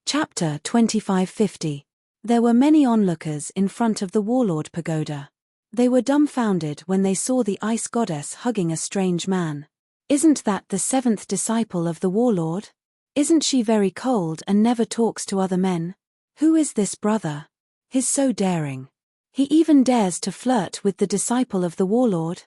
Chapter 2550. There were many onlookers in front of the warlord pagoda. They were dumbfounded when they saw the ice goddess hugging a strange man. Isn't that the seventh disciple of the warlord? Isn't she very cold and never talks to other men? Who is this brother? He's so daring. He even dares to flirt with the disciple of the warlord.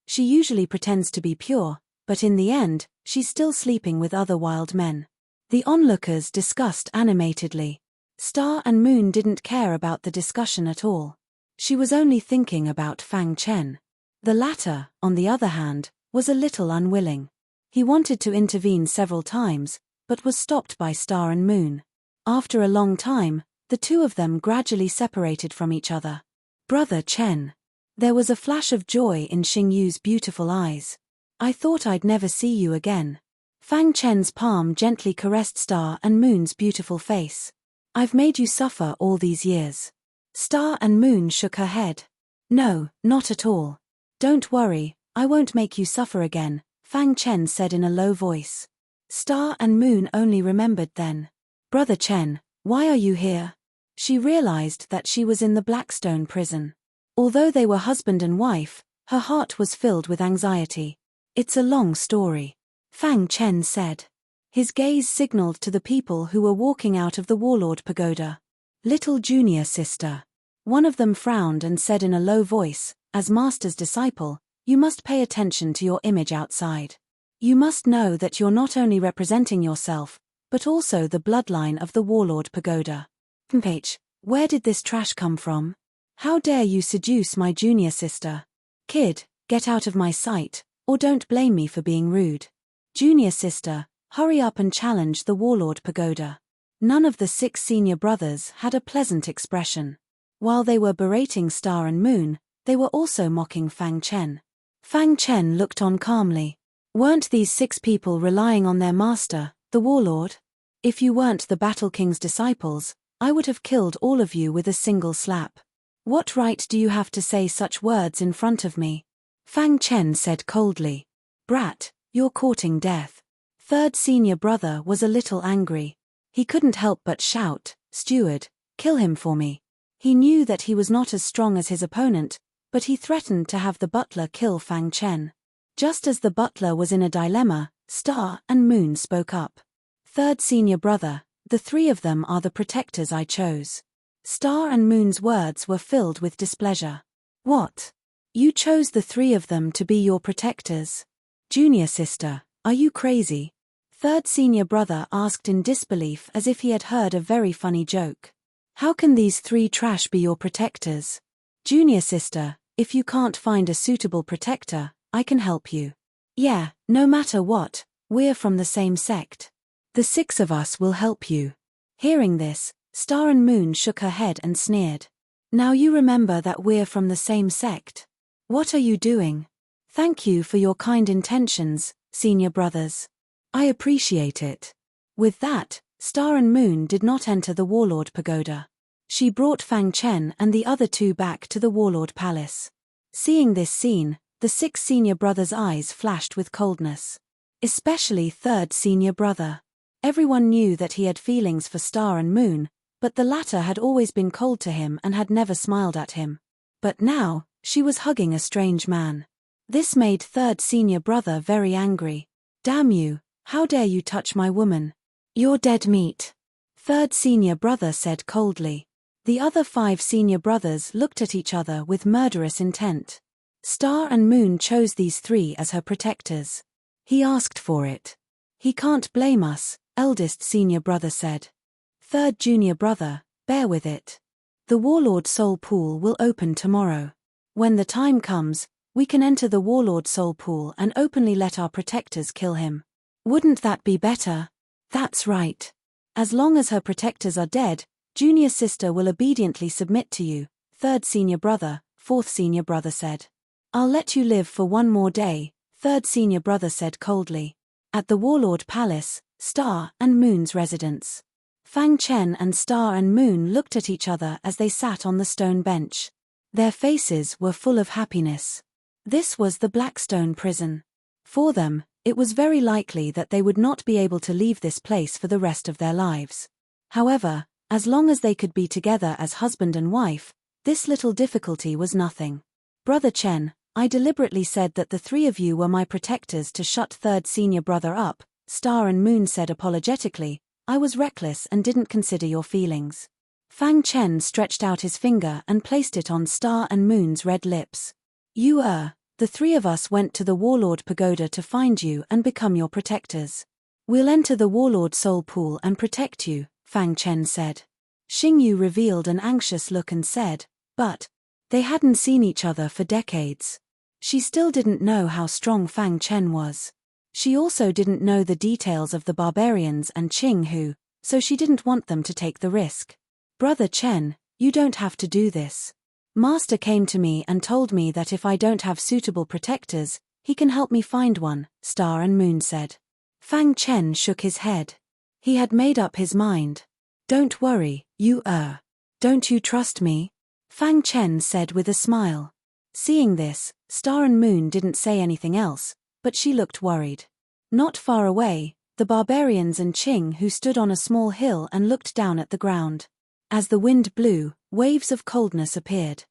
She usually pretends to be pure, but in the end, she's still sleeping with other wild men. The onlookers discussed animatedly. Star and Moon didn't care about the discussion at all. She was only thinking about Fang Chen. The latter, on the other hand, was a little unwilling. He wanted to intervene several times, but was stopped by Star and Moon. After a long time, the two of them gradually separated from each other. Brother Chen. There was a flash of joy in Xingyu's beautiful eyes. I thought I'd never see you again. Fang Chen's palm gently caressed Star and Moon's beautiful face. I've made you suffer all these years. Star and Moon shook her head. No, not at all. Don't worry, I won't make you suffer again, Fang Chen said in a low voice. Star and Moon only remembered then. Brother Chen, why are you here? She realized that she was in the Blackstone prison. Although they were husband and wife, her heart was filled with anxiety. It's a long story, Fang Chen said. His gaze signaled to the people who were walking out of the warlord pagoda. Little junior sister. One of them frowned and said in a low voice, as master's disciple, you must pay attention to your image outside. You must know that you're not only representing yourself, but also the bloodline of the warlord pagoda. Where did this trash come from? How dare you seduce my junior sister? Kid, get out of my sight, or don't blame me for being rude. Junior sister, hurry up and challenge the warlord pagoda. None of the 6 senior brothers had a pleasant expression. While they were berating Star and Moon, they were also mocking Fang Chen. Fang Chen looked on calmly. Weren't these 6 people relying on their master, the warlord? If you weren't the Battle King's disciples, I would have killed all of you with a single slap. What right do you have to say such words in front of me? Fang Chen said coldly. Brat, you're courting death. Third senior brother was a little angry. He couldn't help but shout, Steward, kill him for me. He knew that he was not as strong as his opponent, but he threatened to have the butler kill Fang Chen. Just as the butler was in a dilemma, Star and Moon spoke up. Third senior brother, the 3 of them are the protectors I chose. Star and Moon's words were filled with displeasure. What? You chose the 3 of them to be your protectors? Junior sister, are you crazy? Third senior brother asked in disbelief as if he had heard a very funny joke. How can these 3 trash be your protectors? Junior sister, if you can't find a suitable protector, I can help you. Yeah, no matter what, we're from the same sect. The 6 of us will help you. Hearing this, Star and Moon shook her head and sneered. Now you remember that we're from the same sect. What are you doing? Thank you for your kind intentions, senior brothers. I appreciate it. With that, Star and Moon did not enter the warlord pagoda. She brought Fang Chen and the other 2 back to the warlord palace. Seeing this scene, the 6 senior brothers' eyes flashed with coldness. Especially third senior brother. Everyone knew that he had feelings for Star and Moon, but the latter had always been cold to him and had never smiled at him. But now, she was hugging a strange man. This made third senior brother very angry. Damn you, how dare you touch my woman? You're dead meat. Third senior brother said coldly. The other 5 senior brothers looked at each other with murderous intent. Star and Moon chose these 3 as her protectors. He asked for it. He can't blame us, eldest senior brother said. Third junior brother, bear with it. The warlord soul pool will open tomorrow. When the time comes, we can enter the warlord soul pool and openly let our protectors kill him. Wouldn't that be better? That's right. As long as her protectors are dead, junior sister will obediently submit to you, third senior brother, fourth senior brother said. I'll let you live for one more day, third senior brother said coldly. At the warlord palace, Star and Moon's residence. Fang Chen and Star and Moon looked at each other as they sat on the stone bench. Their faces were full of happiness. This was the Blackstone prison. For them, It was very likely that they would not be able to leave this place for the rest of their lives. However, as long as they could be together as husband and wife, this little difficulty was nothing. Brother Chen, I deliberately said that the three of you were my protectors to shut third senior brother up, Star and Moon said apologetically. I was reckless and didn't consider your feelings. Fang Chen stretched out his finger and placed it on Star and Moon's red lips. The three of us went to the Warlord Pagoda to find you and become your protectors. We'll enter the Warlord Soul Pool and protect you, Fang Chen said. Xingyu revealed an anxious look and said, but they hadn't seen each other for decades. She still didn't know how strong Fang Chen was. She also didn't know the details of the barbarians and Qing Hu, so she didn't want them to take the risk. Brother Chen, you don't have to do this. Master came to me and told me that if I don't have suitable protectors, he can help me find one, Star and Moon said. Fang Chen shook his head. He had made up his mind. Don't worry, don't you trust me? Fang Chen said with a smile. Seeing this, Star and Moon didn't say anything else, but she looked worried. Not far away, the barbarians and Qing Hu stood on a small hill and looked down at the ground. As the wind blew, waves of coldness appeared.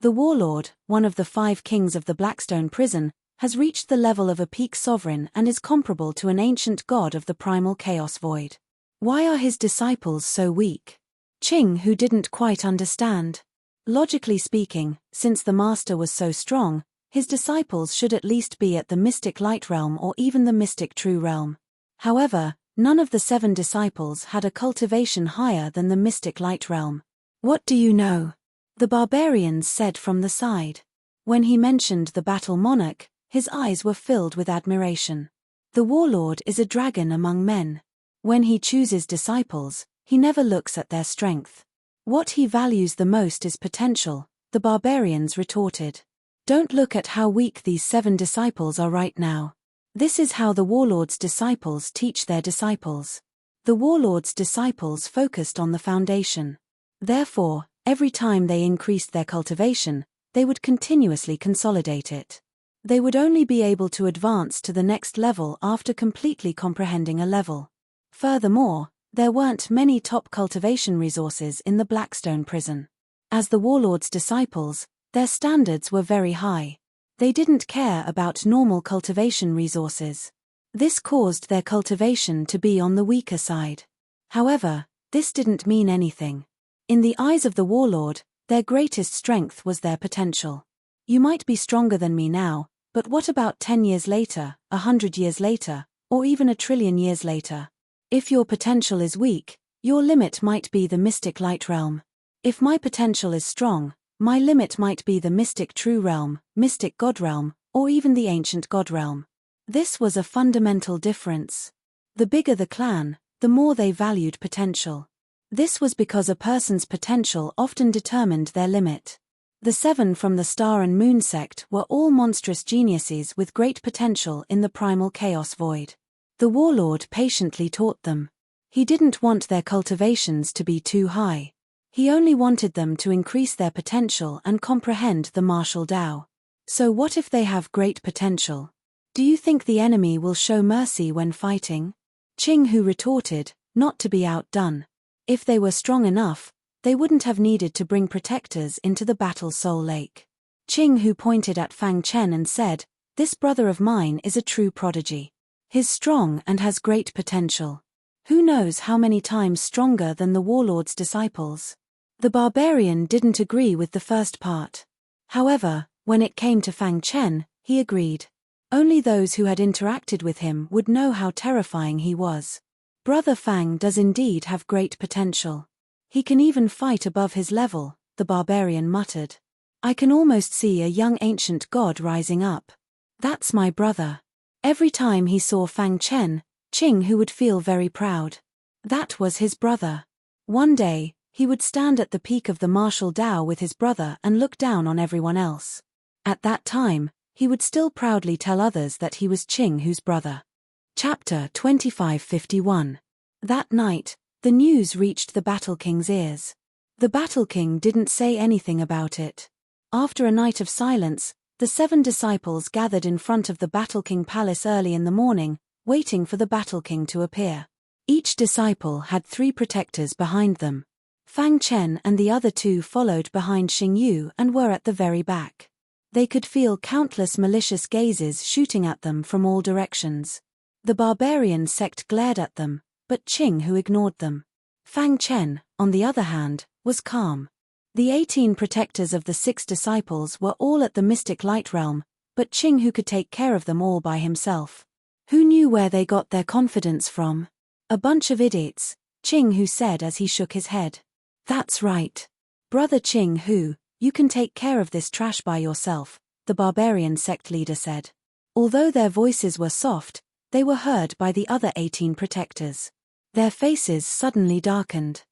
The warlord, one of the 5 kings of the Blackstone prison, has reached the level of a peak sovereign and is comparable to an ancient god of the primal chaos void. Why are his disciples so weak? Qing Hu didn't quite understand. Logically speaking, since the master was so strong, his disciples should at least be at the mystic light realm or even the mystic true realm. However, none of the 7 disciples had a cultivation higher than the mystic light realm. What do you know? The barbarians said from the side. When he mentioned the battle monarch, his eyes were filled with admiration. The warlord is a dragon among men. When he chooses disciples, he never looks at their strength. What he values the most is potential, the barbarians retorted. Don't look at how weak these 7 disciples are right now. This is how the warlord's disciples teach their disciples. The warlord's disciples focused on the foundation. Therefore, every time they increased their cultivation, they would continuously consolidate it. They would only be able to advance to the next level after completely comprehending a level. Furthermore, there weren't many top cultivation resources in the Blackstone prison. As the warlord's disciples, their standards were very high. They didn't care about normal cultivation resources. This caused their cultivation to be on the weaker side. However, this didn't mean anything. In the eyes of the warlord, their greatest strength was their potential. You might be stronger than me now, but what about 10 years later, 100 years later, or even 1,000,000,000 years later? If your potential is weak, your limit might be the mystic light realm. If my potential is strong, my limit might be the mystic true realm, mystic god realm, or even the ancient god realm. This was a fundamental difference. The bigger the clan, the more they valued potential. This was because a person's potential often determined their limit. The 7 from the Star and Moon sect were all monstrous geniuses with great potential in the primal chaos void. The warlord patiently taught them. He didn't want their cultivations to be too high. He only wanted them to increase their potential and comprehend the martial Tao. So what if they have great potential? Do you think the enemy will show mercy when fighting? Qing Hu retorted, not to be outdone. If they were strong enough, they wouldn't have needed to bring protectors into the Battle Soul Lake. Qing Hu pointed at Fang Chen and said, "This brother of mine is a true prodigy. He's strong and has great potential. Who knows how many times stronger than the warlord's disciples?" The barbarian didn't agree with the first part. However, when it came to Fang Chen, he agreed. Only those who had interacted with him would know how terrifying he was. Brother Fang does indeed have great potential. He can even fight above his level, the barbarian muttered. I can almost see a young ancient god rising up. That's my brother. Every time he saw Fang Chen, Qing Hu would feel very proud. That was his brother. One day, he would stand at the peak of the martial Tao with his brother and look down on everyone else. At that time, he would still proudly tell others that he was Qing Hu's brother. Chapter 2551. That night, the news reached the Battle King's ears. The Battle King didn't say anything about it. After a night of silence, The 7 disciples gathered in front of the Battle King Palace early in the morning, waiting for the Battle King to appear. Each disciple had 3 protectors behind them. Fang Chen and the other 2 followed behind Xing Yu and were at the very back. They could feel countless malicious gazes shooting at them from all directions. The barbarian sect glared at them, but Qing Hu ignored them. Fang Chen, on the other hand, was calm. The 18 protectors of the 6 disciples were all at the mystic light realm, but Qing Hu could take care of them all by himself. Who knew where they got their confidence from? A bunch of idiots, Qing Hu said as he shook his head. That's right. Brother Qing Hu, you can take care of this trash by yourself, the barbarian sect leader said. Although their voices were soft, they were heard by the other 18 protectors. Their faces suddenly darkened.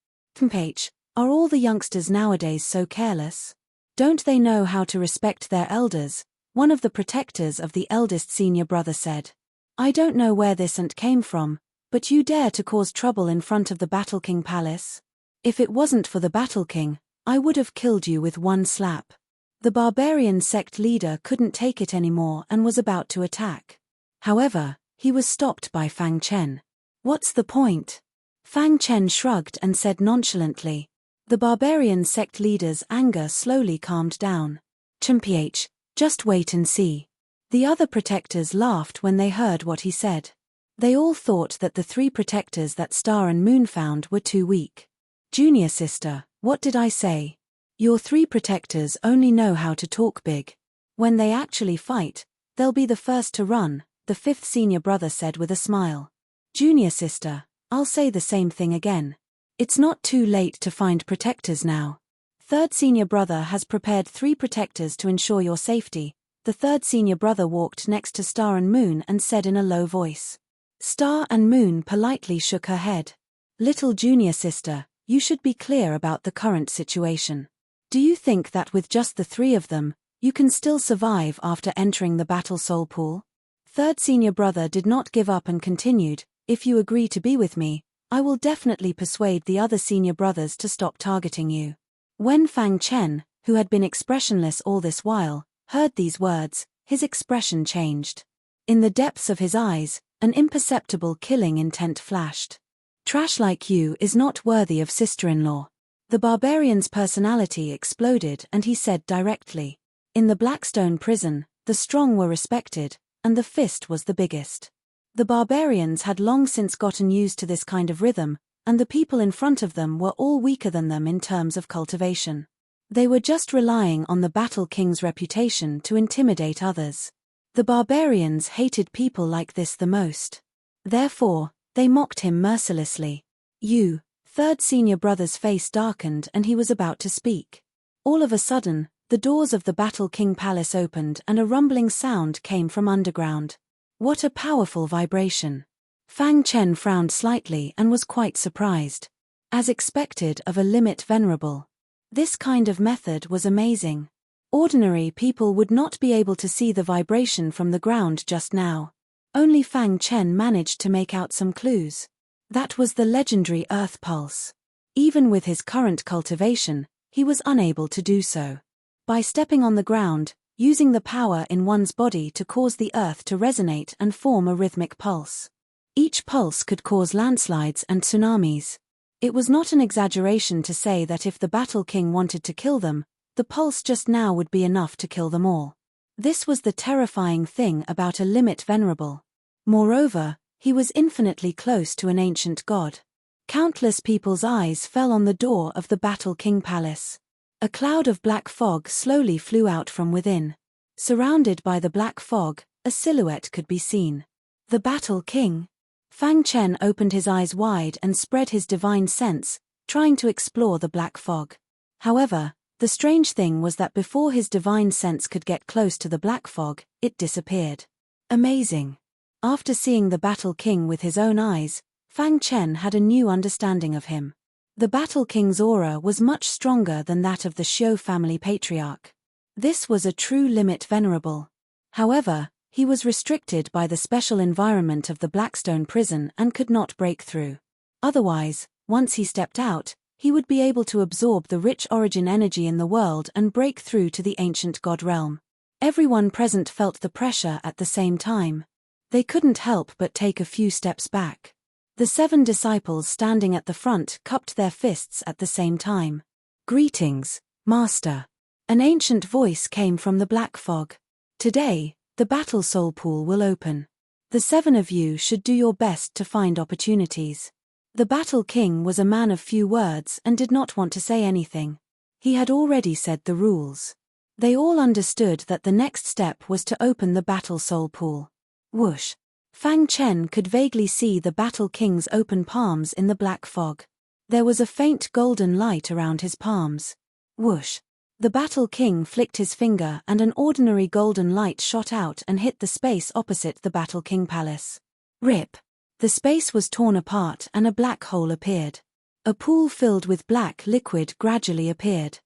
H, are all the youngsters nowadays so careless? Don't they know how to respect their elders? One of the protectors of the eldest senior brother said. I don't know where this ant came from, but you dare to cause trouble in front of the Battle King Palace? If it wasn't for the Battle King, I would have killed you with one slap. The barbarian sect leader couldn't take it anymore and was about to attack. However, he was stopped by Fang Chen. What's the point? Fang Chen shrugged and said nonchalantly. The barbarian sect leader's anger slowly calmed down. Ch, just wait and see. The other protectors laughed when they heard what he said. They all thought that the 3 protectors that Star and Moon found were too weak. Junior sister, what did I say? Your 3 protectors only know how to talk big. When they actually fight, they'll be the first to run, the 5th senior brother said with a smile. Junior sister, I'll say the same thing again. It's not too late to find protectors now. 3rd senior brother has prepared 3 protectors to ensure your safety. The 3rd senior brother walked next to Star and Moon and said in a low voice. Star and Moon politely shook her head. Little junior sister, you should be clear about the current situation. Do you think that with just the 3 of them, you can still survive after entering the battle soul pool? 3rd senior brother did not give up and continued, if you agree to be with me, I will definitely persuade the other senior brothers to stop targeting you. When Fang Chen, who had been expressionless all this while, heard these words, his expression changed. In the depths of his eyes, an imperceptible killing intent flashed. Trash like you is not worthy of sister-in-law. The barbarian's personality exploded and he said directly. In the Blackstone prison, the strong were respected, and the fist was the biggest. The barbarians had long since gotten used to this kind of rhythm, and the people in front of them were all weaker than them in terms of cultivation. They were just relying on the Battle King's reputation to intimidate others. The barbarians hated people like this the most. Therefore, they mocked him mercilessly. You, 3rd senior brother's face darkened and he was about to speak. All of a sudden, the doors of the Battle King Palace opened and a rumbling sound came from underground. What a powerful vibration. Fang Chen frowned slightly and was quite surprised. As expected of a limit Venerable. This kind of method was amazing. Ordinary people would not be able to see the vibration from the ground just now. Only Fang Chen managed to make out some clues. That was the legendary Earth Pulse. Even with his current cultivation, he was unable to do so. By stepping on the ground, using the power in one's body to cause the earth to resonate and form a rhythmic pulse. Each pulse could cause landslides and tsunamis. It was not an exaggeration to say that if the Battle King wanted to kill them, the pulse just now would be enough to kill them all. This was the terrifying thing about a limit Venerable. Moreover, he was infinitely close to an ancient god. Countless people's eyes fell on the door of the Battle King Palace. A cloud of black fog slowly flew out from within. Surrounded by the black fog, a silhouette could be seen. The Battle King. Fang Chen opened his eyes wide and spread his divine sense, trying to explore the black fog. However, the strange thing was that before his divine sense could get close to the black fog, it disappeared. Amazing. After seeing the Battle King with his own eyes, Fang Chen had a new understanding of him. The Battle King's aura was much stronger than that of the Xiu family patriarch. This was a true limit Venerable. However, he was restricted by the special environment of the Blackstone prison and could not break through. Otherwise, once he stepped out, he would be able to absorb the rich origin energy in the world and break through to the ancient god realm. Everyone present felt the pressure at the same time. They couldn't help but take a few steps back. The 7 disciples standing at the front cupped their fists at the same time. "Greetings, Master." An ancient voice came from the black fog. "Today, the battle soul pool will open. The 7 of you should do your best to find opportunities." The Battle King was a man of few words and did not want to say anything. He had already said the rules. They all understood that the next step was to open the battle soul pool. Whoosh! Fang Chen could vaguely see the Battle King's open palms in the black fog. There was a faint golden light around his palms. Whoosh! The Battle King flicked his finger and an ordinary golden light shot out and hit the space opposite the Battle King Palace. Rip! The space was torn apart and a black hole appeared. A pool filled with black liquid gradually appeared.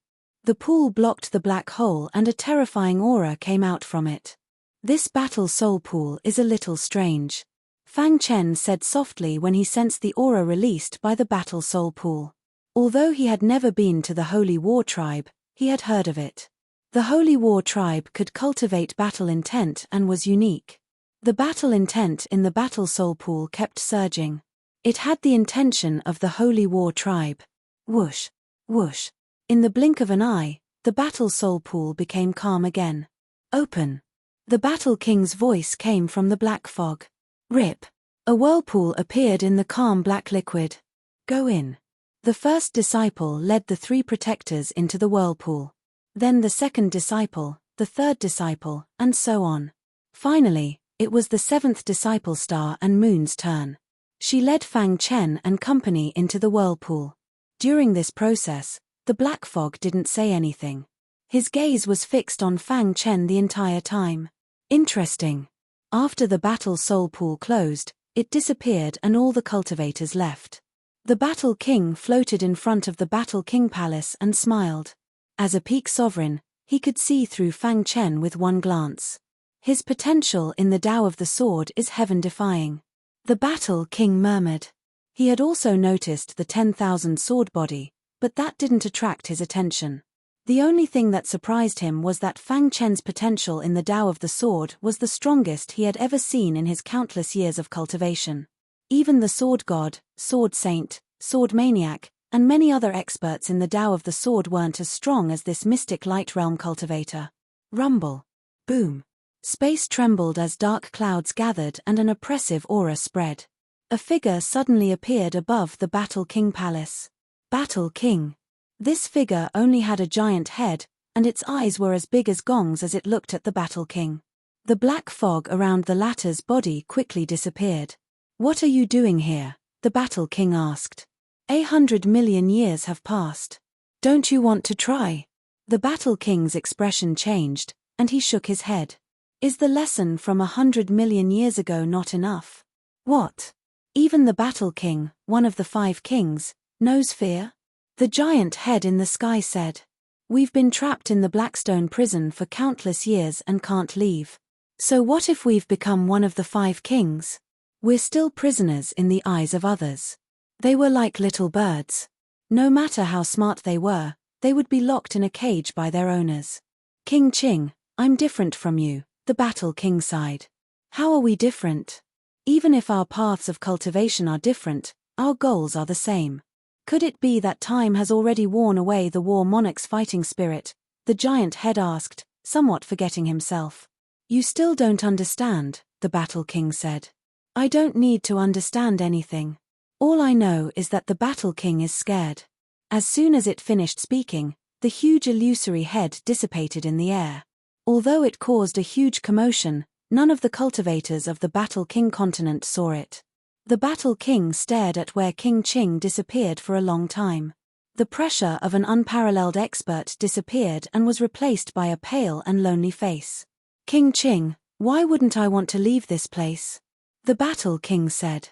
The pool blocked the black hole and a terrifying aura came out from it. "This battle soul pool is a little strange," Fang Chen said softly when he sensed the aura released by the battle soul pool. Although he had never been to the Holy War tribe, he had heard of it. The Holy War tribe could cultivate battle intent and was unique. The battle intent in the battle soul pool kept surging. It had the intention of the Holy War tribe. Whoosh! Whoosh! In the blink of an eye, the battle soul pool became calm again. "Open!" The Battle King's voice came from the black fog. Rip! A whirlpool appeared in the calm black liquid. "Go in." The first disciple led the 3 protectors into the whirlpool. Then the second disciple, the third disciple, and so on. Finally, it was the 7th disciple Star and Moon's turn. She led Fang Chen and company into the whirlpool. During this process, the black fog didn't say anything. His gaze was fixed on Fang Chen the entire time. Interesting. After the battle soul pool closed, it disappeared and all the cultivators left. The Battle King floated in front of the Battle King Palace and smiled. As a peak sovereign, he could see through Fang Chen with one glance. His potential in the Tao of the Sword is heaven-defying. The Battle King murmured. He had also noticed the 10,000 sword body, but that didn't attract his attention. The only thing that surprised him was that Fang Chen's potential in the Tao of the Sword was the strongest he had ever seen in his countless years of cultivation. Even the Sword God, Sword Saint, Sword Maniac, and many other experts in the Tao of the Sword weren't as strong as this mystic light realm cultivator. Rumble. Boom. Space trembled as dark clouds gathered and an oppressive aura spread. A figure suddenly appeared above the Battle King Palace. Battle King. This figure only had a giant head, and its eyes were as big as gongs as it looked at the Battle King. The black fog around the latter's body quickly disappeared. "What are you doing here?" the Battle King asked. 100 million years have passed. Don't you want to try?" The Battle King's expression changed, and he shook his head. Is the lesson from 100 million years ago not enough? What? Even the Battle King, one of the 5 kings, knows fear? The giant head in the sky said. We've been trapped in the Blackstone prison for countless years and can't leave. So what if we've become one of the 5 kings? We're still prisoners in the eyes of others. They were like little birds. No matter how smart they would be locked in a cage by their owners. King Qing, I'm different from you, the Battle King sighed. How are we different? Even if our paths of cultivation are different, our goals are the same. Could it be that time has already worn away the war monarch's fighting spirit? The giant head asked, somewhat forgetting himself. You still don't understand, the Battle King said. I don't need to understand anything. All I know is that the Battle King is scared. As soon as it finished speaking, the huge illusory head dissipated in the air. Although it caused a huge commotion, none of the cultivators of the Battle King continent saw it. The Battle King stared at where King Qing disappeared for a long time. The pressure of an unparalleled expert disappeared and was replaced by a pale and lonely face. King Qing, why wouldn't I want to leave this place? The Battle King said.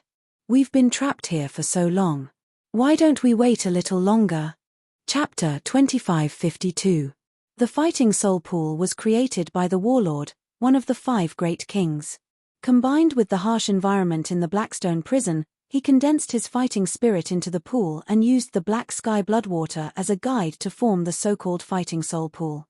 We've been trapped here for so long. Why don't we wait a little longer? Chapter 2552. The Fighting Soul Pool was created by the Warlord, one of the 5 great kings. Combined with the harsh environment in the Blackstone prison, he condensed his fighting spirit into the pool and used the Black Sky Bloodwater as a guide to form the so-called Fighting Soul Pool.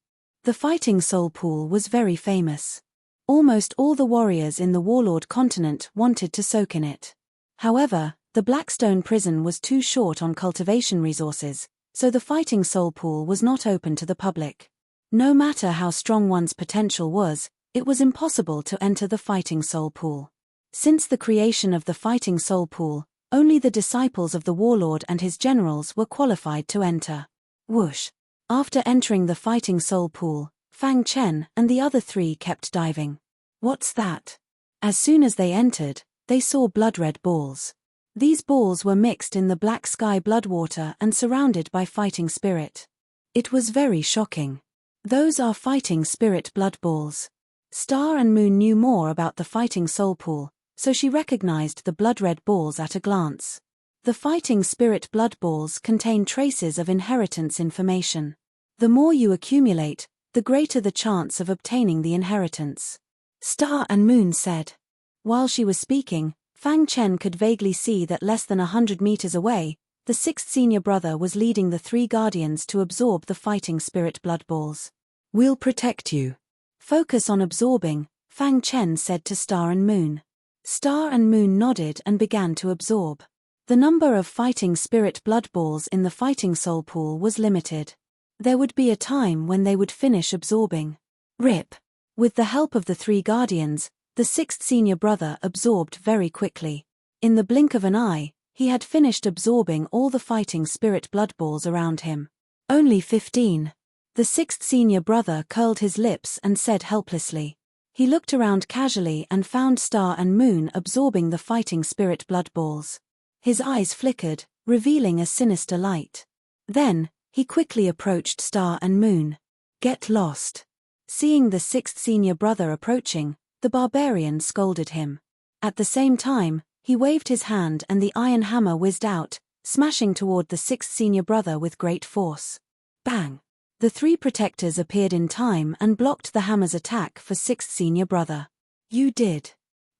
The fighting soul pool was very famous. Almost all the warriors in the warlord continent wanted to soak in it. However, the Blackstone prison was too short on cultivation resources, so the fighting soul pool was not open to the public. No matter how strong one's potential was, it was impossible to enter the fighting soul pool. Since the creation of the fighting soul pool, only the disciples of the warlord and his generals were qualified to enter. Whoosh! After entering the fighting soul pool, Fang Chen and the other three kept diving. What's that? As soon as they entered, they saw blood-red balls. These balls were mixed in the black sky blood water and surrounded by fighting spirit. It was very shocking. Those are fighting spirit blood balls. Star and Moon knew more about the fighting soul pool, so she recognized the blood-red balls at a glance. The fighting spirit blood balls contain traces of inheritance information. The more you accumulate, the greater the chance of obtaining the inheritance. Star and Moon said. While she was speaking, Fang Chen could vaguely see that less than 100 meters away, the sixth senior brother was leading the three guardians to absorb the fighting spirit blood balls. We'll protect you. Focus on absorbing, Fang Chen said to Star and Moon. Star and Moon nodded and began to absorb. The number of fighting spirit blood balls in the fighting soul pool was limited. There would be a time when they would finish absorbing. Rip! With the help of the three guardians, the sixth senior brother absorbed very quickly. In the blink of an eye, he had finished absorbing all the fighting spirit blood balls around him. Only 15. The sixth senior brother curled his lips and said helplessly. He looked around casually and found Star and Moon absorbing the fighting spirit blood balls. His eyes flickered, revealing a sinister light. Then, he quickly approached Star and Moon. Get lost. Seeing the sixth senior brother approaching, the barbarian scolded him. At the same time, he waved his hand and the iron hammer whizzed out, smashing toward the sixth senior brother with great force. Bang! The three protectors appeared in time and blocked the hammer's attack for sixth senior brother. You did.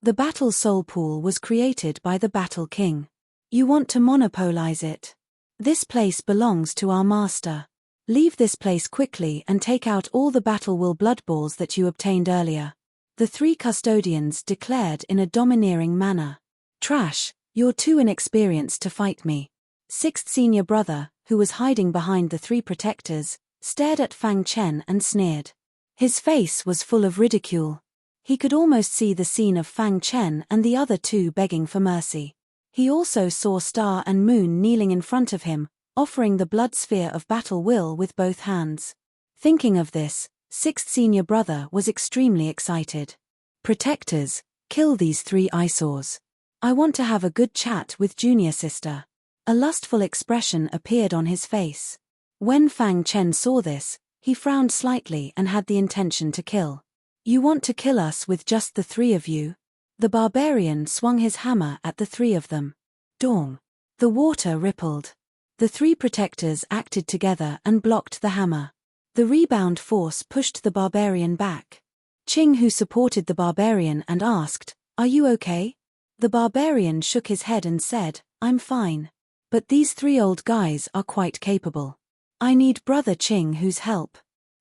The battle soul pool was created by the Battle King. You want to monopolize it. This place belongs to our master. Leave this place quickly and take out all the battle will blood balls that you obtained earlier. The three custodians declared in a domineering manner. Trash, you're too inexperienced to fight me. Sixth senior brother, who was hiding behind the three protectors, stared at Fang Chen and sneered. His face was full of ridicule. He could almost see the scene of Fang Chen and the other two begging for mercy. He also saw Star and Moon kneeling in front of him, offering the blood sphere of battle will with both hands. Thinking of this, sixth senior brother was extremely excited. Protectors, kill these three eyesores. I want to have a good chat with junior sister. A lustful expression appeared on his face. When Fang Chen saw this, he frowned slightly and had the intention to kill. You want to kill us with just the three of you? The barbarian swung his hammer at the three of them. Dong! The water rippled. The three protectors acted together and blocked the hammer. The rebound force pushed the barbarian back. Qing, who supported the barbarian, and asked, "Are you okay?" The barbarian shook his head and said, "I'm fine. But these three old guys are quite capable. I need Brother Qing Hu's help."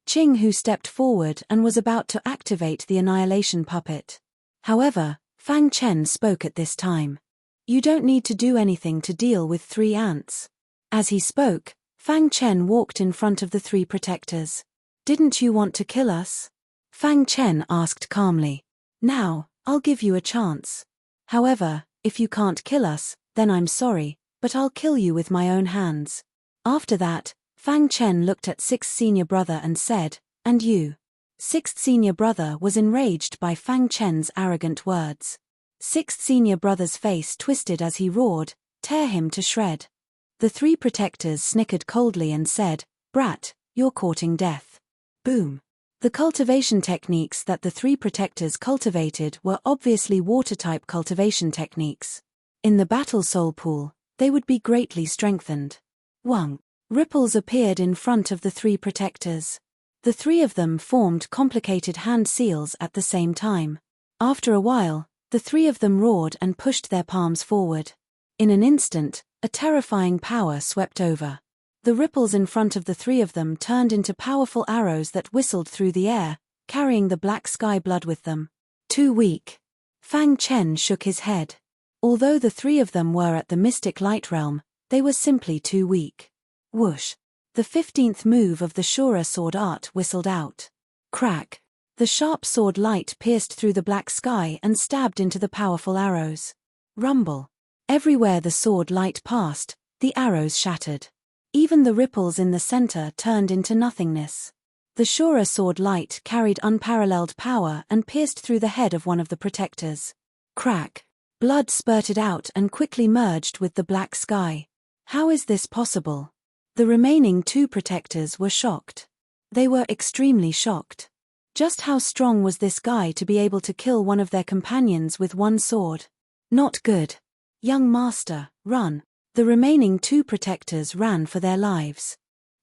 Qing Hu stepped forward and was about to activate the annihilation puppet. However, Fang Chen spoke at this time. You don't need to do anything to deal with three ants. As he spoke, Fang Chen walked in front of the three protectors. Didn't you want to kill us? Fang Chen asked calmly. Now, I'll give you a chance. However, if you can't kill us, then I'm sorry, but I'll kill you with my own hands. After that, Fang Chen looked at sixth senior brother and said, "And you?" Sixth senior brother was enraged by Fang Chen's arrogant words. Sixth senior brother's face twisted as he roared, "Tear him to shred." The three protectors snickered coldly and said, "Brat, you're courting death." Boom. The cultivation techniques that the three protectors cultivated were obviously water-type cultivation techniques. In the battle soul pool, they would be greatly strengthened. Wang. Ripples appeared in front of the three protectors. The three of them formed complicated hand seals at the same time. After a while, the three of them roared and pushed their palms forward. In an instant, a terrifying power swept over. The ripples in front of the three of them turned into powerful arrows that whistled through the air, carrying the black sky blood with them. Too weak. Fang Chen shook his head. Although the three of them were at the mystic light realm, they were simply too weak. Whoosh. The 15th move of the Shura sword art whistled out. Crack. The sharp sword light pierced through the black sky and stabbed into the powerful arrows. Rumble. Everywhere the sword light passed, the arrows shattered. Even the ripples in the center turned into nothingness. The Shura sword light carried unparalleled power and pierced through the head of one of the protectors. Crack. Blood spurted out and quickly merged with the black sky. How is this possible? The remaining two protectors were shocked. They were extremely shocked. Just how strong was this guy to be able to kill one of their companions with one sword? Not good. Young master, run. The remaining two protectors ran for their lives.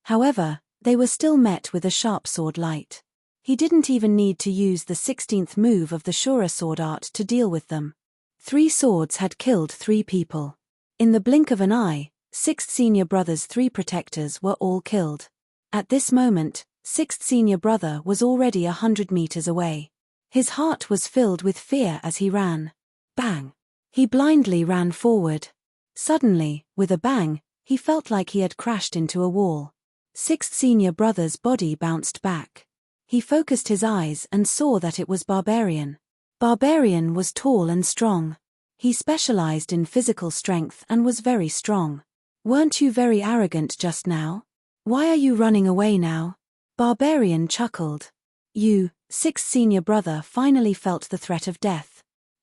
However, they were still met with a sharp sword light. He didn't even need to use the 16th move of the Shura sword art to deal with them. 3 swords had killed 3 people. In the blink of an eye, 6th senior brother's 3 protectors were all killed. At this moment, 6th senior brother was already 100 meters away. His heart was filled with fear as he ran. Bang! He blindly ran forward. Suddenly, with a bang, he felt like he had crashed into a wall. 6th senior brother's body bounced back. He focused his eyes and saw that it was Barbarian. Barbarian was tall and strong. He specialized in physical strength and was very strong. Weren't you very arrogant just now? Why are you running away now? Barbarian chuckled. You, 6th senior brother finally felt the threat of death.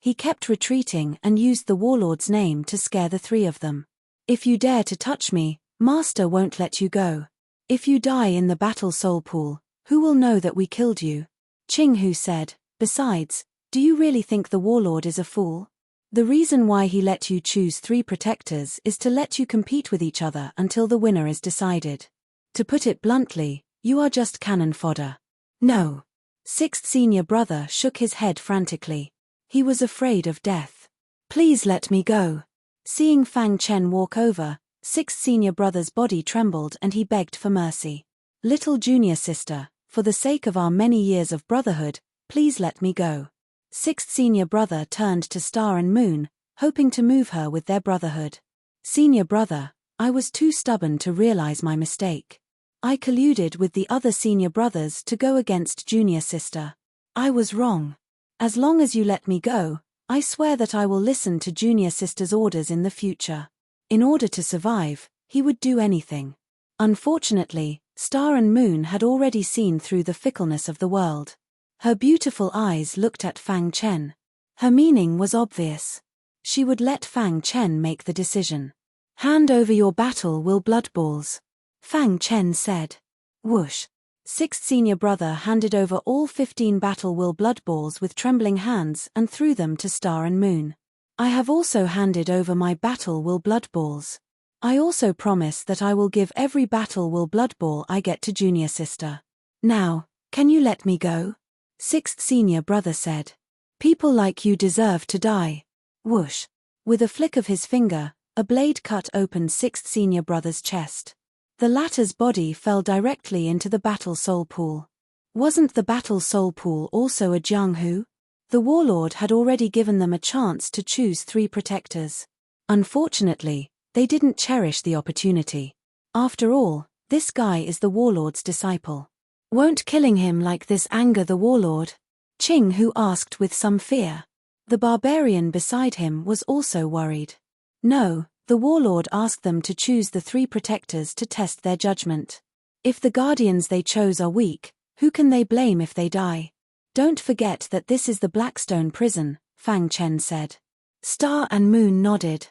He kept retreating and used the warlord's name to scare the 3 of them. If you dare to touch me, master won't let you go. If you die in the battle soul pool, who will know that we killed you? Qinghu said. Besides, do you really think the warlord is a fool? The reason why he let you choose 3 protectors is to let you compete with each other until the winner is decided. To put it bluntly, you are just cannon fodder. No. 6th senior brother shook his head frantically. He was afraid of death. Please let me go. Seeing Fang Chen walk over, 6th senior brother's body trembled and he begged for mercy. Little junior sister, for the sake of our many years of brotherhood, please let me go. 6th senior brother turned to Star and Moon, hoping to move her with their brotherhood. Senior brother, I was too stubborn to realize my mistake. I colluded with the other senior brothers to go against junior sister. I was wrong. As long as you let me go, I swear that I will listen to junior sister's orders in the future. In order to survive, he would do anything. Unfortunately, Star and Moon had already seen through the fickleness of the world. Her beautiful eyes looked at Fang Chen. Her meaning was obvious. She would let Fang Chen make the decision. Hand over your battle will blood balls. Fang Chen said. Whoosh. 6th senior brother handed over all 15 battle will blood balls with trembling hands and threw them to Star and Moon. I have also handed over my battle will blood balls. I also promise that I will give every battle will blood ball I get to junior sister. Now, can you let me go? 6th senior brother said. People like you deserve to die. Whoosh. With a flick of his finger, a blade cut open 6th senior brother's chest. The latter's body fell directly into the battle soul pool. Wasn't the battle soul pool also a Jianghu? The warlord had already given them a chance to choose 3 protectors. Unfortunately, they didn't cherish the opportunity. After all, this guy is the warlord's disciple. Won't killing him like this anger the warlord? Qinghu asked with some fear. The barbarian beside him was also worried. No. The warlord asked them to choose the 3 protectors to test their judgment. If the guardians they chose are weak, who can they blame if they die? Don't forget that this is the Blackstone prison, Fang Chen said. Star and Moon nodded.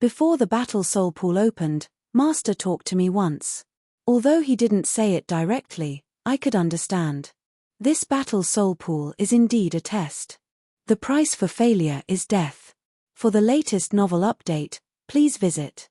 Before the battle soul pool opened, Master talked to me once. Although he didn't say it directly, I could understand. This battle soul pool is indeed a test. The price for failure is death. For the latest novel update, please visit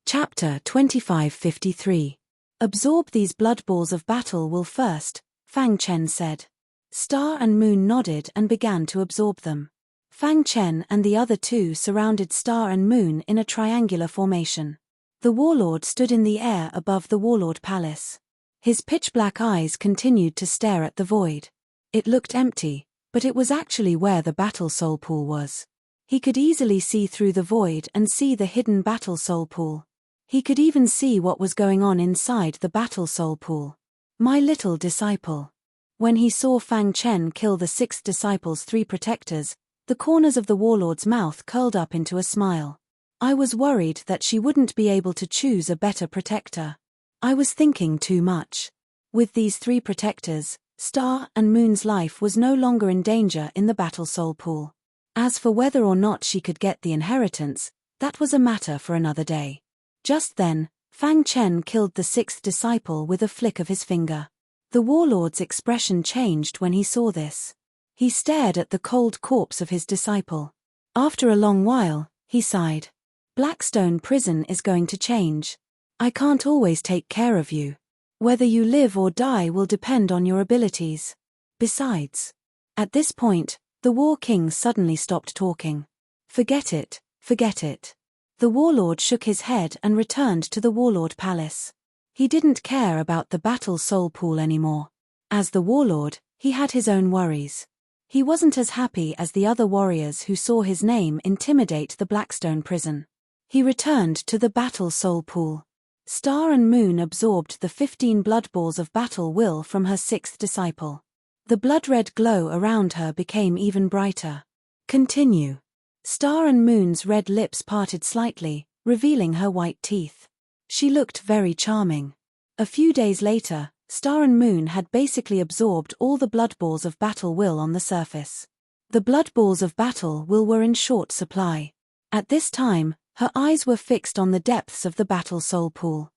Chapter 2553. Absorb these blood balls of battle will first, Fang Chen said. Star and Moon nodded and began to absorb them. Fang Chen and the other 2 surrounded Star and Moon in a triangular formation. The warlord stood in the air above the warlord palace. His pitch-black eyes continued to stare at the void. It looked empty, but it was actually where the battle soul pool was. He could easily see through the void and see the hidden battle soul pool. He could even see what was going on inside the battle soul pool. My little disciple. When he saw Fang Chen kill the sixth disciple's 3 protectors, the corners of the warlord's mouth curled up into a smile. I was worried that she wouldn't be able to choose a better protector. I was thinking too much. With these 3 protectors, Star and Moon's life was no longer in danger in the battle soul pool. As for whether or not she could get the inheritance, that was a matter for another day. Just then, Fang Chen killed the 6th disciple with a flick of his finger. The warlord's expression changed when he saw this. He stared at the cold corpse of his disciple. After a long while, he sighed. Blackstone Prison is going to change. I can't always take care of you. Whether you live or die will depend on your abilities. Besides. At this point, the War King suddenly stopped talking. Forget it, forget it. The warlord shook his head and returned to the warlord palace. He didn't care about the battle soul pool anymore. As the warlord, he had his own worries. He wasn't as happy as the other warriors who saw his name intimidate the Blackstone Prison. He returned to the battle soul pool. Star and Moon absorbed the 15 blood balls of battle will from her 6th disciple. The blood-red glow around her became even brighter. Continue. Star and Moon's red lips parted slightly, revealing her white teeth. She looked very charming. A few days later, Star and Moon had basically absorbed all the blood balls of battle will on the surface. The blood balls of battle will were in short supply. At this time, her eyes were fixed on the depths of the battle soul pool.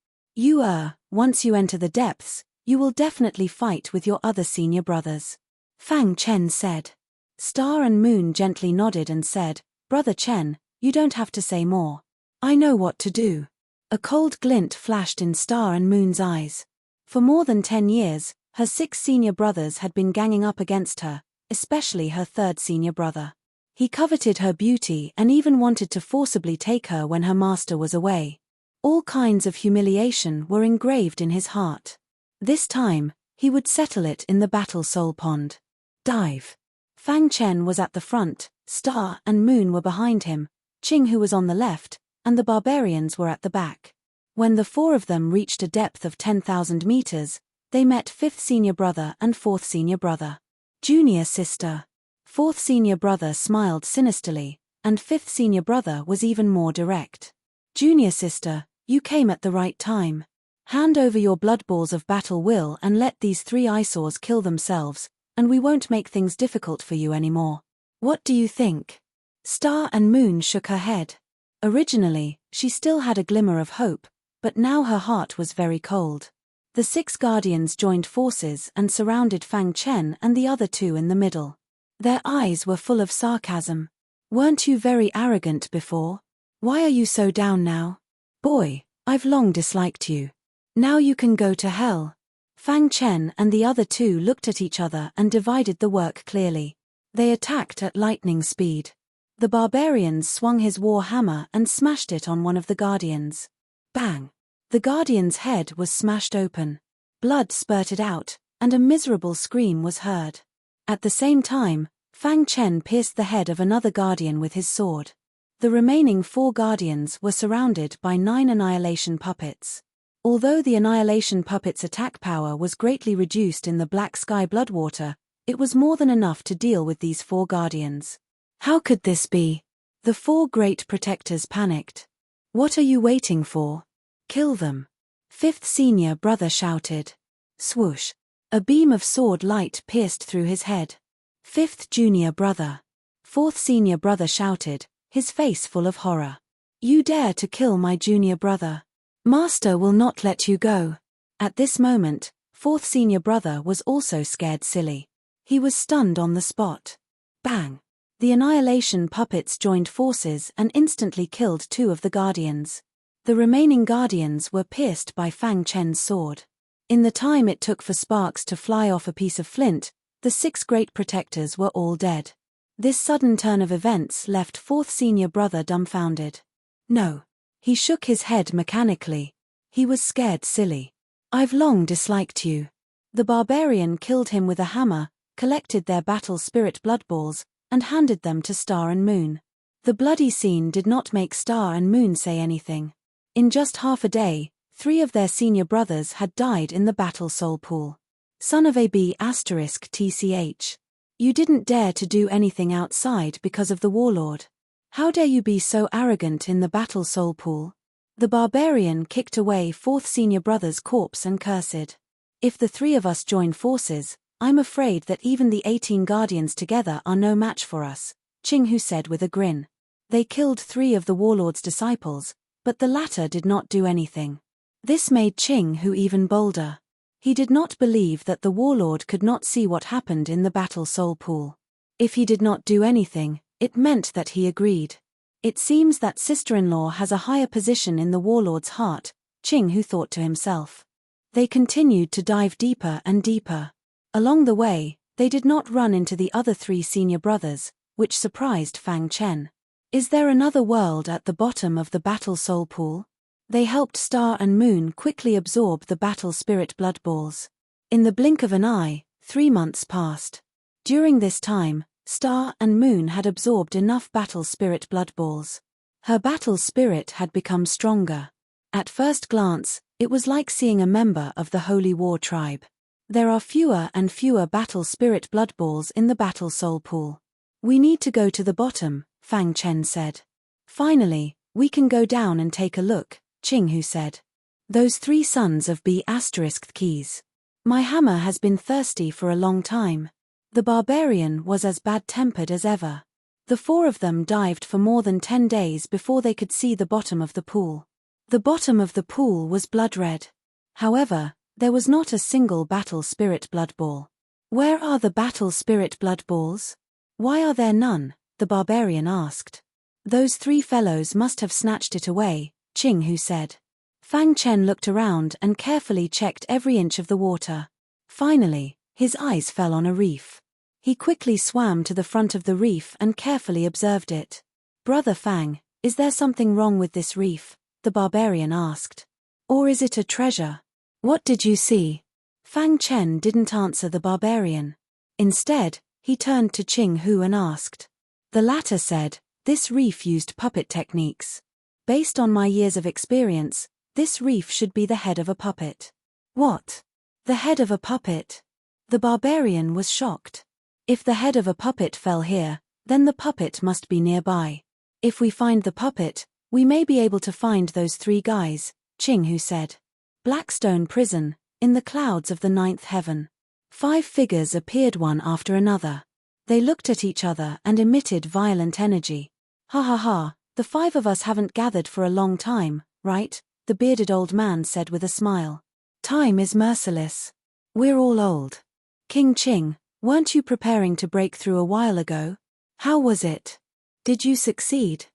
Once you enter the depths, you will definitely fight with your other senior brothers. Fang Chen said. Star and Moon gently nodded and said, Brother Chen, you don't have to say more. I know what to do. A cold glint flashed in Star and Moon's eyes. For more than 10 years, her 6 senior brothers had been ganging up against her, especially her 3rd senior brother. He coveted her beauty and even wanted to forcibly take her when her master was away. All kinds of humiliation were engraved in his heart. This time, he would settle it in the battle soul pond. Dive. Fang Chen was at the front, Star and Moon were behind him, Qing who was on the left, and the barbarians were at the back. When the 4 of them reached a depth of 10,000 meters, they met 5th senior brother and 4th senior brother. Junior sister. 4th senior brother smiled sinisterly, and 5th senior brother was even more direct. Junior sister, you came at the right time. Hand over your blood balls of battle will and let these 3 eyesores kill themselves, and we won't make things difficult for you anymore. What do you think? Star and Moon shook her head. Originally, she still had a glimmer of hope, but now her heart was very cold. The 6 guardians joined forces and surrounded Fang Chen and the other 2 in the middle. Their eyes were full of sarcasm. Weren't you very arrogant before? Why are you so down now? Boy, I've long disliked you. Now you can go to hell. Fang Chen and the other 2 looked at each other and divided the work clearly. They attacked at lightning speed. The barbarian swung his war hammer and smashed it on one of the guardians. Bang! The guardian's head was smashed open. Blood spurted out, and a miserable scream was heard. At the same time, Fang Chen pierced the head of another guardian with his sword. The remaining 4 guardians were surrounded by 9 annihilation puppets. Although the annihilation puppets' attack power was greatly reduced in the Black Sky Bloodwater, it was more than enough to deal with these 4 guardians. How could this be? The 4 great protectors panicked. What are you waiting for? Kill them. 5th senior brother shouted. Swoosh. A beam of sword light pierced through his head. 5th junior brother. 4th senior brother shouted, his face full of horror. You dare to kill my junior brother. Master will not let you go. At this moment, 4th senior brother was also scared silly. He was stunned on the spot. Bang! The annihilation puppets joined forces and instantly killed 2 of the guardians. The remaining guardians were pierced by Fang Chen's sword. In the time it took for sparks to fly off a piece of flint, the 6 great protectors were all dead. This sudden turn of events left 4th senior brother dumbfounded. No. He shook his head mechanically. He was scared silly. I've long disliked you. The barbarian killed him with a hammer, collected their battle spirit blood balls, and handed them to Star and Moon. The bloody scene did not make Star and Moon say anything. In just half a day, 3 of their senior brothers had died in the battle soul pool. Son of a B***TCH. You didn't dare to do anything outside because of the warlord. How dare you be so arrogant in the battle soul pool? The barbarian kicked away 4th senior brother's corpse and cursed. If the 3 of us join forces, I'm afraid that even the 18 guardians together are no match for us, Qinghu said with a grin. They killed 3 of the warlord's disciples, but the latter did not do anything. This made Qinghu even bolder. He did not believe that the warlord could not see what happened in the battle soul pool. If he did not do anything, it meant that he agreed. It seems that sister-in-law has a higher position in the warlord's heart, Qinghu thought to himself. They continued to dive deeper and deeper. Along the way, they did not run into the other 3 senior brothers, which surprised Fang Chen. Is there another world at the bottom of the battle soul pool? They helped Star and Moon quickly absorb the battle spirit blood balls. In the blink of an eye, 3 months passed. During this time, Star and Moon had absorbed enough battle spirit blood balls. Her battle spirit had become stronger. At first glance, it was like seeing a member of the Holy War tribe. There are fewer and fewer battle spirit blood balls in the battle soul pool. We need to go to the bottom, Fang Chen said. Finally, we can go down and take a look, Qinghu said. Those 3 sons of B***keys. My hammer has been thirsty for a long time. The barbarian was as bad-tempered as ever. The 4 of them dived for more than 10 days before they could see the bottom of the pool. The bottom of the pool was blood red. However, there was not a single battle spirit blood ball. Where are the battle spirit blood balls? Why are there none? The barbarian asked. Those 3 fellows must have snatched it away, Qinghu said. Fang Chen looked around and carefully checked every inch of the water. Finally, his eyes fell on a reef. He quickly swam to the front of the reef and carefully observed it. Brother Fang, is there something wrong with this reef? The barbarian asked. Or is it a treasure? What did you see? Fang Chen didn't answer the barbarian. Instead, he turned to Qinghu and asked. The latter said, this reef used puppet techniques. Based on my years of experience, this reef should be the head of a puppet. What? The head of a puppet? The barbarian was shocked. If the head of a puppet fell here, then the puppet must be nearby. If we find the puppet, we may be able to find those 3 guys, Qinghu said. Blackstone prison, in the clouds of the 9th heaven. 5 figures appeared one after another. They looked at each other and emitted violent energy. Ha ha ha, the 5 of us haven't gathered for a long time, right? The bearded old man said with a smile. Time is merciless. We're all old. King Qing, weren't you preparing to break through a while ago? How was it? Did you succeed?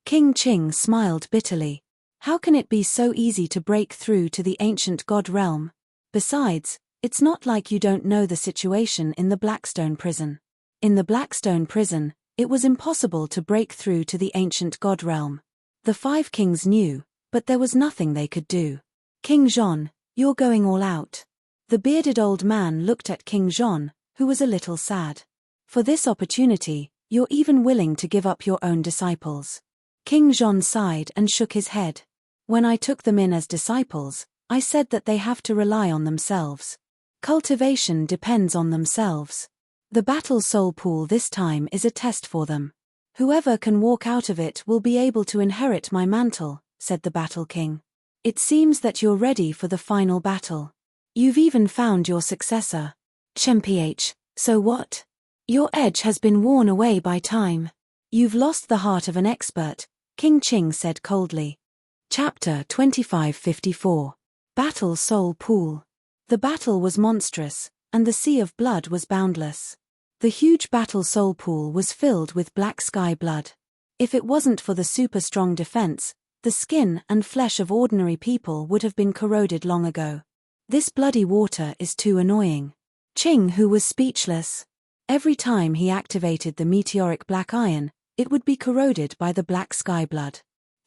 King Qing smiled bitterly. How can it be so easy to break through to the ancient god realm? Besides, it's not like you don't know the situation in the Blackstone prison. In the Blackstone prison, it was impossible to break through to the ancient god realm. The 5 kings knew, but there was nothing they could do. King Zhon, you're going all out. The bearded old man looked at King Zhon, who was a little sad. For this opportunity, you're even willing to give up your own disciples. King Zhon sighed and shook his head. When I took them in as disciples, I said that they have to rely on themselves. Cultivation depends on themselves. The battle soul pool this time is a test for them. Whoever can walk out of it will be able to inherit my mantle, said the Battle King. It seems that you're ready for the final battle. You've even found your successor. Chen-ph, so what? Your edge has been worn away by time. You've lost the heart of an expert, King Qing said coldly. Chapter 2554. Battle Soul Pool. The battle was monstrous, and the sea of blood was boundless. The huge battle soul pool was filled with black sky blood. If it wasn't for the super strong defense, the skin and flesh of ordinary people would have been corroded long ago. This bloody water is too annoying. Qinghu was speechless. Every time he activated the meteoric black iron, it would be corroded by the black sky blood.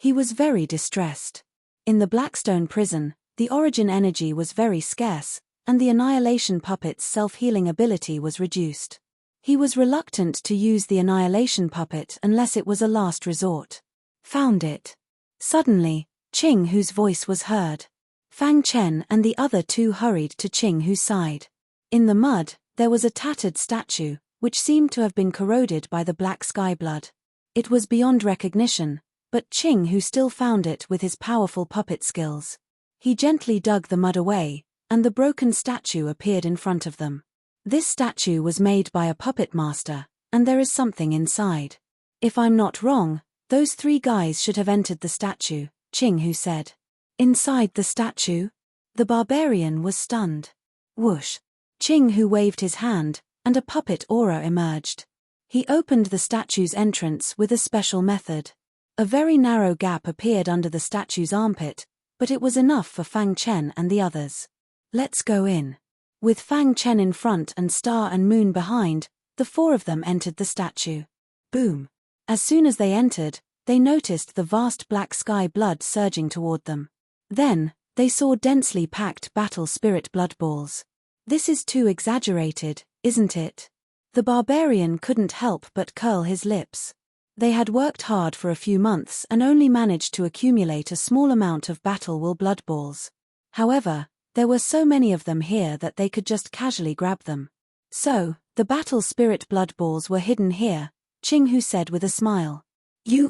He was very distressed. In the Blackstone prison, the origin energy was very scarce, and the annihilation puppet's self-healing ability was reduced. He was reluctant to use the annihilation puppet unless it was a last resort. Found it. Suddenly, Ching Hu's voice was heard. Fang Chen and the other two hurried to Ching Hu's side. In the mud, there was a tattered statue, which seemed to have been corroded by the black sky blood. It was beyond recognition, but Ching Hu still found it with his powerful puppet skills. He gently dug the mud away, and the broken statue appeared in front of them. This statue was made by a puppet master, and there is something inside. If I'm not wrong, those three guys should have entered the statue, Ching Hu said. Inside the statue? The barbarian was stunned. Whoosh! Ching Hu waved his hand, and a puppet aura emerged. He opened the statue's entrance with a special method. A very narrow gap appeared under the statue's armpit, but it was enough for Fang Chen and the others. Let's go in. With Fang Chen in front and Star and Moon behind, the four of them entered the statue. Boom! As soon as they entered, they noticed the vast black sky blood surging toward them. Then, they saw densely packed battle spirit blood balls. This is too exaggerated, isn't it? The barbarian couldn't help but curl his lips. They had worked hard for a few months and only managed to accumulate a small amount of battle will blood balls. However, there were so many of them here that they could just casually grab them. So, the battle spirit blood balls were hidden here, Ching Hu said with a smile. You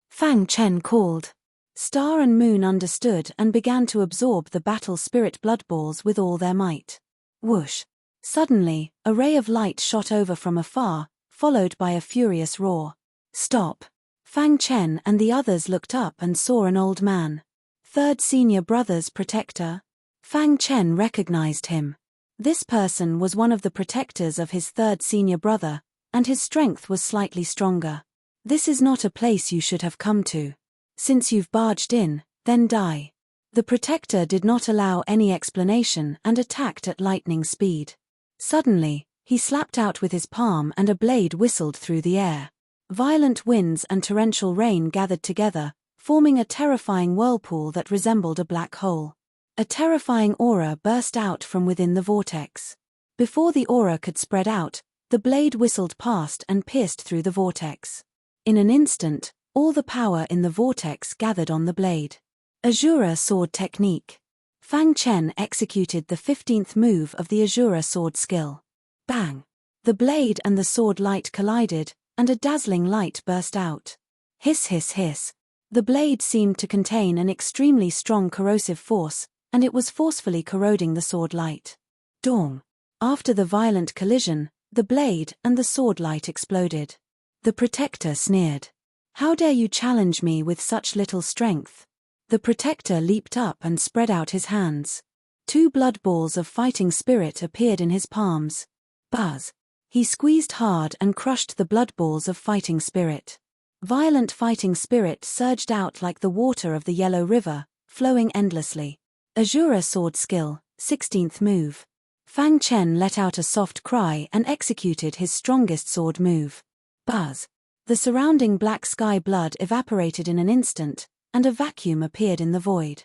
Fang Chen called. Star and Moon understood and began to absorb the battle spirit blood balls with all their might. Whoosh! Suddenly, a ray of light shot over from afar, followed by a furious roar. Stop! Fang Chen and the others looked up and saw an old man. Third senior brother's protector? Fang Chen recognized him. This person was one of the protectors of his third senior brother, and his strength was slightly stronger. This is not a place you should have come to. Since you've barged in, then die. The protector did not allow any explanation and attacked at lightning speed. Suddenly, he slapped out with his palm and a blade whistled through the air. Violent winds and torrential rain gathered together, forming a terrifying whirlpool that resembled a black hole. A terrifying aura burst out from within the vortex. Before the aura could spread out, the blade whistled past and pierced through the vortex. In an instant, all the power in the vortex gathered on the blade. Azura Sword Technique. Fang Chen executed the 15th move of the Azura Sword skill. Bang! The blade and the sword light collided, and a dazzling light burst out. Hiss hiss hiss. The blade seemed to contain an extremely strong corrosive force, and it was forcefully corroding the sword light. Dong! After the violent collision, the blade and the sword light exploded. The protector sneered. How dare you challenge me with such little strength? The protector leaped up and spread out his hands. 2 blood balls of fighting spirit appeared in his palms. Buzz! He squeezed hard and crushed the blood balls of fighting spirit. Violent fighting spirit surged out like the water of the Yellow River, flowing endlessly. Azura Sword Skill, 16th move. Fang Chen let out a soft cry and executed his strongest sword move. Buzz! The surrounding black sky blood evaporated in an instant, and a vacuum appeared in the void.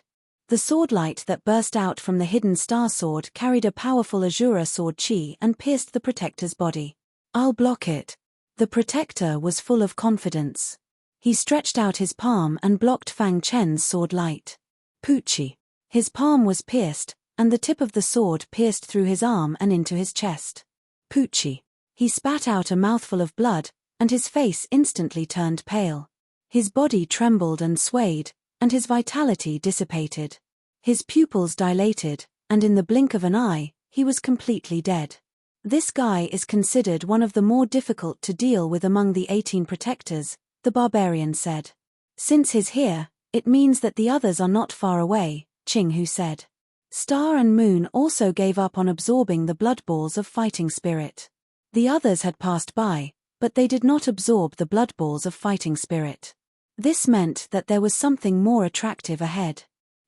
The sword light that burst out from the hidden star sword carried a powerful Azura sword chi and pierced the protector's body. I'll block it. The protector was full of confidence. He stretched out his palm and blocked Fang Chen's sword light. Poochie! His palm was pierced, and the tip of the sword pierced through his arm and into his chest. Poochie! He spat out a mouthful of blood, and his face instantly turned pale. His body trembled and swayed, and his vitality dissipated. His pupils dilated, and in the blink of an eye, he was completely dead. This guy is considered one of the more difficult to deal with among the 18 protectors, the barbarian said. Since he's here, it means that the others are not far away, Ching Hu said. Star and Moon also gave up on absorbing the blood balls of fighting spirit. The others had passed by, but they did not absorb the blood balls of fighting spirit. This meant that there was something more attractive ahead.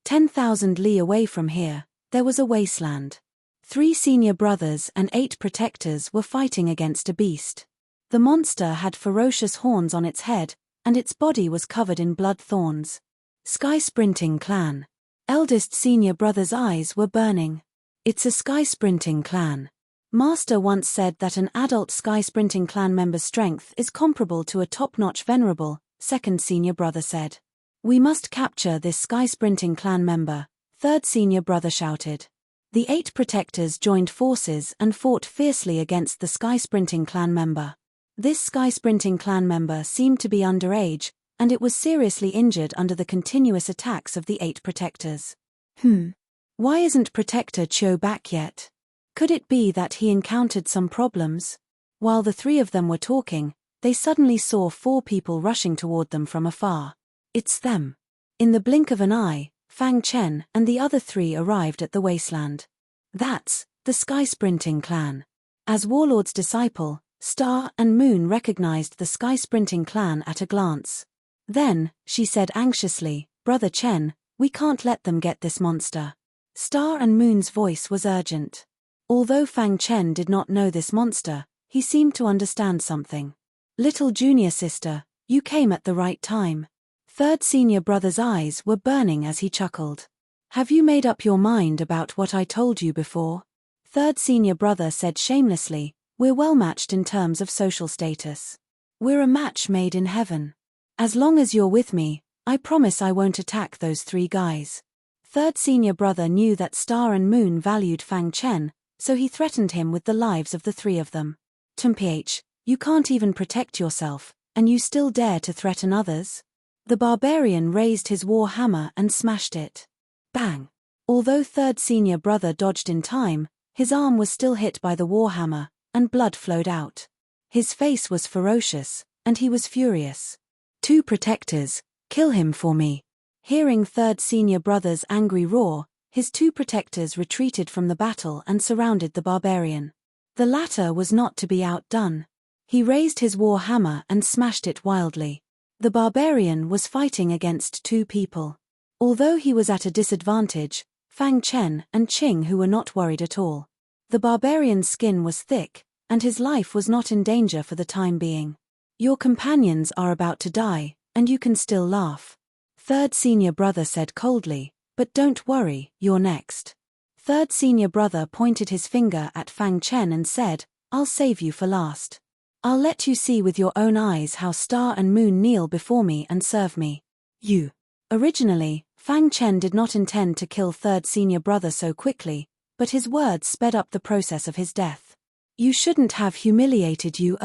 10,000 li away from here, there was a wasteland. 3 senior brothers and 8 protectors were fighting against a beast. The monster had ferocious horns on its head, and its body was covered in blood thorns. Sky Sprinting Clan. Eldest senior brother's eyes were burning. It's a Sky Sprinting Clan. Master once said that an adult Sky Sprinting Clan member's strength is comparable to a top-notch Venerable, second senior brother said. We must capture this Sky Sprinting Clan member, third senior brother shouted. The 8 protectors joined forces and fought fiercely against the Sky Sprinting Clan member. This Sky Sprinting Clan member seemed to be underage, and it was seriously injured under the continuous attacks of the 8 protectors. Why isn't Protector Cho back yet? Could it be that he encountered some problems? While the 3 of them were talking, they suddenly saw 4 people rushing toward them from afar. It's them. In the blink of an eye, Fang Chen and the other 3 arrived at the wasteland. That's the Sky Sprinting Clan. As Warlord's disciple, Star and Moon recognized the Sky Sprinting Clan at a glance. Then, she said anxiously, Brother Chen, we can't let them get this monster. Star and Moon's voice was urgent. Although Fang Chen did not know this monster, he seemed to understand something. Little junior sister, you came at the right time. Third senior brother's eyes were burning as he chuckled. Have you made up your mind about what I told you before? Third senior brother said shamelessly, we're well matched in terms of social status. We're a match made in heaven. As long as you're with me, I promise I won't attack those 3 guys. Third senior brother knew that Star and Moon valued Fang Chen, so he threatened him with the lives of the 3 of them. Tumph, you can't even protect yourself, and you still dare to threaten others? The barbarian raised his war hammer and smashed it. Bang! Although third senior brother dodged in time, his arm was still hit by the war hammer, and blood flowed out. His face was ferocious, and he was furious. 2 protectors, kill him for me. Hearing third senior brother's angry roar, his 2 protectors retreated from the battle and surrounded the barbarian. The latter was not to be outdone. He raised his war hammer and smashed it wildly. The barbarian was fighting against 2 people. Although he was at a disadvantage, Fang Chen and Qing who were not worried at all. The barbarian's skin was thick, and his life was not in danger for the time being. Your companions are about to die, and you can still laugh. Third senior brother said coldly, but don't worry, you're next. Third senior brother pointed his finger at Fang Chen and said, I'll save you for last. I'll let you see with your own eyes how Star and Moon kneel before me and serve me. You. Originally, Fang Chen did not intend to kill third senior brother so quickly, but his words sped up the process of his death. You shouldn't have humiliated you.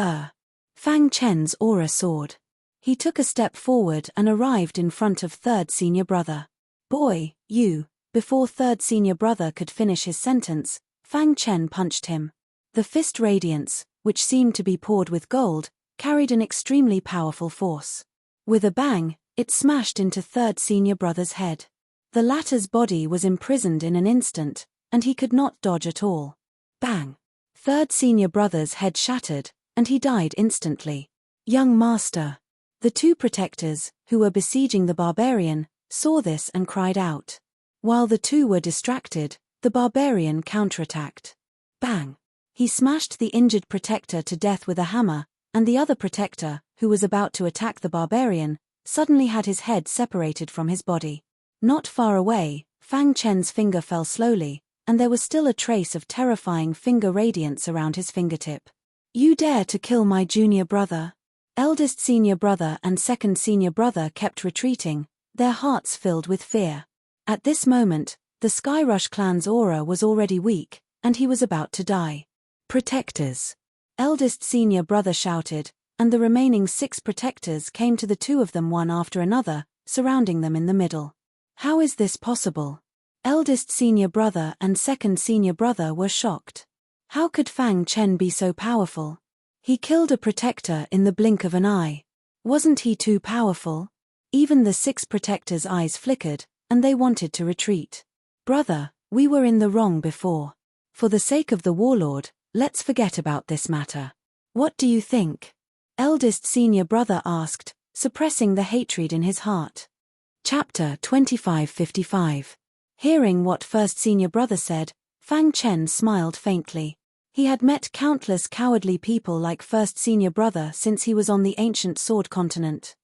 Fang Chen's aura soared. He took a step forward and arrived in front of third senior brother. Boy, you. Before third senior brother could finish his sentence, Fang Chen punched him. The fist radiance, which seemed to be poured with gold, carried an extremely powerful force. With a bang, it smashed into third senior brother's head. The latter's body was imprisoned in an instant, and he could not dodge at all. Bang! Third senior brother's head shattered, and he died instantly. Young master. The 2 protectors, who were besieging the barbarian, saw this and cried out. While the 2 were distracted, the barbarian counterattacked. Bang! He smashed the injured protector to death with a hammer, and the other protector, who was about to attack the barbarian, suddenly had his head separated from his body. Not far away, Fang Chen's finger fell slowly, and there was still a trace of terrifying finger radiance around his fingertip. You dare to kill my junior brother? Eldest senior brother and second senior brother kept retreating, their hearts filled with fear. At this moment, the Skyrush clan's aura was already weak, and he was about to die. Protectors! Eldest senior brother shouted, and the remaining 6 protectors came to the 2 of them one after another, surrounding them in the middle. How is this possible? Eldest senior brother and second senior brother were shocked. How could Fang Chen be so powerful? He killed a protector in the blink of an eye. Wasn't he too powerful? Even the 6 protectors' eyes flickered, and they wanted to retreat. Brother, we were in the wrong before. For the sake of the warlord, let's forget about this matter. What do you think? Eldest senior brother asked, suppressing the hatred in his heart. Chapter 2555. Hearing what first senior brother said, Fang Chen smiled faintly. He had met countless cowardly people like first senior brother since he was on the ancient sword continent.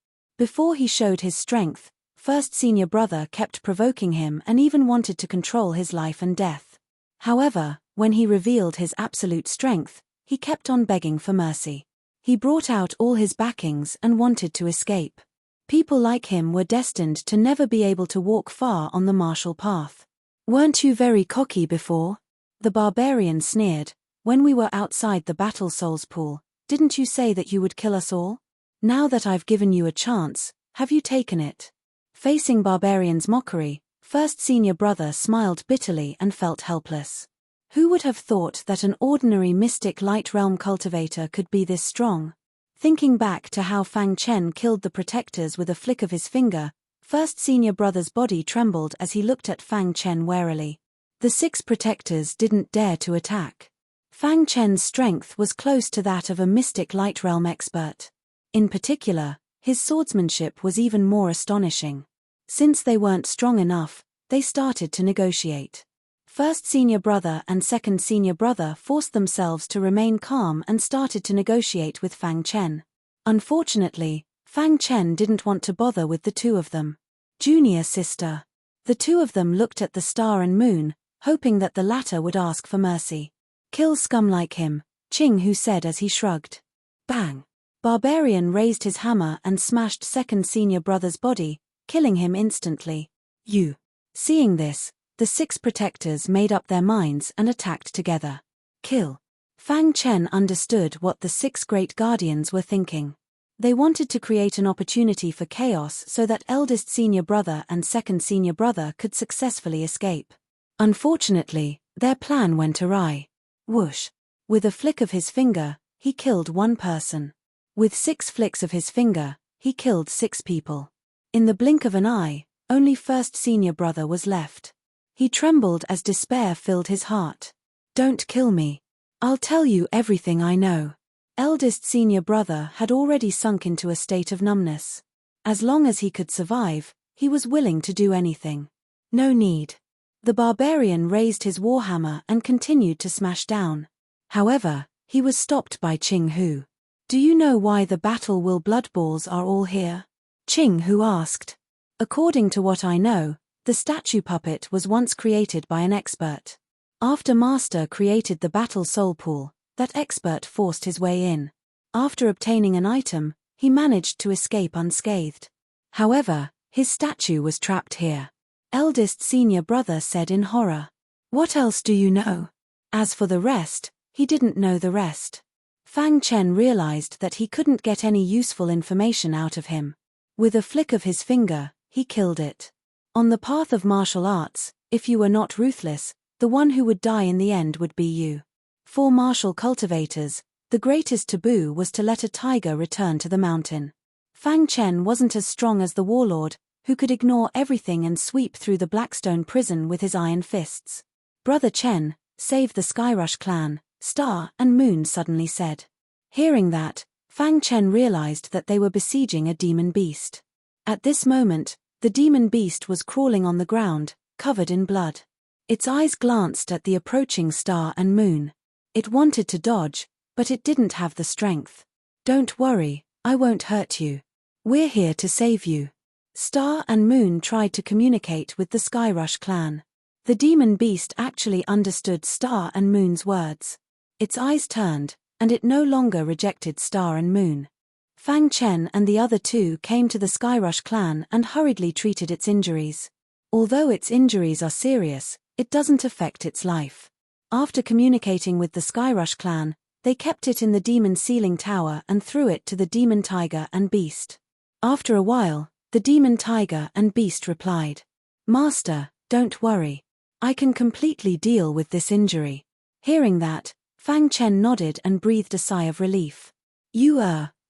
Before he showed his strength, first senior brother kept provoking him and even wanted to control his life and death. However, when he revealed his absolute strength, he kept on begging for mercy. He brought out all his backings and wanted to escape. People like him were destined to never be able to walk far on the martial path. "Weren't you very cocky before?" the barbarian sneered. "When we were outside the battle souls pool, didn't you say that you would kill us all? Now that I've given you a chance, have you taken it?" Facing barbarian's mockery, first senior brother smiled bitterly and felt helpless. Who would have thought that an ordinary mystic light realm cultivator could be this strong? Thinking back to how Fang Chen killed the protectors with a flick of his finger, first senior brother's body trembled as he looked at Fang Chen warily. The 6 protectors didn't dare to attack. Fang Chen's strength was close to that of a mystic light realm expert. In particular, his swordsmanship was even more astonishing. Since they weren't strong enough, they started to negotiate. First senior brother and second senior brother forced themselves to remain calm and started to negotiate with Fang Chen. Unfortunately, Fang Chen didn't want to bother with the 2 of them. "Junior sister." The 2 of them looked at the star and moon, hoping that the latter would ask for mercy. "Kill scum like him," Qing Hu said as he shrugged. Bang! Barbarian raised his hammer and smashed second senior brother's body, killing him instantly. "You." Seeing this, the 6 protectors made up their minds and attacked together. "Kill." Fang Chen understood what the 6 great guardians were thinking. They wanted to create an opportunity for chaos so that eldest senior brother and second senior brother could successfully escape. Unfortunately, their plan went awry. Whoosh! With a flick of his finger, he killed 1 person. With 6 flicks of his finger, he killed 6 people. In the blink of an eye, only first senior brother was left. He trembled as despair filled his heart. "Don't kill me. I'll tell you everything I know." Eldest senior brother had already sunk into a state of numbness. As long as he could survive, he was willing to do anything. "No need." The barbarian raised his warhammer and continued to smash down. However, he was stopped by Qing Hu. "Do you know why the battle will blood balls are all here?" Qing Hu asked. "According to what I know, the statue puppet was once created by an expert. After Master created the battle soul pool, that expert forced his way in. After obtaining an item, he managed to escape unscathed. However, his statue was trapped here." Eldest senior brother said in horror. "What else do you know?" As for the rest, he didn't know the rest. Fang Chen realized that he couldn't get any useful information out of him. With a flick of his finger, he killed it. On the path of martial arts, if you were not ruthless, the one who would die in the end would be you. For martial cultivators, the greatest taboo was to let a tiger return to the mountain. Fang Chen wasn't as strong as the warlord, who could ignore everything and sweep through the Blackstone prison with his iron fists. "Brother Chen, save the Skyrush clan," Star and Moon suddenly said. Hearing that, Fang Chen realized that they were besieging a demon beast. At this moment, the demon beast was crawling on the ground, covered in blood. Its eyes glanced at the approaching Star and Moon. It wanted to dodge, but it didn't have the strength. "Don't worry, I won't hurt you. We're here to save you." Star and Moon tried to communicate with the Skyrush clan. The demon beast actually understood Star and Moon's words. Its eyes turned, and it no longer rejected Star and Moon. Fang Chen and the other 2 came to the Skyrush clan and hurriedly treated its injuries. Although its injuries are serious, it doesn't affect its life. After communicating with the Skyrush clan, they kept it in the demon ceiling tower and threw it to the demon tiger and beast. After a while, the demon tiger and beast replied, "Master, don't worry. I can completely deal with this injury." Hearing that, Fang Chen nodded and breathed a sigh of relief.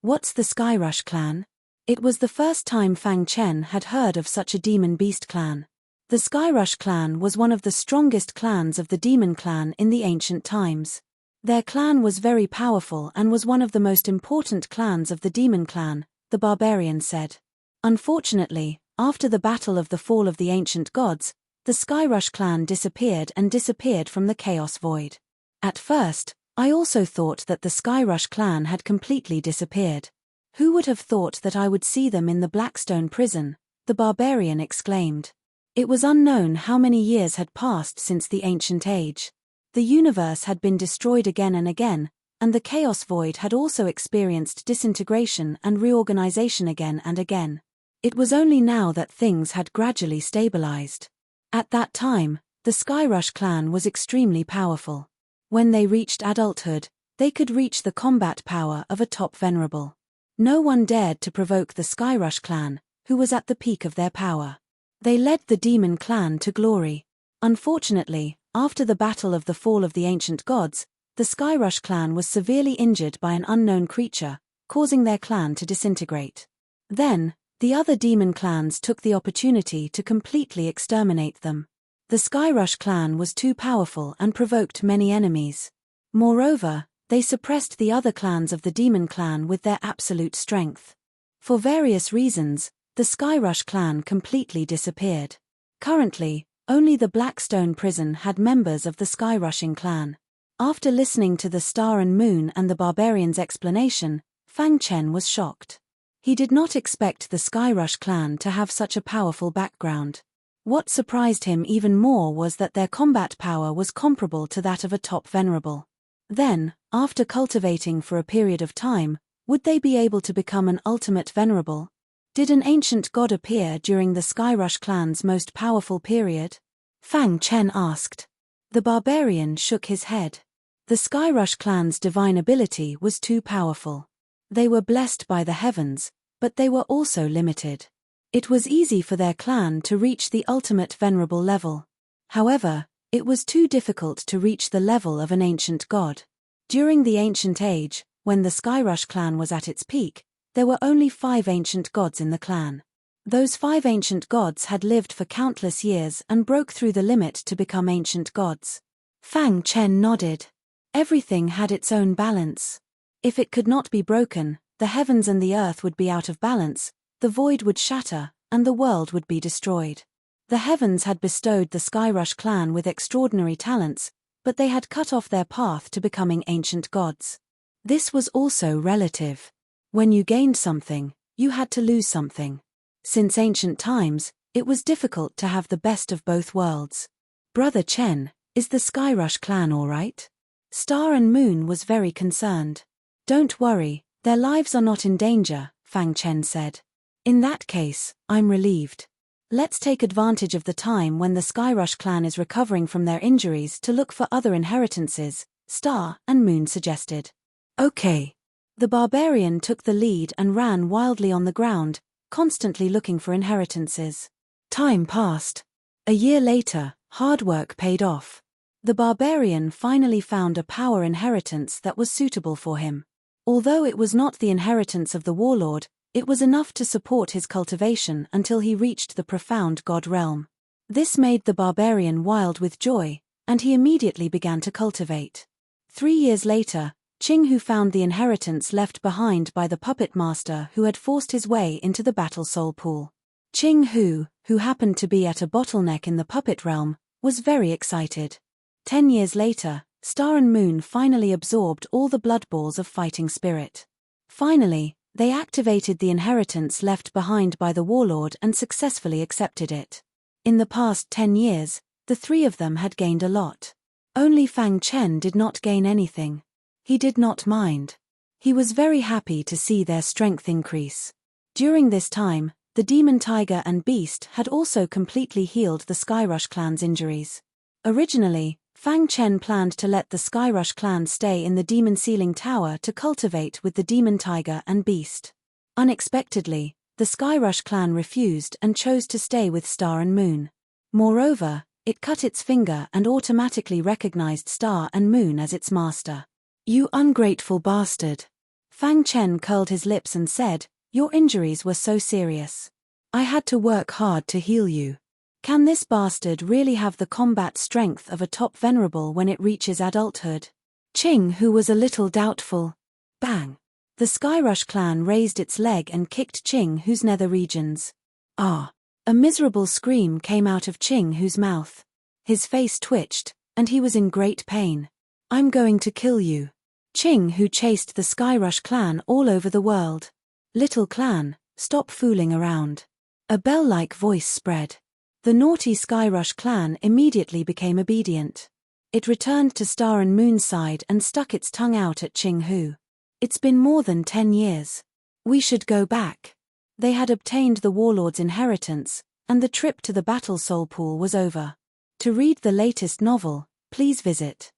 What's the Skyrush clan?" It was the first time Fang Chen had heard of such a demon beast clan. The Skyrush clan was one of the strongest clans of the demon clan in the ancient times. Their clan was very powerful and was one of the most important clans of the demon clan, the barbarian said. Unfortunately, after the battle of the fall of the ancient gods, the Skyrush clan disappeared from the chaos void. At first, I also thought that the Skyrush clan had completely disappeared. Who would have thought that I would see them in the Blackstone prison? The barbarian exclaimed. It was unknown how many years had passed since the ancient age. The universe had been destroyed again and again, and the chaos void had also experienced disintegration and reorganization again and again. It was only now that things had gradually stabilized. At that time, the Skyrush clan was extremely powerful. When they reached adulthood, they could reach the combat power of a top Venerable. No one dared to provoke the Skyrush clan, who was at the peak of their power. They led the demon clan to glory. Unfortunately, after the battle of the fall of the ancient gods, the Skyrush clan was severely injured by an unknown creature, causing their clan to disintegrate. Then, the other demon clans took the opportunity to completely exterminate them. The Skyrush clan was too powerful and provoked many enemies. Moreover, they suppressed the other clans of the demon clan with their absolute strength. For various reasons, the Skyrush clan completely disappeared. Currently, only the Blackstone prison had members of the Skyrushing clan. After listening to the Star and Moon and the barbarian's explanation, Fang Chen was shocked. He did not expect the Skyrush clan to have such a powerful background. What surprised him even more was that their combat power was comparable to that of a top Venerable. Then, after cultivating for a period of time, would they be able to become an ultimate Venerable? Did an ancient god appear during the Skyrush clan's most powerful period? Fang Chen asked. The barbarian shook his head. The Skyrush clan's divine ability was too powerful. They were blessed by the heavens, but they were also limited. It was easy for their clan to reach the ultimate Venerable level. However, it was too difficult to reach the level of an ancient god. During the ancient age, when the Skyrush clan was at its peak, there were only 5 ancient gods in the clan. Those 5 ancient gods had lived for countless years and broke through the limit to become ancient gods. Fang Chen nodded. Everything had its own balance. If it could not be broken, the heavens and the earth would be out of balance, the void would shatter, and the world would be destroyed. The heavens had bestowed the Skyrush clan with extraordinary talents, but they had cut off their path to becoming ancient gods. This was also relative. When you gained something, you had to lose something. Since ancient times, it was difficult to have the best of both worlds. Brother Chen, is the Skyrush clan all right? Star and Moon was very concerned. Don't worry, their lives are not in danger, Fang Chen said. In that case, I'm relieved. Let's take advantage of the time when the Skyrush clan is recovering from their injuries to look for other inheritances, Star and Moon suggested. Okay. The barbarian took the lead and ran wildly on the ground, constantly looking for inheritances. Time passed. A year later, hard work paid off. The barbarian finally found a power inheritance that was suitable for him. Although it was not the inheritance of the warlord, it was enough to support his cultivation until he reached the profound god realm. This made the barbarian wild with joy, and he immediately began to cultivate. 3 years later, Qing Hu found the inheritance left behind by the puppet master who had forced his way into the battle soul pool. Qing Hu, who happened to be at a bottleneck in the puppet realm, was very excited. 10 years later, Star and Moon finally absorbed all the blood balls of fighting spirit. Finally, they activated the inheritance left behind by the warlord and successfully accepted it. In the past 10 years, the 3 of them had gained a lot. Only Fang Chen did not gain anything. He did not mind. He was very happy to see their strength increase. During this time, the demon tiger and beast had also completely healed the Skyrush clan's injuries. Originally, Fang Chen planned to let the Skyrush clan stay in the demon ceiling tower to cultivate with the demon tiger and beast. Unexpectedly, the Skyrush clan refused and chose to stay with Star and Moon. Moreover, it cut its finger and automatically recognized Star and Moon as its master. You ungrateful bastard. Fang Chen curled his lips and said, your injuries were so serious. I had to work hard to heal you. Can this bastard really have the combat strength of a top Venerable when it reaches adulthood? Qing Hu was a little doubtful. Bang! The Skyrush clan raised its leg and kicked Qing Hu's nether regions. Ah! A miserable scream came out of Qing Hu's mouth. His face twitched, and he was in great pain. I'm going to kill you. Qing Hu chased the Skyrush clan all over the world. Little clan, stop fooling around. A bell-like voice spread. The naughty Skyrush clan immediately became obedient. It returned to Star and Moon's side and stuck its tongue out at Ching Hu. It's been more than 10 years. We should go back. They had obtained the warlord's inheritance, and the trip to the Battle Soul Pool was over. To read the latest novel, please visit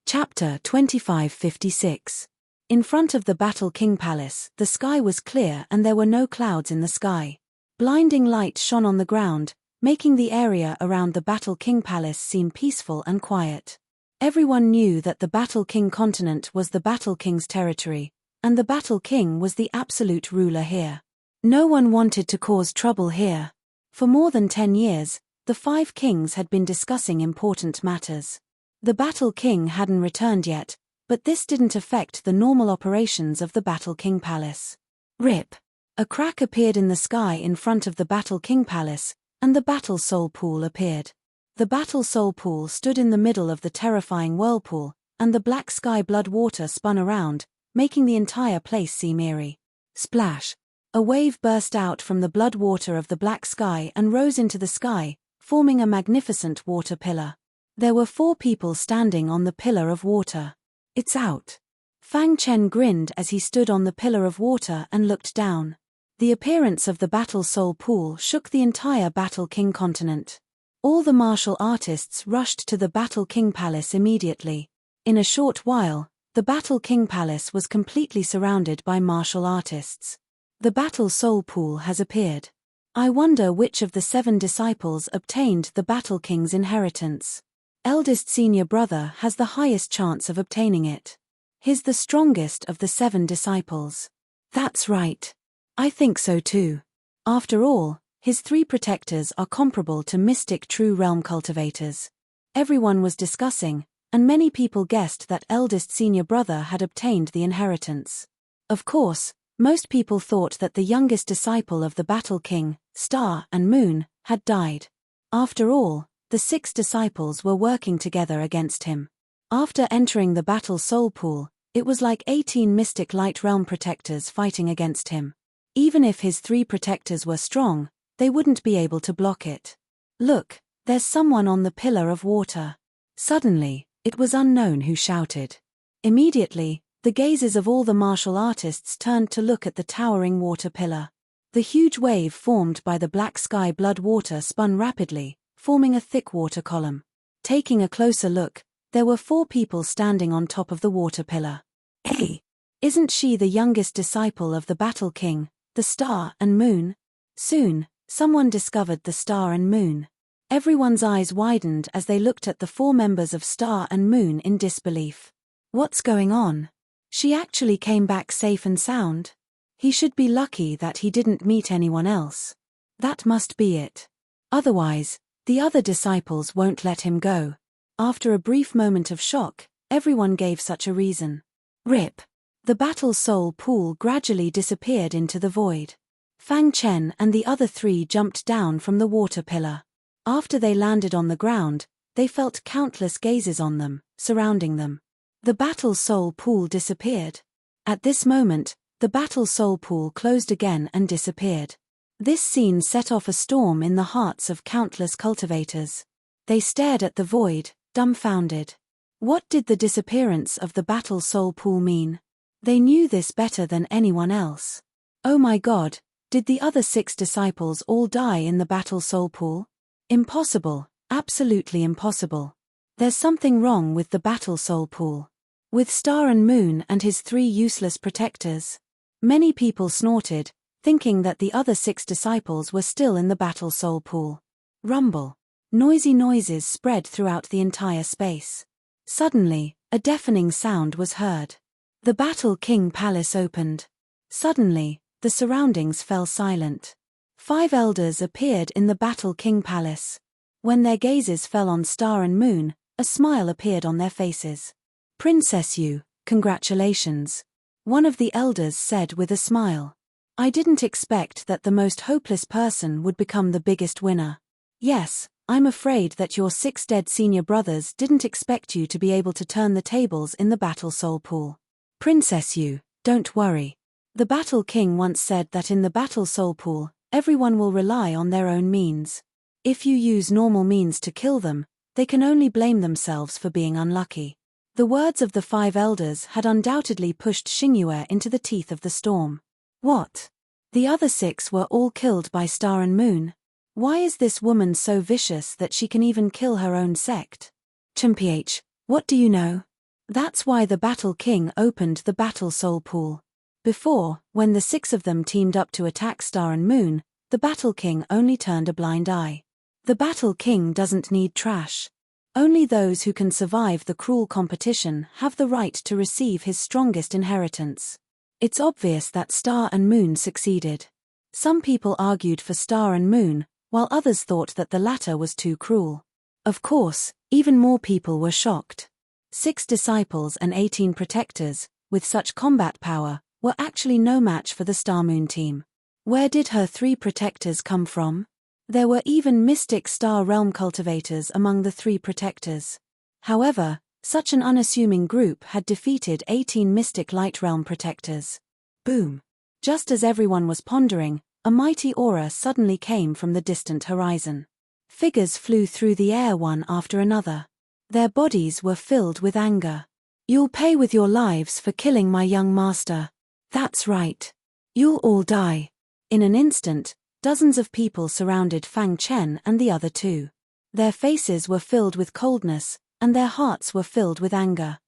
Chapter 2556. In front of the Battle King Palace, the sky was clear and there were no clouds in the sky. Blinding light shone on the ground, making the area around the Battle King Palace seem peaceful and quiet. Everyone knew that the Battle King continent was the Battle King's territory, and the Battle King was the absolute ruler here. No one wanted to cause trouble here. For more than 10 years, the 5 kings had been discussing important matters. The Battle King hadn't returned yet, but this didn't affect the normal operations of the Battle King Palace. Rip! A crack appeared in the sky in front of the Battle King Palace, and the Battle Soul Pool appeared. The Battle Soul Pool stood in the middle of the terrifying whirlpool, and the black sky blood water spun around, making the entire place seem eerie. Splash! A wave burst out from the blood water of the black sky and rose into the sky, forming a magnificent water pillar. There were 4 people standing on the pillar of water. It's out. Fang Chen grinned as he stood on the pillar of water and looked down. The appearance of the Battle Soul Pool shook the entire Battle King continent. All the martial artists rushed to the Battle King Palace immediately. In a short while, the Battle King Palace was completely surrounded by martial artists. The Battle Soul Pool has appeared. I wonder which of the 7 disciples obtained the Battle King's inheritance. Eldest senior brother has the highest chance of obtaining it. He's the strongest of the 7 disciples. That's right. I think so too. After all, his 3 protectors are comparable to mystic true realm cultivators. Everyone was discussing, and many people guessed that eldest senior brother had obtained the inheritance. Of course, most people thought that the youngest disciple of the Battle King, Star and Moon, had died. After all, the 6 disciples were working together against him. After entering the Battle Soul Pool, it was like 18 mystic light realm protectors fighting against him. Even if his 3 protectors were strong, they wouldn't be able to block it. Look, there's someone on the pillar of water. Suddenly, it was unknown who shouted. Immediately, the gazes of all the martial artists turned to look at the towering water pillar. The huge wave formed by the black sky blood water spun rapidly, forming a thick water column. Taking a closer look, there were 4 people standing on top of the water pillar. Hey! Isn't she the youngest disciple of the Battle King, the Star and Moon? Soon, someone discovered the Star and Moon. Everyone's eyes widened as they looked at the 4 members of Star and Moon in disbelief. What's going on? She actually came back safe and sound? He should be lucky that he didn't meet anyone else. That must be it. Otherwise, the other disciples won't let him go. After a brief moment of shock, everyone gave such a reason. Rip! The Battle Soul Pool gradually disappeared into the void. Fang Chen and the other 3 jumped down from the water pillar. After they landed on the ground, they felt countless gazes on them, surrounding them. The Battle Soul Pool disappeared. At this moment, the Battle Soul Pool closed again and disappeared. This scene set off a storm in the hearts of countless cultivators. They stared at the void, dumbfounded. What did the disappearance of the Battle Soul Pool mean? They knew this better than anyone else. Oh my God, did the other 6 disciples all die in the Battle Soul Pool? Impossible, absolutely impossible. There's something wrong with the Battle Soul Pool. With Star and Moon and his 3 useless protectors. Many people snorted, thinking that the other 6 disciples were still in the Battle Soul Pool. Rumble. Noisy noises spread throughout the entire space. Suddenly, a deafening sound was heard. The Battle King Palace opened. Suddenly, the surroundings fell silent. 5 elders appeared in the Battle King Palace. When their gazes fell on Star and Moon, a smile appeared on their faces. Princess Yu, congratulations. One of the elders said with a smile. I didn't expect that the most hopeless person would become the biggest winner. Yes, I'm afraid that your 6 dead senior brothers didn't expect you to be able to turn the tables in the Battle Soul Pool. Princess Yu, don't worry. The Battle King once said that in the battle soul pool, everyone will rely on their own means. If you use normal means to kill them, they can only blame themselves for being unlucky. The words of the 5 elders had undoubtedly pushed Xingyue into the teeth of the storm. What? The other 6 were all killed by Star and Moon? Why is this woman so vicious that she can even kill her own sect? Chimph, what do you know? That's why the Battle King opened the battle soul pool. Before, when the 6 of them teamed up to attack Star and Moon, the Battle King only turned a blind eye. The Battle King doesn't need trash. Only those who can survive the cruel competition have the right to receive his strongest inheritance. It's obvious that Star and Moon succeeded. Some people argued for Star and Moon, while others thought that the latter was too cruel. Of course, even more people were shocked. 6 disciples and 18 protectors, with such combat power, were actually no match for the Star Moon team. Where did her 3 protectors come from? There were even mystic star realm cultivators among the 3 protectors. However, such an unassuming group had defeated 18 mystic light realm protectors. Boom! Just as everyone was pondering, a mighty aura suddenly came from the distant horizon. Figures flew through the air one after another. Their bodies were filled with anger. You'll pay with your lives for killing my young master. That's right. You'll all die. In an instant, dozens of people surrounded Fang Chen and the other 2. Their faces were filled with coldness, and their hearts were filled with anger.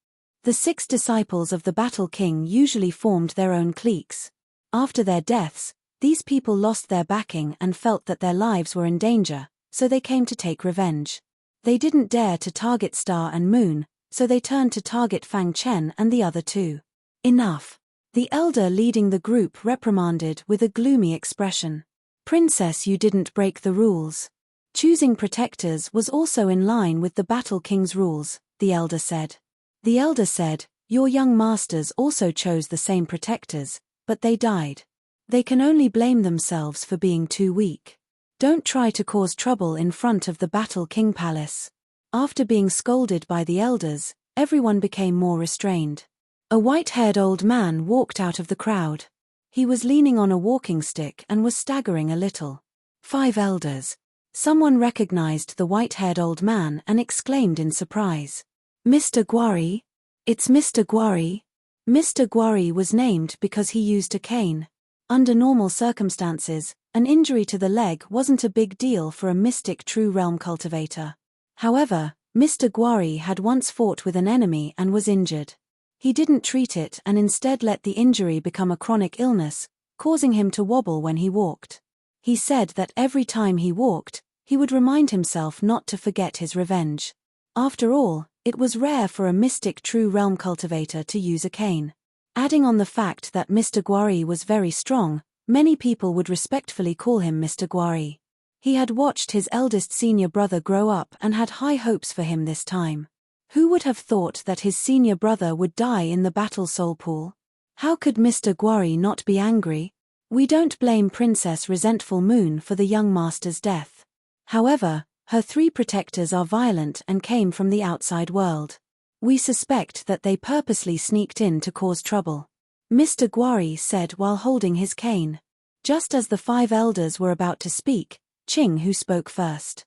The 6 disciples of the Battle King usually formed their own cliques. After their deaths, these people lost their backing and felt that their lives were in danger, so they came to take revenge. They didn't dare to target Star and Moon, so they turned to target Fang Chen and the other 2. Enough. The elder leading the group reprimanded with a gloomy expression. Princess, you didn't break the rules. Choosing protectors was also in line with the Battle King's rules, the elder said. The elder said, your young masters also chose the same protectors, but they died. They can only blame themselves for being too weak. Don't try to cause trouble in front of the Battle King Palace. After being scolded by the elders, everyone became more restrained. A white-haired old man walked out of the crowd. He was leaning on a walking stick and was staggering a little. 5 elders. Someone recognized the white-haired old man and exclaimed in surprise. Mr. Guari? It's Mr. Guari. Mr. Guari was named because he used a cane. Under normal circumstances, an injury to the leg wasn't a big deal for a mystic true realm cultivator. However, Mr. Guari had once fought with an enemy and was injured. He didn't treat it and instead let the injury become a chronic illness, causing him to wobble when he walked. He said that every time he walked, he would remind himself not to forget his revenge. After all, it was rare for a mystic true realm cultivator to use a cane. Adding on the fact that Mr. Guari was very strong, many people would respectfully call him Mr. Guari. He had watched his eldest senior brother grow up and had high hopes for him this time. Who would have thought that his senior brother would die in the battle soul pool? How could Mr. Guari not be angry? We don't blame Princess Resentful Moon for the young master's death. However, her 3 protectors are violent and came from the outside world. We suspect that they purposely sneaked in to cause trouble. Mr. Guari said while holding his cane. Just as the 5 elders were about to speak, Qing Hu spoke first.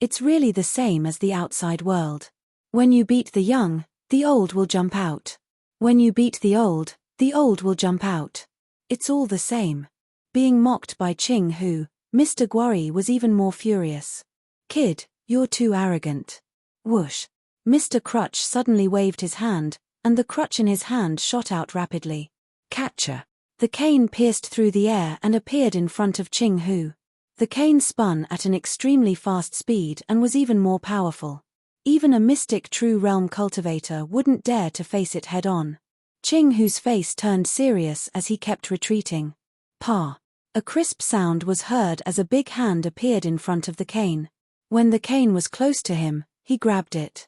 It's really the same as the outside world. When you beat the young, the old will jump out. When you beat the old will jump out. It's all the same. Being mocked by Qing Hu, Mr. Guari was even more furious. Kid, you're too arrogant. Whoosh. Mr. Crutch suddenly waved his hand, and the crutch in his hand shot out rapidly. Catcher. The cane pierced through the air and appeared in front of Qing Hu. The cane spun at an extremely fast speed and was even more powerful. Even a mystic true realm cultivator wouldn't dare to face it head-on. Qing Hu's face turned serious as he kept retreating. Pa. A crisp sound was heard as a big hand appeared in front of the cane. When the cane was close to him, he grabbed it.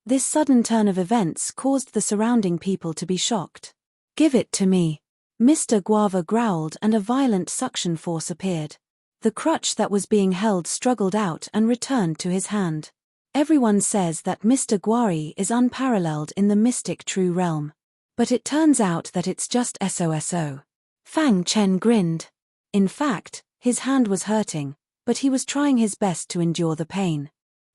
This sudden turn of events caused the surrounding people to be shocked. Give it to me. Mr. Guava growled and a violent suction force appeared. The crutch that was being held struggled out and returned to his hand. Everyone says that Mr. Guari is unparalleled in the mystic true realm. But it turns out that it's just SOSO. Fang Chen grinned. In fact, his hand was hurting, but he was trying his best to endure the pain.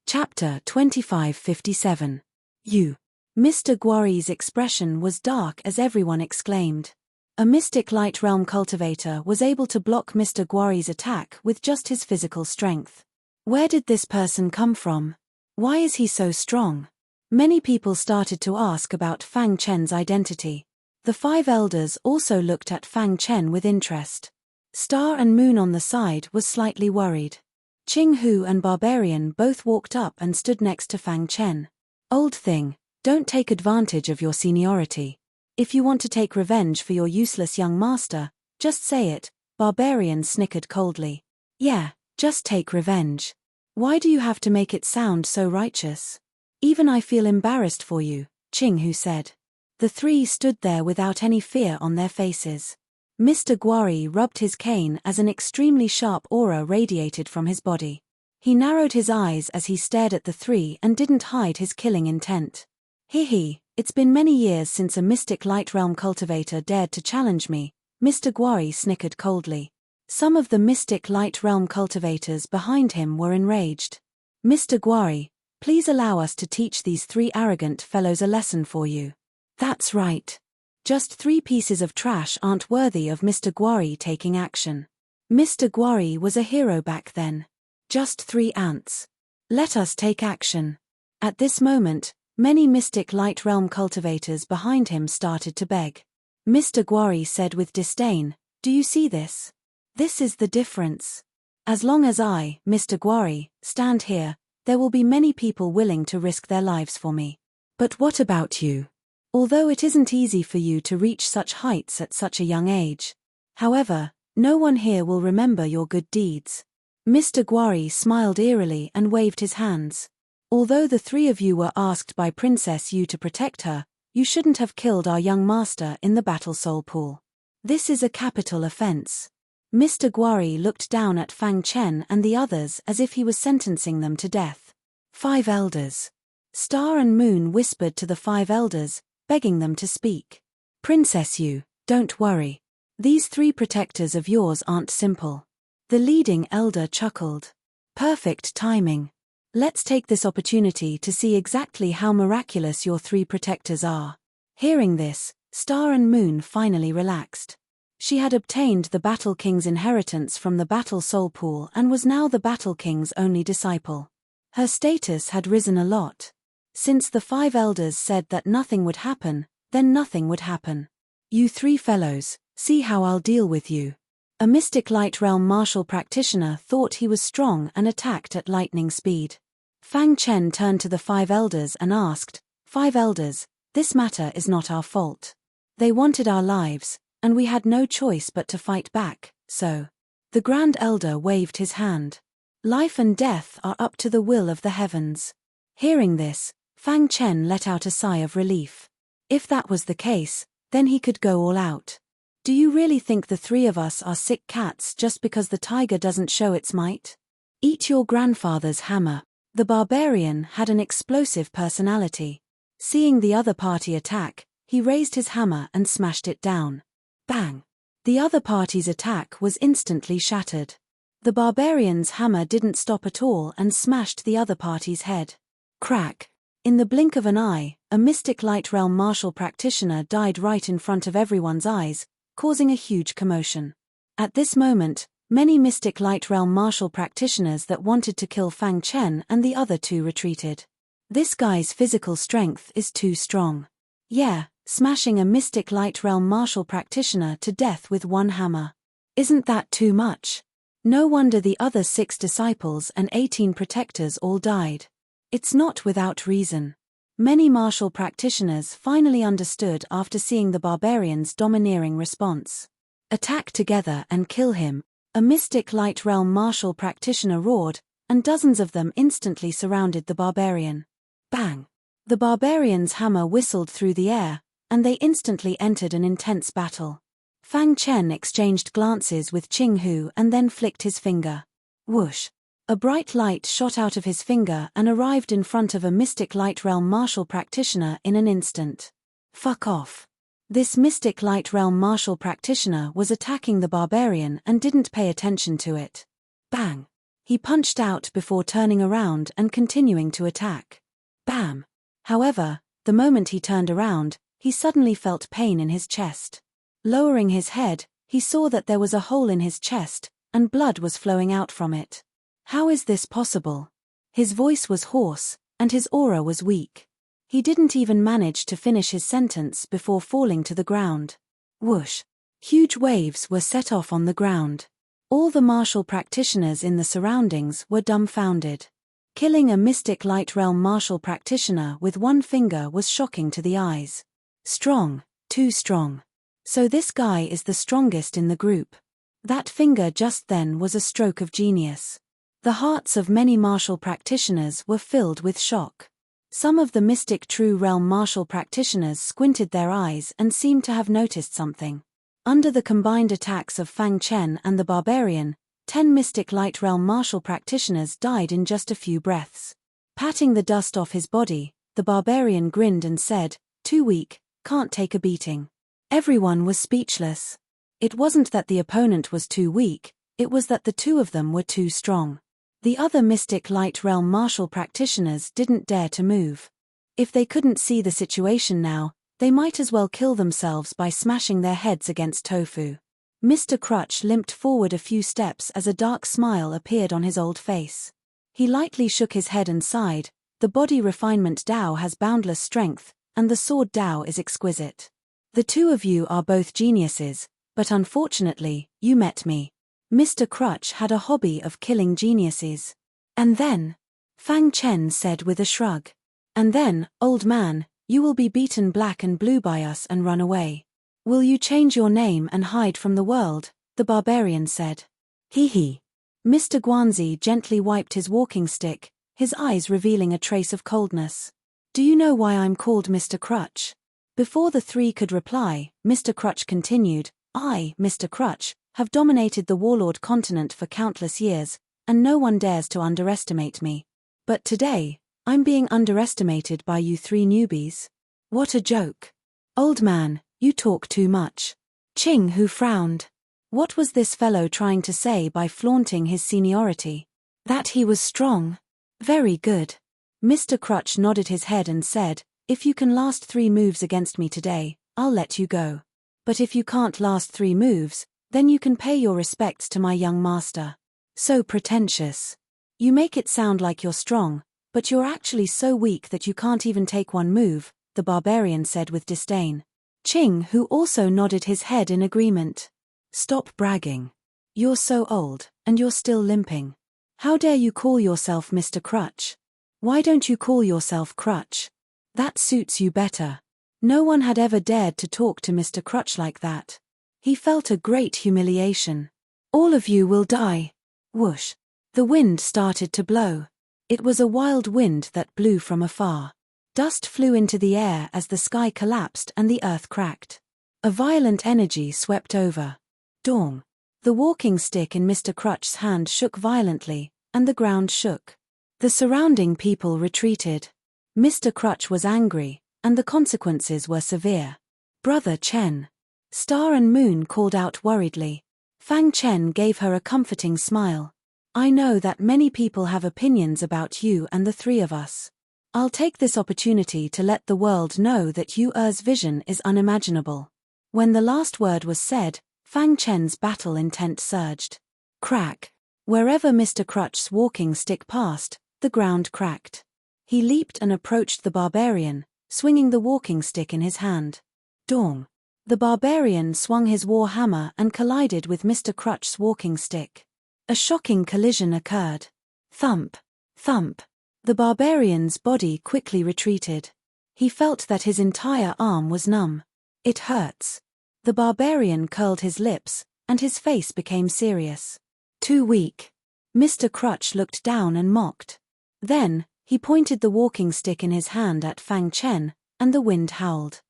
Chapter 2557. You. Mr. Guari's expression was dark as everyone exclaimed. A mystic light realm cultivator was able to block Mr. Guari's attack with just his physical strength. Where did this person come from? Why is he so strong? Many people started to ask about Fang Chen's identity. The 5 elders also looked at Fang Chen with interest. Star and Moon on the side was slightly worried. Qing Hu and Barbarian both walked up and stood next to Fang Chen. Old thing, don't take advantage of your seniority. If you want to take revenge for your useless young master, just say it, Barbarian snickered coldly. Yeah, just take revenge. Why do you have to make it sound so righteous? Even I feel embarrassed for you, Qing Hu said. The 3 stood there without any fear on their faces. Mr. Guari rubbed his cane as an extremely sharp aura radiated from his body. He narrowed his eyes as he stared at the 3 and didn't hide his killing intent. Hee, it's been many years since a mystic light realm cultivator dared to challenge me, Mr. Guari snickered coldly. Some of the mystic light realm cultivators behind him were enraged. Mr. Guari, please allow us to teach these 3 arrogant fellows a lesson for you. That's right. Just 3 pieces of trash aren't worthy of Mr. Guari taking action. Mr. Guari was a hero back then. Just 3 ants. Let us take action. At this moment, many mystic light realm cultivators behind him started to beg. Mr. Guari said with disdain, do you see this? This is the difference. As long as I, Mr. Guari, stand here, there will be many people willing to risk their lives for me. But what about you? Although it isn't easy for you to reach such heights at such a young age. However, no one here will remember your good deeds. Mr. Guari smiled eerily and waved his hands. Although the 3 of you were asked by Princess Yu to protect her, you shouldn't have killed our young master in the battle soul pool. This is a capital offense. Mr. Guari looked down at Fang Chen and the others as if he was sentencing them to death. 5 elders. Star and Moon whispered to the 5 elders, begging them to speak. Princess Yu, don't worry. These 3 protectors of yours aren't simple. The leading elder chuckled. Perfect timing. Let's take this opportunity to see exactly how miraculous your 3 protectors are. Hearing this, Star and Moon finally relaxed. She had obtained the Battle King's inheritance from the Battle Soul Pool and was now the Battle King's only disciple. Her status had risen a lot. Since the 5 elders said that nothing would happen, then nothing would happen. You 3 fellows, see how I'll deal with you. A mystic light realm martial practitioner thought he was strong and attacked at lightning speed. Fang Chen turned to the 5 elders and asked, 5 elders, this matter is not our fault. They wanted our lives, and we had no choice but to fight back, so. The Grand Elder waved his hand. Life and death are up to the will of the heavens. Hearing this, Fang Chen let out a sigh of relief. If that was the case, then he could go all out. Do you really think the 3 of us are sick cats just because the tiger doesn't show its might? Eat your grandfather's hammer. The barbarian had an explosive personality. Seeing the other party attack, he raised his hammer and smashed it down. Bang! The other party's attack was instantly shattered. The barbarian's hammer didn't stop at all and smashed the other party's head. Crack! In the blink of an eye, a mystic light realm martial practitioner died right in front of everyone's eyes, causing a huge commotion. At this moment, many mystic light realm martial practitioners that wanted to kill Fang Chen and the other 2 retreated. This guy's physical strength is too strong. Yeah, smashing a mystic light realm martial practitioner to death with 1 hammer. Isn't that too much? No wonder the other 6 disciples and 18 protectors all died. It's not without reason. Many martial practitioners finally understood after seeing the barbarian's domineering response. Attack together and kill him, a mystic light realm martial practitioner roared, and dozens of them instantly surrounded the barbarian. Bang! The barbarian's hammer whistled through the air, and they instantly entered an intense battle. Fang Chen exchanged glances with Qing Hu and then flicked his finger. Whoosh! A bright light shot out of his finger and arrived in front of a mystic light realm martial practitioner in an instant. Fuck off. This mystic light realm martial practitioner was attacking the barbarian and didn't pay attention to it. Bang! He punched out before turning around and continuing to attack. Bam! However, the moment he turned around, he suddenly felt pain in his chest. Lowering his head, he saw that there was a hole in his chest, and blood was flowing out from it. How is this possible? His voice was hoarse, and his aura was weak. He didn't even manage to finish his sentence before falling to the ground. Whoosh! Huge waves were set off on the ground. All the martial practitioners in the surroundings were dumbfounded. Killing a mystic light realm martial practitioner with one finger was shocking to the eyes. Strong, too strong. So this guy is the strongest in the group. That finger just then was a stroke of genius. The hearts of many martial practitioners were filled with shock. Some of the mystic true realm martial practitioners squinted their eyes and seemed to have noticed something. Under the combined attacks of Fang Chen and the barbarian, 10 mystic light realm martial practitioners died in just a few breaths. Patting the dust off his body, the barbarian grinned and said, "Too weak, can't take a beating." Everyone was speechless. It wasn't that the opponent was too weak, it was that the two of them were too strong. The other mystic light realm martial practitioners didn't dare to move. If they couldn't see the situation now, they might as well kill themselves by smashing their heads against tofu. Mr. Crutch limped forward a few steps as a dark smile appeared on his old face. He lightly shook his head and sighed, "The body refinement Tao has boundless strength, and the sword Tao is exquisite. The two of you are both geniuses, but unfortunately, you met me." Mr. Crutch had a hobby of killing geniuses. "And then?" Fang Chen said with a shrug. "And then, old man, you will be beaten black and blue by us and run away. Will you change your name and hide from the world?" the barbarian said. "Hee hee." Mr. Guanzi gently wiped his walking stick, his eyes revealing a trace of coldness. "Do you know why I'm called Mr. Crutch?" Before the three could reply, Mr. Crutch continued, "I, Mr. Crutch, have dominated the warlord continent for countless years, and no one dares to underestimate me. But today, I'm being underestimated by you three newbies. What a joke. Old man, you talk too much." Ching Hu frowned. What was this fellow trying to say by flaunting his seniority? That he was strong? Very good. Mr. Crutch nodded his head and said, "If you can last 3 moves against me today, I'll let you go. But if you can't last 3 moves, then you can pay your respects to my young master." So pretentious. You make it sound like you're strong, but you're actually so weak that you can't even take 1 move, the barbarian said with disdain. Ching Hu also nodded his head in agreement. "Stop bragging. You're so old, and you're still limping. How dare you call yourself Mr. Crutch? Why don't you call yourself Crutch? That suits you better." No one had ever dared to talk to Mr. Crutch like that. He felt a great humiliation. "All of you will die." Whoosh. The wind started to blow. It was a wild wind that blew from afar. Dust flew into the air as the sky collapsed and the earth cracked. A violent energy swept over. Dong. The walking stick in Mr. Crutch's hand shook violently, and the ground shook. The surrounding people retreated. Mr. Crutch was angry, and the consequences were severe. "Brother Chen." Star and Moon called out worriedly. Fang Chen gave her a comforting smile. "I know that many people have opinions about you and the 3 of us. I'll take this opportunity to let the world know that Yu Er's vision is unimaginable." When the last word was said, Fang Chen's battle intent surged. Crack. Wherever Mr. Crutch's walking stick passed, the ground cracked. He leaped and approached the barbarian, swinging the walking stick in his hand. Dong. The barbarian swung his war hammer and collided with Mr. Crutch's walking stick. A shocking collision occurred. Thump. Thump. The barbarian's body quickly retreated. He felt that his entire arm was numb. "It hurts." The barbarian curled his lips, and his face became serious. "Too weak." Mr. Crutch looked down and mocked. Then, he pointed the walking stick in his hand at Fang Chen, and the wind howled.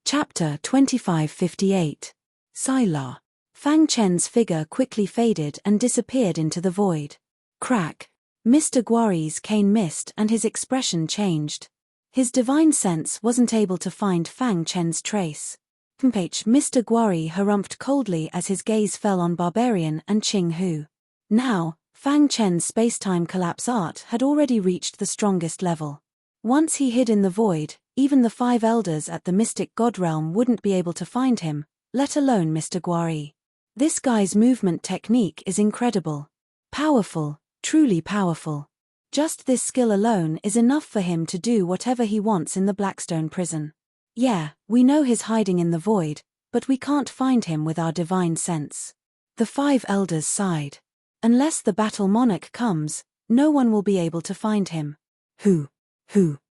Chapter 2558. Sila. Fang Chen's figure quickly faded and disappeared into the void. Crack. Mr. Guari's cane missed and his expression changed. His divine sense wasn't able to find Fang Chen's trace. Mr. Guari harumphed coldly as his gaze fell on Barbarian and Qing Hu. Now, Fang Chen's spacetime collapse art had already reached the strongest level. Once he hid in the void, even the 5 elders at the mystic god realm wouldn't be able to find him, let alone Mr. Guari. This guy's movement technique is incredible. Powerful, truly powerful. Just this skill alone is enough for him to do whatever he wants in the Blackstone prison. Yeah, we know he's hiding in the void, but we can't find him with our divine sense. The 5 elders sighed. Unless the battle monarch comes, no one will be able to find him. Who? Mr.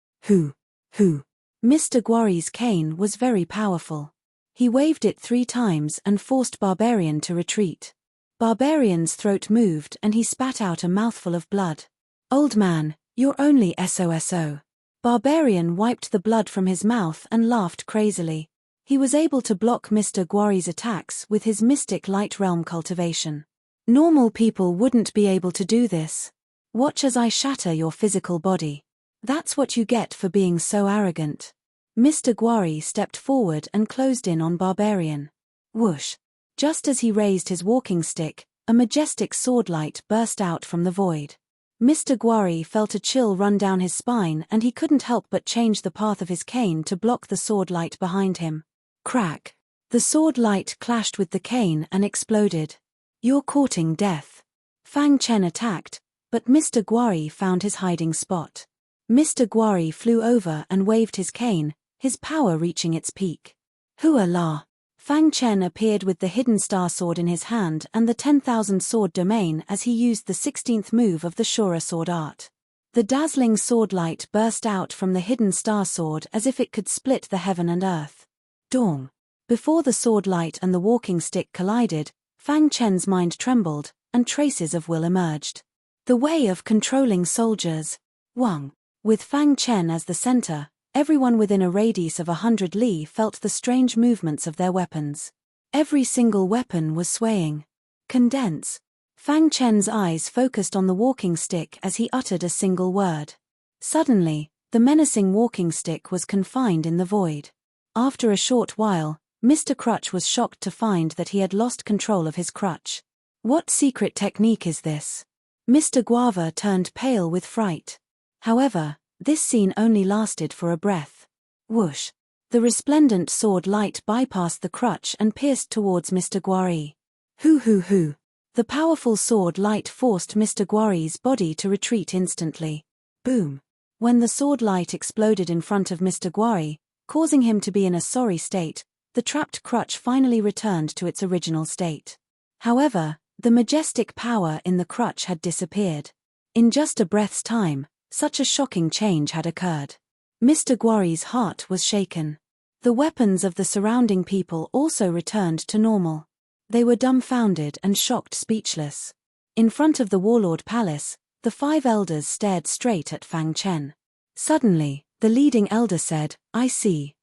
Guari's cane was very powerful. He waved it 3 times and forced Barbarian to retreat. Barbarian's throat moved and he spat out a mouthful of blood. Old man, you're only SOSO. Barbarian wiped the blood from his mouth and laughed crazily. He was able to block Mr. Guari's attacks with his mystic light realm cultivation. Normal people wouldn't be able to do this. Watch as I shatter your physical body. That's what you get for being so arrogant. Mr. Guari stepped forward and closed in on Barbarian. Whoosh! Just as he raised his walking stick, a majestic sword light burst out from the void. Mr. Guari felt a chill run down his spine and he couldn't help but change the path of his cane to block the sword light behind him. Crack! The sword light clashed with the cane and exploded. You're courting death. Fang Chen attacked, but Mr. Guari found his hiding spot. Mr. Guari flew over and waved his cane, his power reaching its peak. Hua la! Fang Chen appeared with the hidden star sword in his hand and the 10,000 sword domain as he used the 16th move of the Shura sword art. The dazzling sword light burst out from the hidden star sword as if it could split the heaven and earth. Dong! Before the sword light and the walking stick collided, Fang Chen's mind trembled, and traces of will emerged. The way of controlling soldiers. Wang. With Fang Chen as the center, everyone within a radius of 100 li felt the strange movements of their weapons. Every single weapon was swaying. Condense. Fang Chen's eyes focused on the walking stick as he uttered a single word. Suddenly, the menacing walking stick was confined in the void. After a short while, Mr. Crutch was shocked to find that he had lost control of his crutch. What secret technique is this? Mr. Guava turned pale with fright. However, this scene only lasted for a breath. Whoosh! The resplendent sword light bypassed the crutch and pierced towards Mr. Guari. Hoo! The powerful sword light forced Mr. Guari's body to retreat instantly. Boom! When the sword light exploded in front of Mr. Guari, causing him to be in a sorry state, the trapped crutch finally returned to its original state. However, the majestic power in the crutch had disappeared. In just a breath's time, such a shocking change had occurred. Mr. Guari's heart was shaken. The weapons of the surrounding people also returned to normal. They were dumbfounded and shocked speechless. In front of the Warlord Palace, the 5 elders stared straight at Fang Chen. Suddenly, the leading elder said, I see.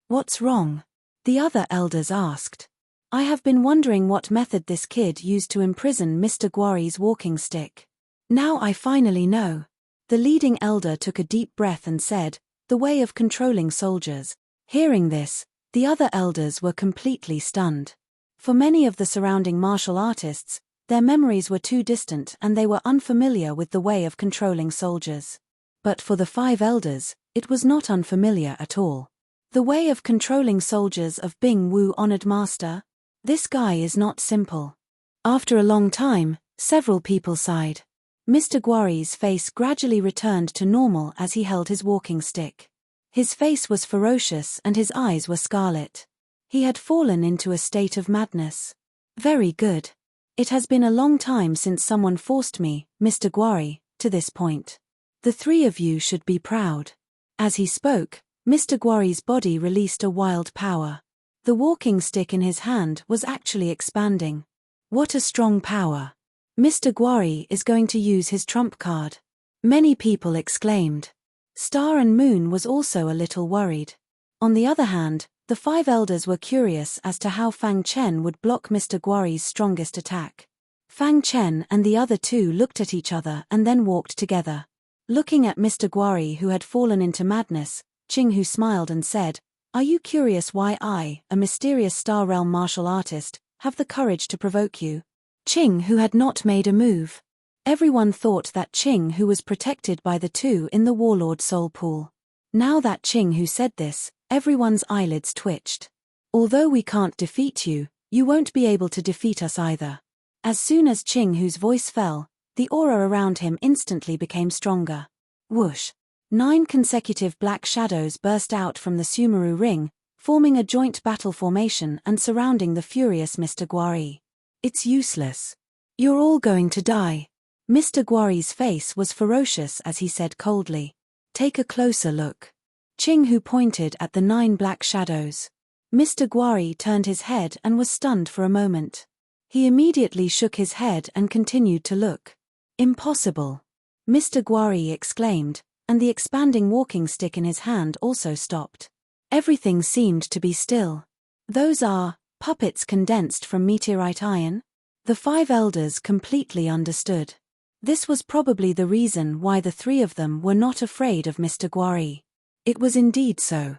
What's wrong? The other elders asked. I have been wondering what method this kid used to imprison Mr. Guari's walking stick. Now I finally know. The leading elder took a deep breath and said, the way of controlling soldiers. Hearing this, the other elders were completely stunned. For many of the surrounding martial artists, their memories were too distant and they were unfamiliar with the way of controlling soldiers. But for the 5 elders, it was not unfamiliar at all. The way of controlling soldiers of Bing Wu Honored Master? This guy is not simple. After a long time, several people sighed. Mr. Guari's face gradually returned to normal as he held his walking stick. His face was ferocious and his eyes were scarlet. He had fallen into a state of madness. Very good. It has been a long time since someone forced me, Mr. Guari, to this point. The 3 of you should be proud. As he spoke, Mr. Guari's body released a wild power. The walking stick in his hand was actually expanding. What a strong power. Mr. Guari is going to use his trump card. Many people exclaimed. Star and Moon was also a little worried. On the other hand, the 5 elders were curious as to how Fang Chen would block Mr. Guari's strongest attack. Fang Chen and the other 2 looked at each other and then walked together. Looking at Mr. Guari who had fallen into madness, Qing Hu smiled and said, Are you curious why I, a mysterious Star Realm martial artist, have the courage to provoke you? Ching Hu had not made a move. Everyone thought that Ching Hu was protected by the two in the Warlord Soul Pool. Now that Ching Hu said this, everyone's eyelids twitched. Although we can't defeat you, you won't be able to defeat us either. As soon as Ching Hu's voice fell, the aura around him instantly became stronger. Whoosh! 9 consecutive black shadows burst out from the Sumeru ring, forming a joint battle formation and surrounding the furious Mr. Guari. It's useless. You're all going to die. Mr. Guari's face was ferocious as he said coldly. Take a closer look. Ching Hu pointed at the 9 black shadows. Mr. Guari turned his head and was stunned for a moment. He immediately shook his head and continued to look. Impossible! Mr. Guari exclaimed, and the expanding walking stick in his hand also stopped. Everything seemed to be still. Those are puppets condensed from meteorite iron? The 5 elders completely understood. This was probably the reason why the 3 of them were not afraid of Mr. Guari. It was indeed so.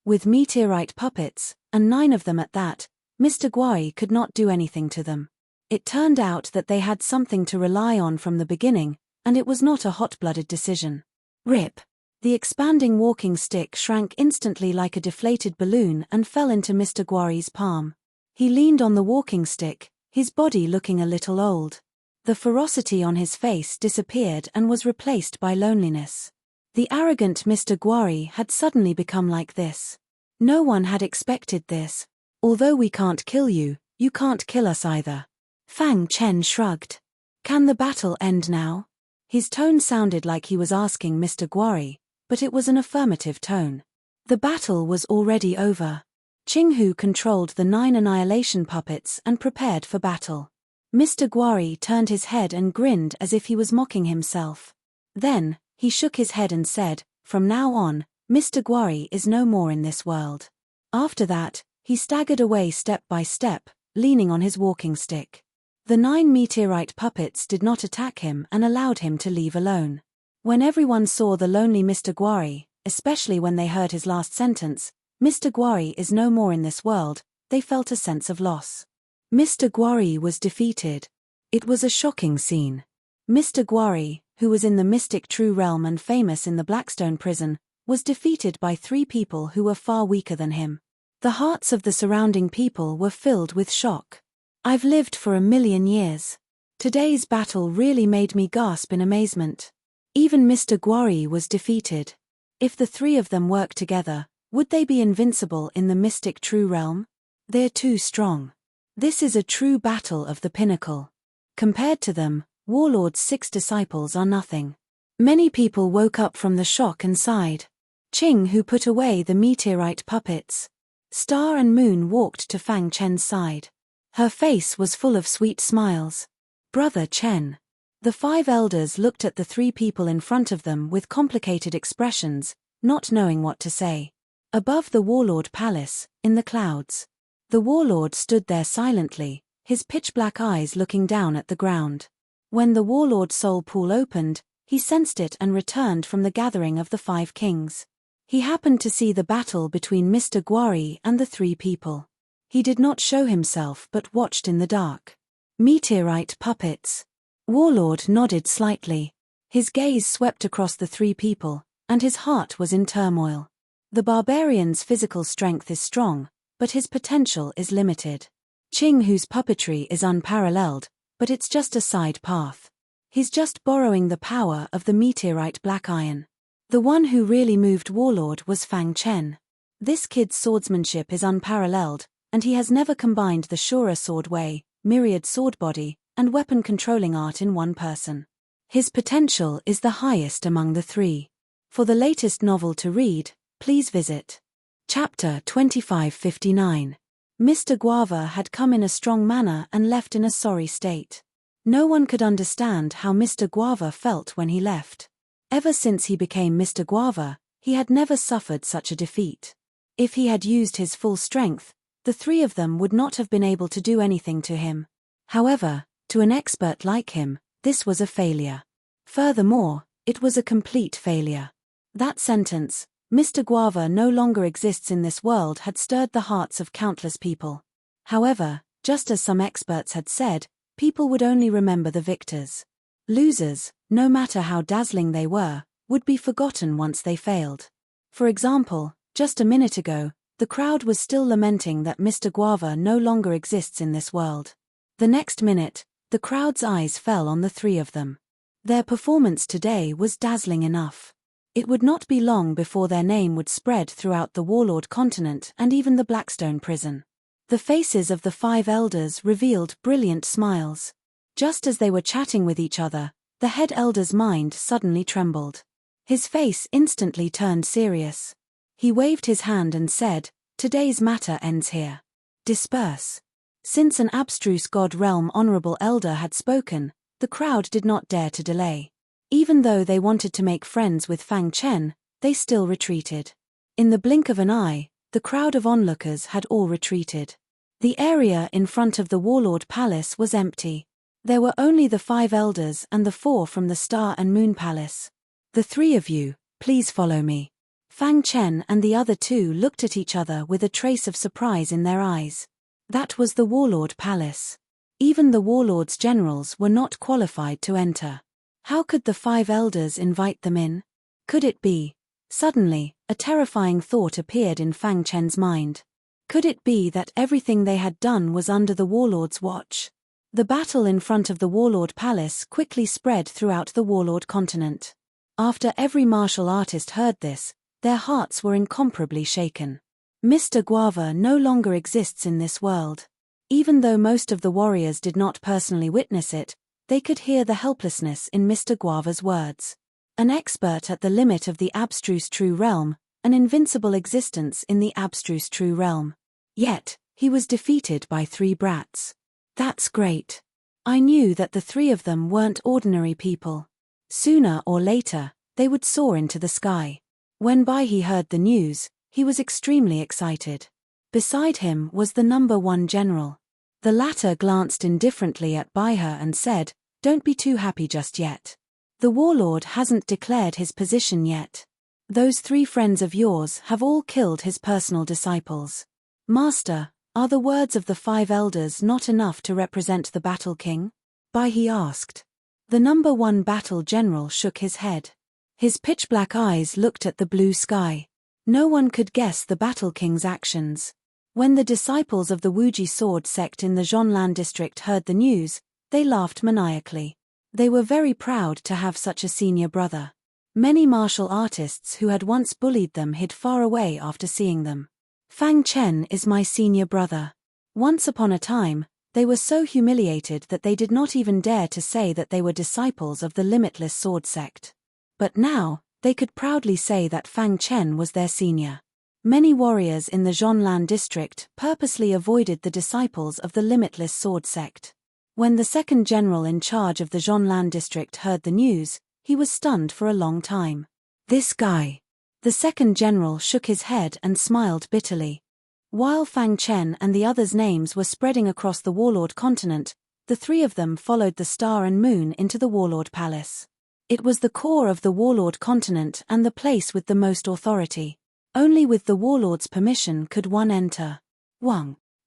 With meteorite puppets, and 9 of them at that, Mr. Guari could not do anything to them. It turned out that they had something to rely on from the beginning, and it was not a hot-blooded decision. Rip! The expanding walking stick shrank instantly like a deflated balloon and fell into Mr. Guari's palm. He leaned on the walking stick, his body looking a little old. The ferocity on his face disappeared and was replaced by loneliness. The arrogant Mr. Guari had suddenly become like this. No one had expected this. Although we can't kill you, you can't kill us either. Fang Chen shrugged. Can the battle end now? His tone sounded like he was asking Mr. Guari, but it was an affirmative tone. The battle was already over. Ching Hu controlled the 9 annihilation puppets and prepared for battle. Mr. Guari turned his head and grinned as if he was mocking himself. Then, he shook his head and said, from now on, Mr. Guari is no more in this world. After that, he staggered away step by step, leaning on his walking stick. The 9 meteorite puppets did not attack him and allowed him to leave alone. When everyone saw the lonely Mr. Guari, especially when they heard his last sentence, Mr. Guari is no more in this world, they felt a sense of loss. Mr. Guari was defeated. It was a shocking scene. Mr. Guari, who was in the mystic true realm and famous in the Blackstone prison, was defeated by 3 people who were far weaker than him. The hearts of the surrounding people were filled with shock. I've lived for 1,000,000 years. Today's battle really made me gasp in amazement. Even Mr. Guari was defeated. If the 3 of them worked together, would they be invincible in the mystic true realm? They're too strong. This is a true battle of the pinnacle. Compared to them, Warlord's 6 disciples are nothing. Many people woke up from the shock and sighed. Ching Hu put away the meteorite puppets. Star and Moon walked to Fang Chen's side. Her face was full of sweet smiles. Brother Chen. The 5 elders looked at the 3 people in front of them with complicated expressions, not knowing what to say. Above the Warlord Palace, in the clouds. The Warlord stood there silently, his pitch-black eyes looking down at the ground. When the Warlord Soul Pool opened, he sensed it and returned from the gathering of the 5 kings. He happened to see the battle between Mr. Guari and the 3 people. He did not show himself but watched in the dark. Meteorite puppets. Warlord nodded slightly. His gaze swept across the 3 people, and his heart was in turmoil. The barbarian's physical strength is strong, but his potential is limited. Ching Hu's puppetry is unparalleled, but it's just a side path. He's just borrowing the power of the meteorite black iron. The one who really moved Warlord was Fang Chen. This kid's swordsmanship is unparalleled, and he has never combined the Shura sword way, myriad sword body, and weapon controlling art in one person. His potential is the highest among the 3. For the latest novel to read, please visit Chapter 2559. Mr. Guava had come in a strong manner and left in a sorry state. No one could understand how Mr. Guava felt when he left. Ever since he became Mr. Guava, he had never suffered such a defeat. If he had used his full strength, the 3 of them would not have been able to do anything to him. However, to an expert like him, this was a failure. Furthermore, it was a complete failure. That sentence, Mr. Guava no longer exists in this world had stirred the hearts of countless people. However, just as some experts had said, people would only remember the victors. Losers, no matter how dazzling they were, would be forgotten once they failed. For example, just a minute ago, the crowd was still lamenting that Mr. Guava no longer exists in this world. The next minute, the crowd's eyes fell on the three of them. Their performance today was dazzling enough. It would not be long before their name would spread throughout the Warlord continent and even the Blackstone prison. The faces of the 5 elders revealed brilliant smiles. Just as they were chatting with each other, the head elder's mind suddenly trembled. His face instantly turned serious. He waved his hand and said, "Today's matter ends here. Disperse." Since an abstruse god realm honorable elder had spoken, the crowd did not dare to delay. Even though they wanted to make friends with Fang Chen, they still retreated. In the blink of an eye, the crowd of onlookers had all retreated. The area in front of the Warlord Palace was empty. There were only the 5 elders and the 4 from the Star and Moon Palace. "The 3 of you, please follow me." Fang Chen and the other 2 looked at each other with a trace of surprise in their eyes. That was the Warlord Palace. Even the Warlord's generals were not qualified to enter. How could the 5 elders invite them in? Could it be? Suddenly, a terrifying thought appeared in Fang Chen's mind. Could it be that everything they had done was under the Warlord's watch? The battle in front of the Warlord Palace quickly spread throughout the Warlord continent. After every martial artist heard this, their hearts were incomparably shaken. Mr. Guava no longer exists in this world. Even though most of the warriors did not personally witness it, they could hear the helplessness in Mr. Guava's words. An expert at the limit of the abstruse true realm, an invincible existence in the abstruse true realm. Yet, he was defeated by 3 brats. That's great. I knew that the 3 of them weren't ordinary people. Sooner or later, they would soar into the sky. When Bai He heard the news, he was extremely excited. Beside him was the number 1 general. The latter glanced indifferently at Bai He and said, "Don't be too happy just yet. The Warlord hasn't declared his position yet. Those 3 friends of yours have all killed his personal disciples. Master, are the words of the 5 elders not enough to represent the Battle King?" Bai He asked. The number 1 battle general shook his head. His pitch-black eyes looked at the blue sky. No one could guess the Battle King's actions. When the disciples of the Wuji sword sect in the Zhonlan district heard the news, they laughed maniacally. They were very proud to have such a senior brother. Many martial artists who had once bullied them hid far away after seeing them. "Fang Chen is my senior brother." Once upon a time, they were so humiliated that they did not even dare to say that they were disciples of the limitless sword sect. But now, they could proudly say that Fang Chen was their senior. Many warriors in the Zhonlan district purposely avoided the disciples of the limitless sword sect. When the 2nd general in charge of the Zhonlan district heard the news, he was stunned for a long time. "This guy." The 2nd general shook his head and smiled bitterly. While Fang Chen and the others' names were spreading across the Warlord continent, the 3 of them followed the Star and Moon into the Warlord Palace. It was the core of the Warlord continent and the place with the most authority. Only with the Warlord's permission could one enter.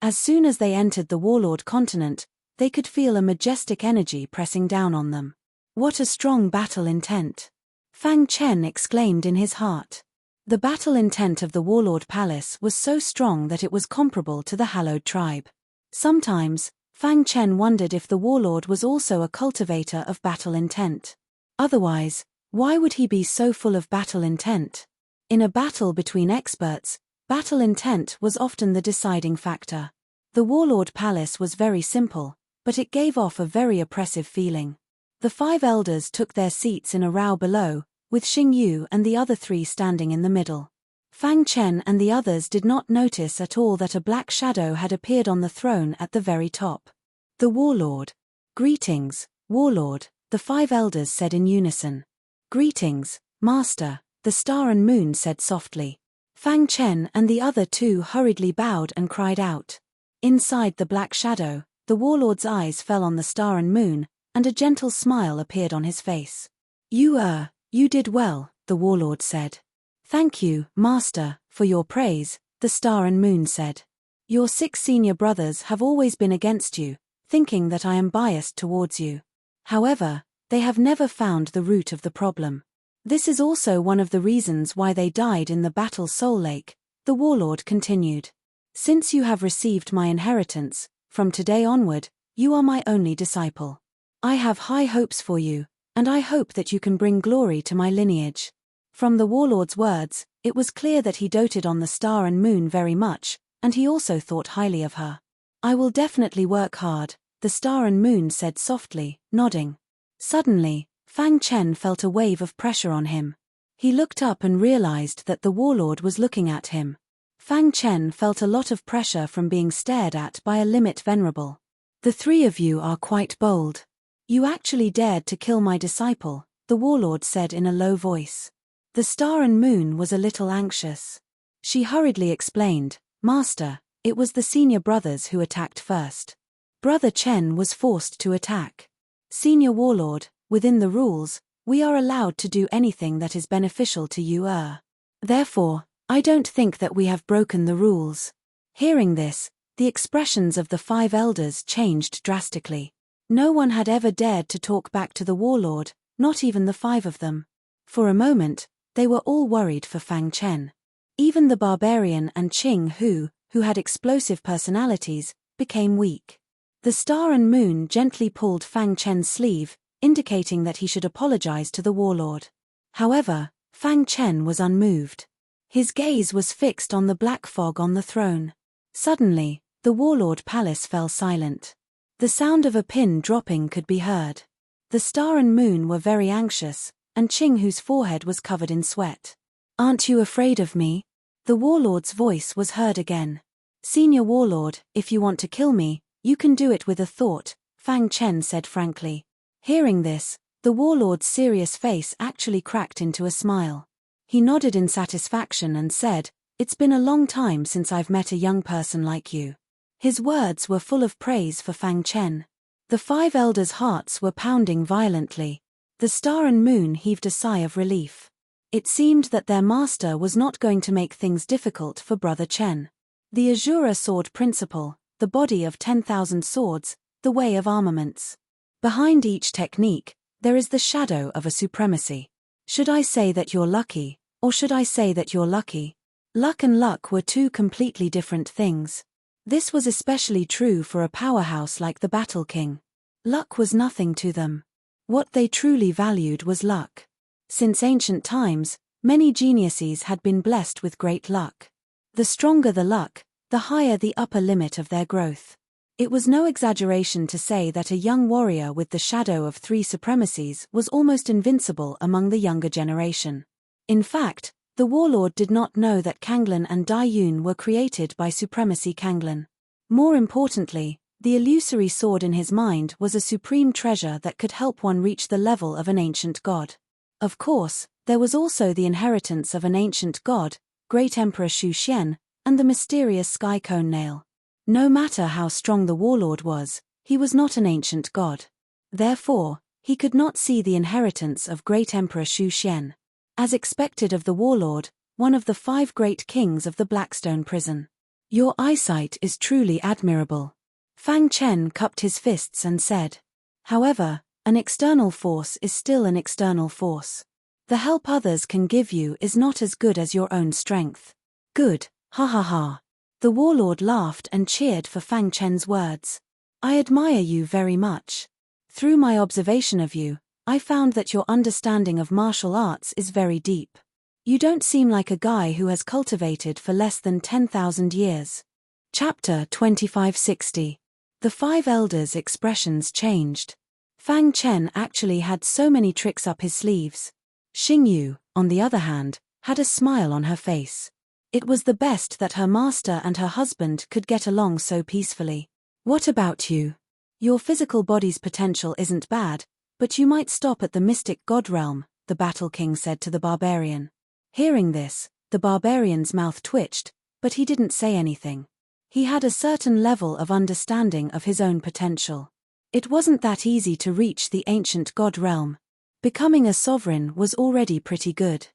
As soon as they entered the Warlord continent, they could feel a majestic energy pressing down on them. What a strong battle intent! Fang Chen exclaimed in his heart. The battle intent of the Warlord Palace was so strong that it was comparable to the Hallowed Tribe. Sometimes, Fang Chen wondered if the Warlord was also a cultivator of battle intent. Otherwise, why would he be so full of battle intent? In a battle between experts, battle intent was often the deciding factor. The Warlord Palace was very simple, but it gave off a very oppressive feeling. The 5 elders took their seats in a row below, with Xing Yu and the other 3 standing in the middle. Fang Chen and the others did not notice at all that a black shadow had appeared on the throne at the very top. The Warlord. "Greetings, Warlord," the 5 elders said in unison. "Greetings, Master," the Star and Moon said softly. Fang Chen and the other 2 hurriedly bowed and cried out. Inside the black shadow, the Warlord's eyes fell on the Star and Moon, and a gentle smile appeared on his face. You did well," the Warlord said. Thank you, Master, for your praise, the Star and Moon said. Your 6 senior brothers have always been against you, thinking that I am biased towards you. However, they have never found the root of the problem. This is also one of the reasons why they died in the Battle Soul Lake, the warlord continued. Since you have received my inheritance, from today onward, you are my only disciple. I have high hopes for you, and I hope that you can bring glory to my lineage. From the warlord's words, it was clear that he doted on the Star and Moon very much, and he also thought highly of her. I will definitely work hard, the Star and Moon said softly, nodding. Suddenly, Fang Chen felt a wave of pressure on him. He looked up and realized that the warlord was looking at him. Fang Chen felt a lot of pressure from being stared at by a limit Venerable. The 3 of you are quite bold. You actually dared to kill my disciple, the warlord said in a low voice. The Star and Moon was a little anxious. She hurriedly explained, Master, it was the senior brothers who attacked first. Brother Chen was forced to attack. Senior warlord, within the rules, we are allowed to do anything that is beneficial to you. Therefore, I don't think that we have broken the rules. Hearing this, the expressions of the 5 elders changed drastically. No one had ever dared to talk back to the warlord, not even the 5 of them. For a moment, they were all worried for Fang Chen. Even the barbarian and Qing who had explosive personalities, became weak. The Star and Moon gently pulled Fang Chen's sleeve, indicating that he should apologize to the warlord. However, Fang Chen was unmoved. His gaze was fixed on the black fog on the throne. Suddenly, the warlord palace fell silent. The sound of a pin dropping could be heard. The Star and Moon were very anxious, and Qing whose forehead was covered in sweat. Aren't you afraid of me? The warlord's voice was heard again. Senior warlord, if you want to kill me, you can do it with a thought, Fang Chen said frankly. Hearing this, the warlord's serious face actually cracked into a smile. He nodded in satisfaction and said, It's been a long time since I've met a young person like you. His words were full of praise for Fang Chen. The 5 elders' hearts were pounding violently. The Star and Moon heaved a sigh of relief. It seemed that their master was not going to make things difficult for Brother Chen. The Azura sword principle, the body of 10,000 swords, the way of armaments. Behind each technique, there is the shadow of a supremacy. Should I say that you're lucky, or should I say that you're lucky? Luck and luck were 2 completely different things. This was especially true for a powerhouse like the Battle King. Luck was nothing to them. What they truly valued was luck. Since ancient times, many geniuses had been blessed with great luck. The stronger the luck, the higher the upper limit of their growth. It was no exaggeration to say that a young warrior with the shadow of 3 supremacies was almost invincible among the younger generation. In fact, the warlord did not know that Kanglan and Dai Yun were created by supremacy Kanglan. More importantly, the illusory sword in his mind was a supreme treasure that could help one reach the level of an ancient god. Of course, there was also the inheritance of an ancient god, Great Emperor Shu Xian, and the mysterious sky cone nail. No matter how strong the warlord was, he was not an ancient god. Therefore, he could not see the inheritance of Great Emperor Shu Xian. As expected of the warlord, one of the 5 great kings of the Blackstone prison. Your eyesight is truly admirable. Fang Chen cupped his fists and said. However, an external force is still an external force. The help others can give you is not as good as your own strength. Good, ha ha ha. The warlord laughed and cheered for Fang Chen's words. I admire you very much. Through my observation of you, I found that your understanding of martial arts is very deep. You don't seem like a guy who has cultivated for less than 10,000 years. Chapter 2560. The 5 elders' expressions changed. Fang Chen actually had so many tricks up his sleeves. Xingyu, on the other hand, had a smile on her face. It was the best that her master and her husband could get along so peacefully. What about you? Your physical body's potential isn't bad, but you might stop at the mystic god realm, the Battle King said to the barbarian. Hearing this, the barbarian's mouth twitched, but he didn't say anything. He had a certain level of understanding of his own potential. It wasn't that easy to reach the ancient god realm. Becoming a sovereign was already pretty good.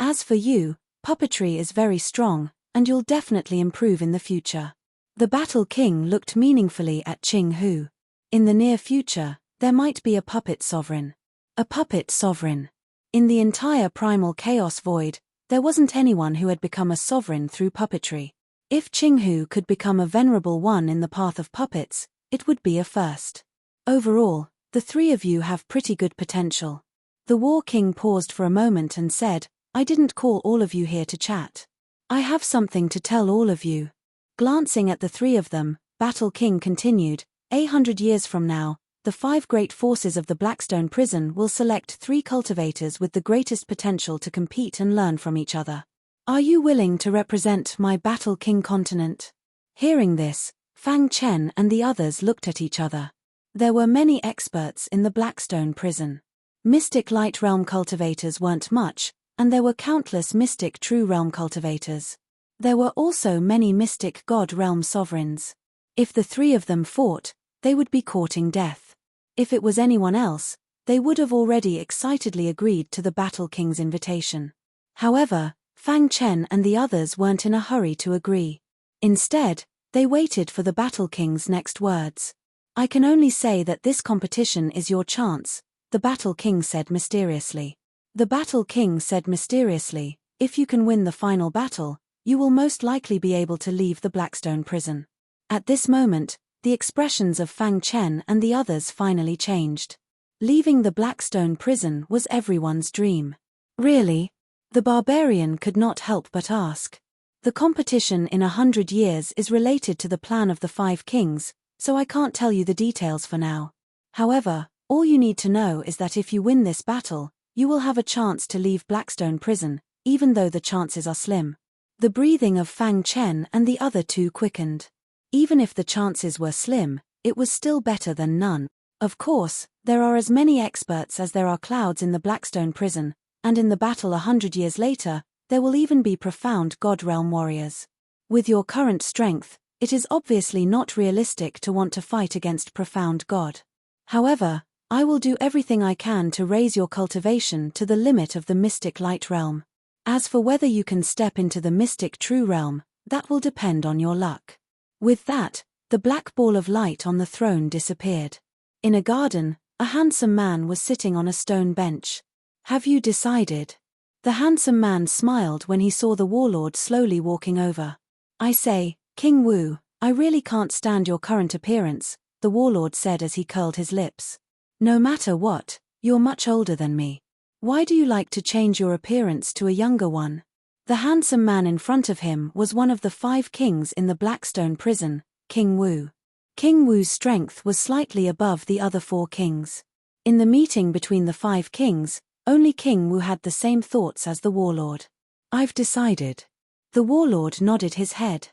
As for you, Puppetry is very strong, and you'll definitely improve in the future. The Battle King looked meaningfully at Qing Hu. In the near future, there might be a puppet sovereign. A puppet sovereign. In the entire primal chaos void, there wasn't anyone who had become a sovereign through puppetry. If Qing Hu could become a venerable one in the path of puppets, it would be a first. Overall, the three of you have pretty good potential. The War King paused for a moment and said, I didn't call all of you here to chat. I have something to tell all of you. Glancing at the three of them, Battle King continued, 800 years from now, the 5 great forces of the Blackstone prison will select 3 cultivators with the greatest potential to compete and learn from each other. Are you willing to represent my Battle King continent? Hearing this, Fang Chen and the others looked at each other. There were many experts in the Blackstone prison. Mystic Light Realm cultivators weren't much, and there were countless Mystic True Realm cultivators. There were also many Mystic God Realm sovereigns. If the three of them fought, they would be courting death. If it was anyone else, they would have already excitedly agreed to the Battle King's invitation. However, Fang Chen and the others weren't in a hurry to agree. Instead, they waited for the Battle King's next words. I can only say that this competition is your chance, the Battle King said mysteriously. The Battle King said mysteriously, if you can win the final battle, you will most likely be able to leave the Blackstone prison. At this moment, the expressions of Fang Chen and the others finally changed. Leaving the Blackstone prison was everyone's dream. Really? The barbarian could not help but ask. The competition in 100 years is related to the plan of the 5 kings, so I can't tell you the details for now. However, all you need to know is that if you win this battle, you will have a chance to leave Blackstone prison, even though the chances are slim. The breathing of Fang Chen and the other 2 quickened. Even if the chances were slim, it was still better than none. Of course, there are as many experts as there are clouds in the Blackstone prison, and in the battle 100 years later, there will even be profound God Realm warriors. With your current strength, it is obviously not realistic to want to fight against profound God. However, I will do everything I can to raise your cultivation to the limit of the Mystic Light Realm. As for whether you can step into the Mystic True Realm, that will depend on your luck. With that, the black ball of light on the throne disappeared. In a garden, a handsome man was sitting on a stone bench. Have you decided? The handsome man smiled when he saw the warlord slowly walking over. I say, King Wu, I really can't stand your current appearance, the warlord said as he curled his lips. No matter what, you're much older than me. Why do you like to change your appearance to a younger one? The handsome man in front of him was one of the 5 kings in the Blackstone prison, King Wu. King Wu's strength was slightly above the other 4 kings. In the meeting between the 5 kings, only King Wu had the same thoughts as the warlord. I've decided. The warlord nodded his head.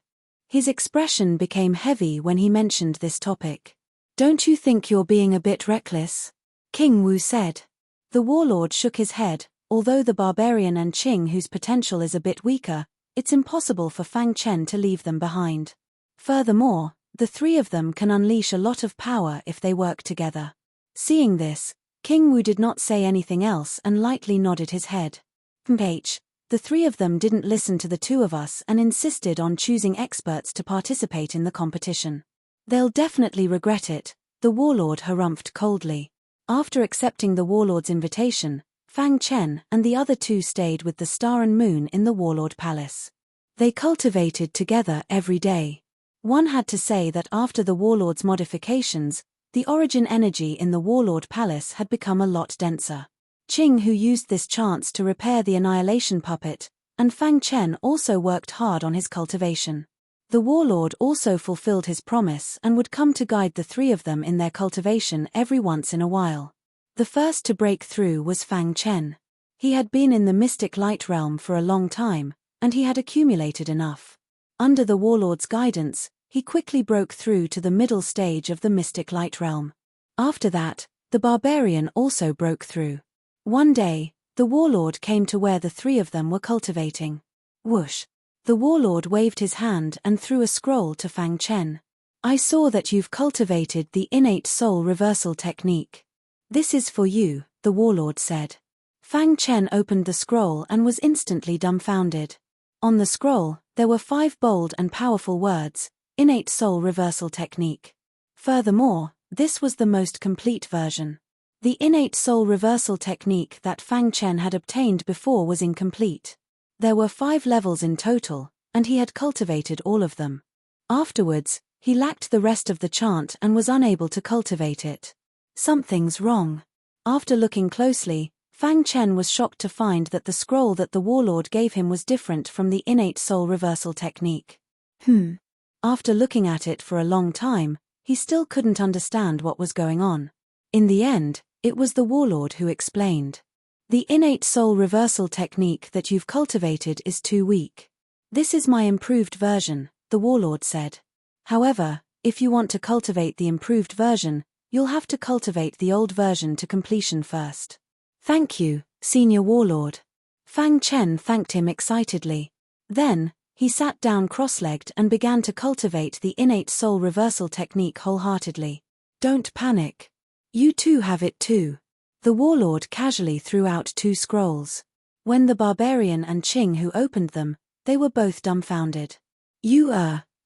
His expression became heavy when he mentioned this topic. Don't you think you're being a bit reckless? King Wu said. The warlord shook his head. Although the barbarian and Qing whose potential is a bit weaker, it's impossible for Fang Chen to leave them behind. Furthermore, the 3 of them can unleash a lot of power if they work together. Seeing this, King Wu did not say anything else and lightly nodded his head. The 3 of them didn't listen to the 2 of us and insisted on choosing experts to participate in the competition. They'll definitely regret it, the warlord harumphed coldly. After accepting the warlord's invitation, Fang Chen and the other 2 stayed with the Star and Moon in the Warlord Palace. They cultivated together every day. One had to say that after the Warlord's modifications, the origin energy in the Warlord Palace had become a lot denser. Qing Hu used this chance to repair the Annihilation Puppet, and Fang Chen also worked hard on his cultivation. The Warlord also fulfilled his promise and would come to guide the 3 of them in their cultivation every once in a while. The first to break through was Fang Chen. He had been in the Mystic Light Realm for a long time, and he had accumulated enough. Under the Warlord's guidance, he quickly broke through to the middle stage of the Mystic Light Realm. After that, the barbarian also broke through. One day, the Warlord came to where the 3 of them were cultivating. Whoosh! The Warlord waved his hand and threw a scroll to Fang Chen. I saw that you've cultivated the innate soul reversal technique. This is for you, the warlord said. Fang Chen opened the scroll and was instantly dumbfounded. On the scroll, there were 5 bold and powerful words: innate soul reversal technique. Furthermore, this was the most complete version. The innate soul reversal technique that Fang Chen had obtained before was incomplete. There were 5 levels in total, and he had cultivated all of them. Afterwards, he lacked the rest of the chant and was unable to cultivate it. Something's wrong. After looking closely, Fang Chen was shocked to find that the scroll that the warlord gave him was different from the innate soul reversal technique. After looking at it for a long time, he still couldn't understand what was going on. In the end, it was the warlord who explained. The innate soul reversal technique that you've cultivated is too weak. This is my improved version, the warlord said. However, if you want to cultivate the improved version, you'll have to cultivate the old version to completion first. Thank you, Senior Warlord. Fang Chen thanked him excitedly. Then, he sat down cross-legged and began to cultivate the innate soul reversal technique wholeheartedly. Don't panic. You too have it too. The warlord casually threw out 2 scrolls. When the barbarian and Qing who opened them, they were both dumbfounded.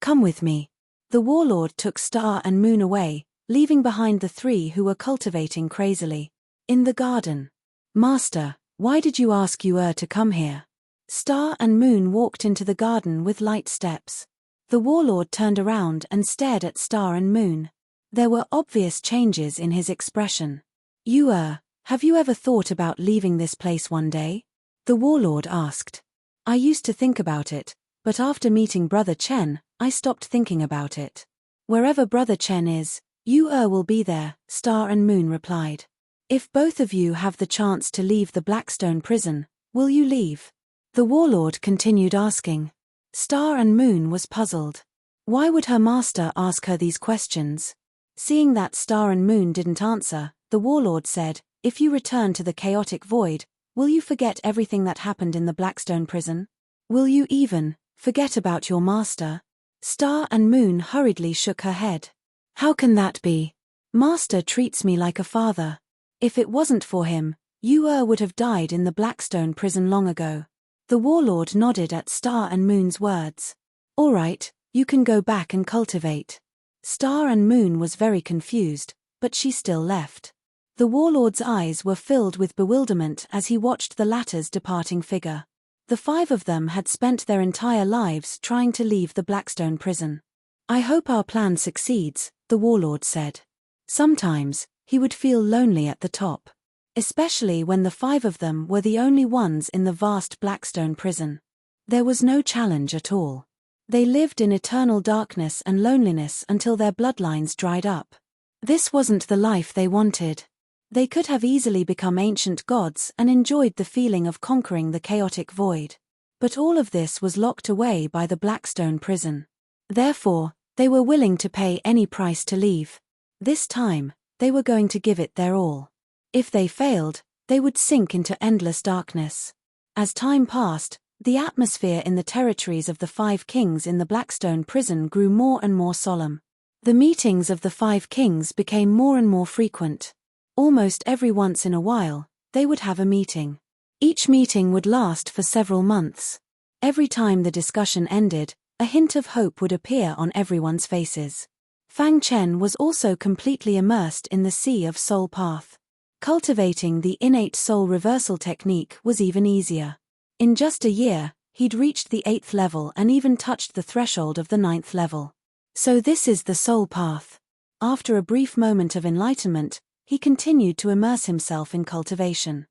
Come with me. The warlord took Star and Moon away, leaving behind the 3 who were cultivating crazily. In the garden. Master, why did you ask Yu to come here? Star and Moon walked into the garden with light steps. The warlord turned around and stared at Star and Moon. There were obvious changes in his expression. Yu, have you ever thought about leaving this place one day? The warlord asked. I used to think about it, but after meeting Brother Chen, I stopped thinking about it. Wherever Brother Chen is, Yu will be there, Star and Moon replied. If both of you have the chance to leave the Blackstone prison, will you leave? The warlord continued asking. Star and Moon was puzzled. Why would her master ask her these questions? Seeing that Star and Moon didn't answer, the warlord said, if you return to the chaotic void, will you forget everything that happened in the Blackstone prison? Will you even forget about your master? Star and Moon hurriedly shook her head. How can that be? Master treats me like a father. If it wasn't for him, Yu would have died in the Blackstone prison long ago. The warlord nodded at Star and Moon's words. All right, you can go back and cultivate. Star and Moon was very confused, but she still left. The warlord's eyes were filled with bewilderment as he watched the latter's departing figure. The 5 of them had spent their entire lives trying to leave the Blackstone prison. I hope our plan succeeds, the warlord said. Sometimes, he would feel lonely at the top. Especially when the 5 of them were the only ones in the vast Blackstone prison. There was no challenge at all. They lived in eternal darkness and loneliness until their bloodlines dried up. This wasn't the life they wanted. They could have easily become ancient gods and enjoyed the feeling of conquering the chaotic void. But all of this was locked away by the Blackstone prison. Therefore, they were willing to pay any price to leave. This time, they were going to give it their all. If they failed, they would sink into endless darkness. As time passed, the atmosphere in the territories of the 5 kings in the Blackstone prison grew more and more solemn. The meetings of the 5 kings became more and more frequent. Almost every once in a while, they would have a meeting. Each meeting would last for several months. Every time the discussion ended, a hint of hope would appear on everyone's faces. Fang Chen was also completely immersed in the sea of soul path. Cultivating the innate soul reversal technique was even easier. In just a year, he'd reached the 8th level and even touched the threshold of the 9th level. So this is the soul path. After a brief moment of enlightenment, he continued to immerse himself in cultivation.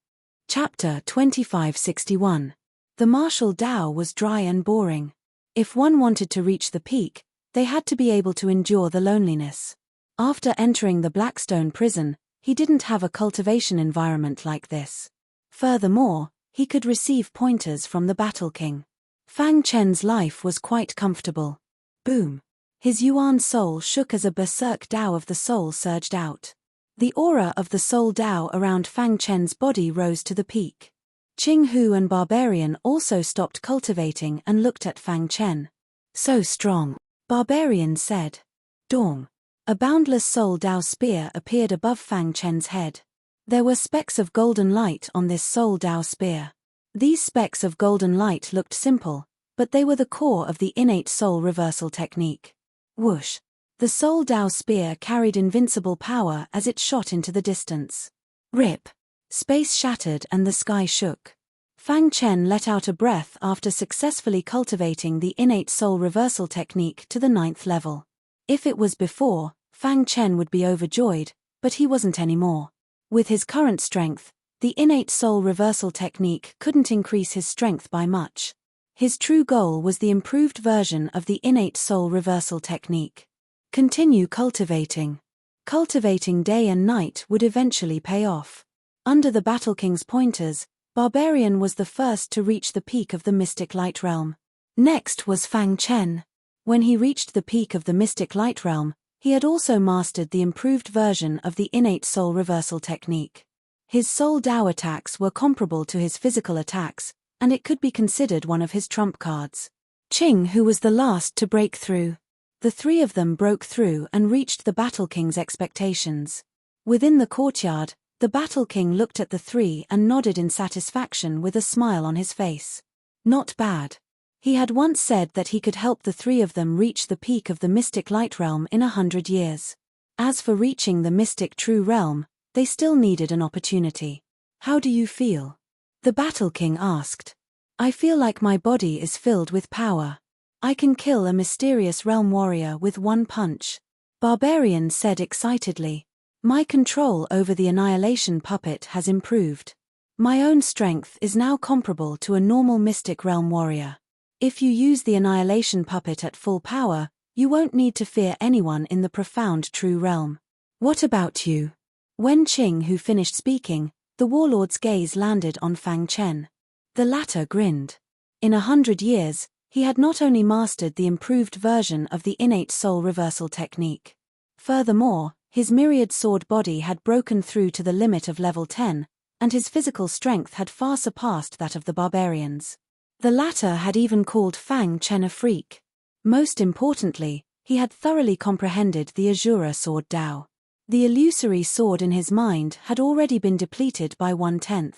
Chapter 2561. The martial Tao was dry and boring. If one wanted to reach the peak, they had to be able to endure the loneliness. After entering the Blackstone prison, he didn't have a cultivation environment like this. Furthermore, he could receive pointers from the Battle King. Fang Chen's life was quite comfortable. Boom! His Yuan soul shook as a berserk Tao of the soul surged out. The aura of the soul Tao around Fang Chen's body rose to the peak. Qing Hu and Barbarian also stopped cultivating and looked at Fang Chen. So strong, Barbarian said. Dong. A boundless soul Tao spear appeared above Fang Chen's head. There were specks of golden light on this soul Tao spear. These specks of golden light looked simple, but they were the core of the innate soul reversal technique. Whoosh! The Soul Dao spear carried invincible power as it shot into the distance. Rip! Space shattered and the sky shook. Fang Chen let out a breath after successfully cultivating the innate soul reversal technique to the 9th level. If it was before, Fang Chen would be overjoyed, but he wasn't anymore. With his current strength, the innate soul reversal technique couldn't increase his strength by much. His true goal was the improved version of the innate soul reversal technique. Continue cultivating. Cultivating day and night would eventually pay off. Under the Battle King's pointers, Barbarian was the first to reach the peak of the Mystic Light Realm. Next was Fang Chen. When he reached the peak of the Mystic Light Realm, he had also mastered the improved version of the innate soul reversal technique. His Soul Dao attacks were comparable to his physical attacks, and it could be considered one of his trump cards. Qing, who was the last to break through. The three of them broke through and reached the Battle King's expectations. Within the courtyard, the Battle King looked at the three and nodded in satisfaction with a smile on his face. Not bad. He had once said that he could help the three of them reach the peak of the Mystic Light Realm in 100 years. As for reaching the Mystic True Realm, they still needed an opportunity. How do you feel? The Battle King asked. I feel like my body is filled with power. I can kill a mysterious realm warrior with one punch. Barbarian said excitedly. My control over the annihilation puppet has improved. My own strength is now comparable to a normal mystic realm warrior. If you use the annihilation puppet at full power, you won't need to fear anyone in the profound true realm. What about you? When Qing who finished speaking, the warlord's gaze landed on Fang Chen. The latter grinned. In 100 years, he had not only mastered the improved version of the innate soul reversal technique. Furthermore, his myriad sword body had broken through to the limit of level 10, and his physical strength had far surpassed that of the barbarians. The latter had even called Fang Chen a freak. Most importantly, he had thoroughly comprehended the Azura sword Dao. The illusory sword in his mind had already been depleted by 1/10.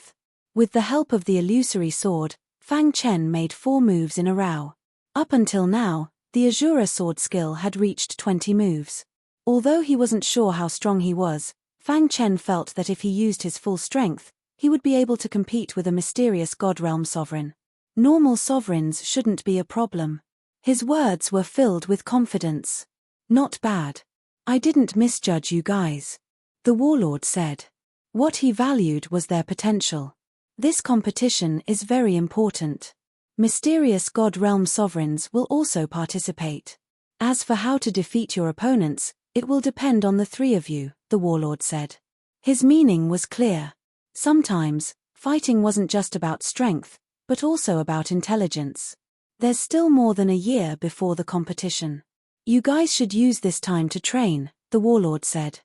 With the help of the illusory sword, Fang Chen made 4 moves in a row. Up until now, the Azura sword skill had reached 20 moves. Although he wasn't sure how strong he was, Fang Chen felt that if he used his full strength, he would be able to compete with a mysterious God Realm sovereign. Normal sovereigns shouldn't be a problem. His words were filled with confidence. Not bad. I didn't misjudge you guys. The warlord said. What he valued was their potential. This competition is very important. Mysterious God Realm sovereigns will also participate. As for how to defeat your opponents, it will depend on the three of you, the warlord said. His meaning was clear. Sometimes, fighting wasn't just about strength, but also about intelligence. There's still more than a year before the competition. You guys should use this time to train, the warlord said.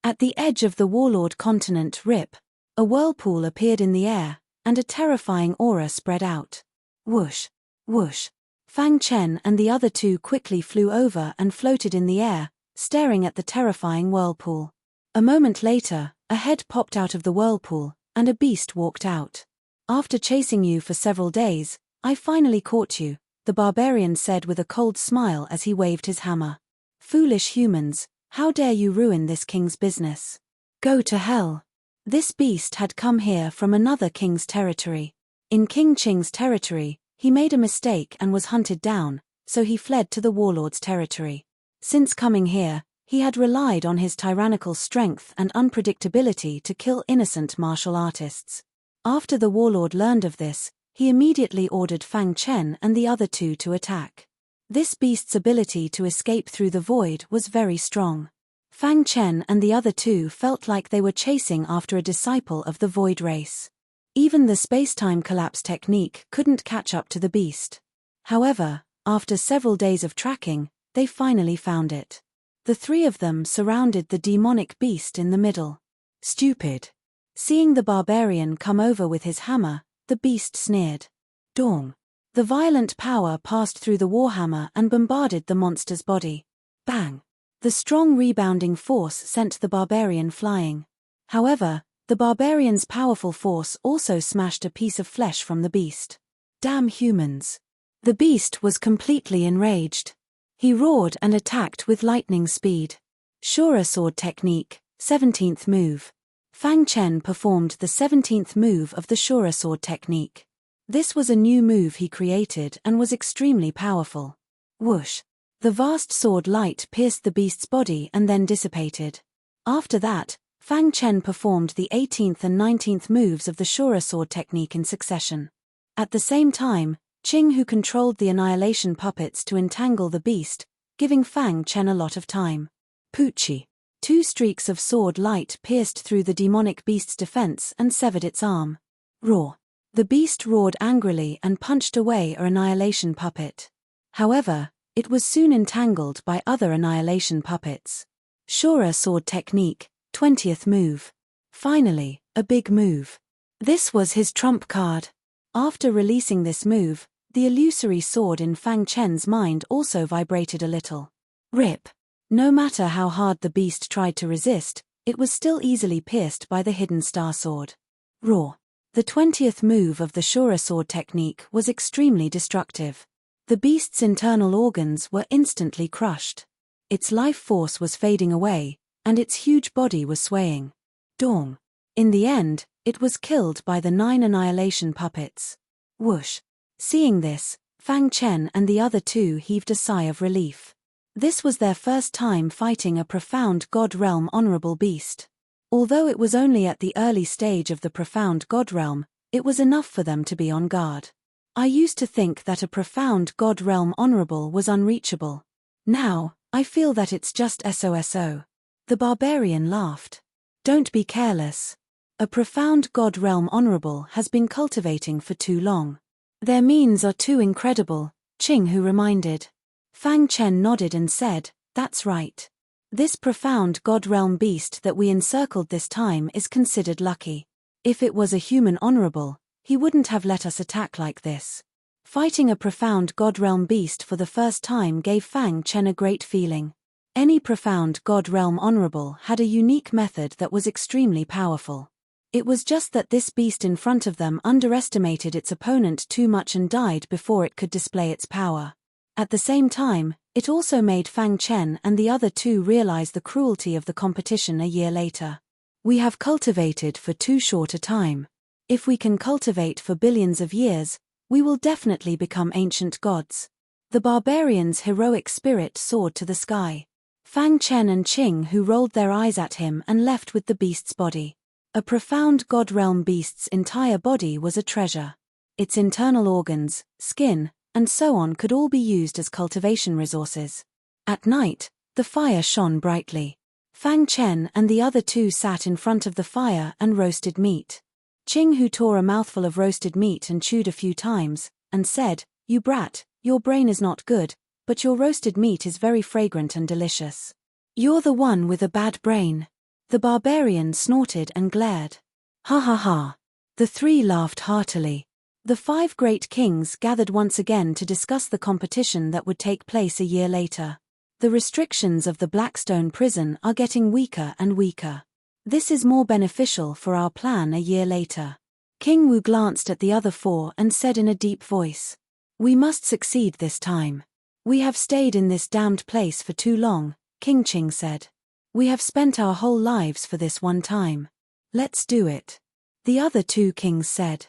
At the edge of the warlord continent Rip, a whirlpool appeared in the air, and a terrifying aura spread out. Whoosh! Whoosh! Fang Chen and the other two quickly flew over and floated in the air, staring at the terrifying whirlpool. A moment later, a head popped out of the whirlpool, and a beast walked out. After chasing you for several days, I finally caught you, the barbarian said with a cold smile as he waved his hammer. Foolish humans, how dare you ruin this king's business? Go to hell. This beast had come here from another king's territory. In King Qing's territory, he made a mistake and was hunted down, so he fled to the warlord's territory. Since coming here, he had relied on his tyrannical strength and unpredictability to kill innocent martial artists. After the warlord learned of this, he immediately ordered Fang Chen and the other two to attack. This beast's ability to escape through the void was very strong. Fang Chen and the other two felt like they were chasing after a disciple of the void race. Even the space-time collapse technique couldn't catch up to the beast. However, after several days of tracking, they finally found it. The three of them surrounded the demonic beast in the middle. Stupid. Seeing the barbarian come over with his hammer, the beast sneered. Dong. The violent power passed through the warhammer and bombarded the monster's body. Bang. The strong rebounding force sent the barbarian flying. However, the barbarian's powerful force also smashed a piece of flesh from the beast. Damn humans. The beast was completely enraged. He roared and attacked with lightning speed. Shura sword technique, 17th move. Fang Chen performed the 17th move of the Shura sword technique. This was a new move he created and was extremely powerful. Whoosh! The vast sword light pierced the beast's body and then dissipated. After that, Fang Chen performed the 18th and 19th moves of the Shura sword technique in succession. At the same time, Qing Hu controlled the annihilation puppets to entangle the beast, giving Fang Chen a lot of time. Poochie! 2 streaks of sword light pierced through the demonic beast's defense and severed its arm. Roar! The beast roared angrily and punched away an annihilation puppet. However, it was soon entangled by other annihilation puppets. Shura sword technique, 20th move. Finally, a big move. This was his trump card. After releasing this move, the illusory sword in Fang Chen's mind also vibrated a little. Rip! No matter how hard the beast tried to resist, it was still easily pierced by the hidden star sword. Roar! The 20th move of the Shura sword technique was extremely destructive. The beast's internal organs were instantly crushed. Its life force was fading away, and its huge body was swaying. Dong! In the end, it was killed by the 9 annihilation puppets. Whoosh! Seeing this, Fang Chen and the other 2 heaved a sigh of relief. This was their first time fighting a profound God Realm honorable beast. Although it was only at the early stage of the profound God Realm, it was enough for them to be on guard. I used to think that a profound God Realm honorable was unreachable. Now, I feel that it's just SOSO. The barbarian laughed. Don't be careless. A profound God Realm honorable has been cultivating for too long. Their means are too incredible, Qing Hu reminded. Fang Chen nodded and said, that's right. This profound God Realm beast that we encircled this time is considered lucky. If it was a human honorable, he wouldn't have let us attack like this. Fighting a profound God Realm beast for the first time gave Fang Chen a great feeling. Any profound God Realm honorable had a unique method that was extremely powerful. It was just that this beast in front of them underestimated its opponent too much and died before it could display its power. At the same time, it also made Fang Chen and the other 2 realize the cruelty of the competition a year later. We have cultivated for too short a time. If we can cultivate for billions of years, we will definitely become ancient gods. The barbarian's heroic spirit soared to the sky. Fang Chen and Qing Hu rolled their eyes at him and left with the beast's body. A profound God Realm beast's entire body was a treasure. Its internal organs, skin, and so on could all be used as cultivation resources. At night, the fire shone brightly. Fang Chen and the other 2 sat in front of the fire and roasted meat. Qing Hu tore a mouthful of roasted meat and chewed a few times, and said, "You brat, your brain is not good, but your roasted meat is very fragrant and delicious. You're the one with a bad brain." The barbarian snorted and glared. Ha ha ha. The 3 laughed heartily. The 5 great kings gathered once again to discuss the competition that would take place a year later. The restrictions of the Blackstone prison are getting weaker and weaker. This is more beneficial for our plan a year later. King Wu glanced at the other 4 and said in a deep voice, "We must succeed this time. We have stayed in this damned place for too long," King Qing said. "We have spent our whole lives for this one time. Let's do it." The other 2 kings said.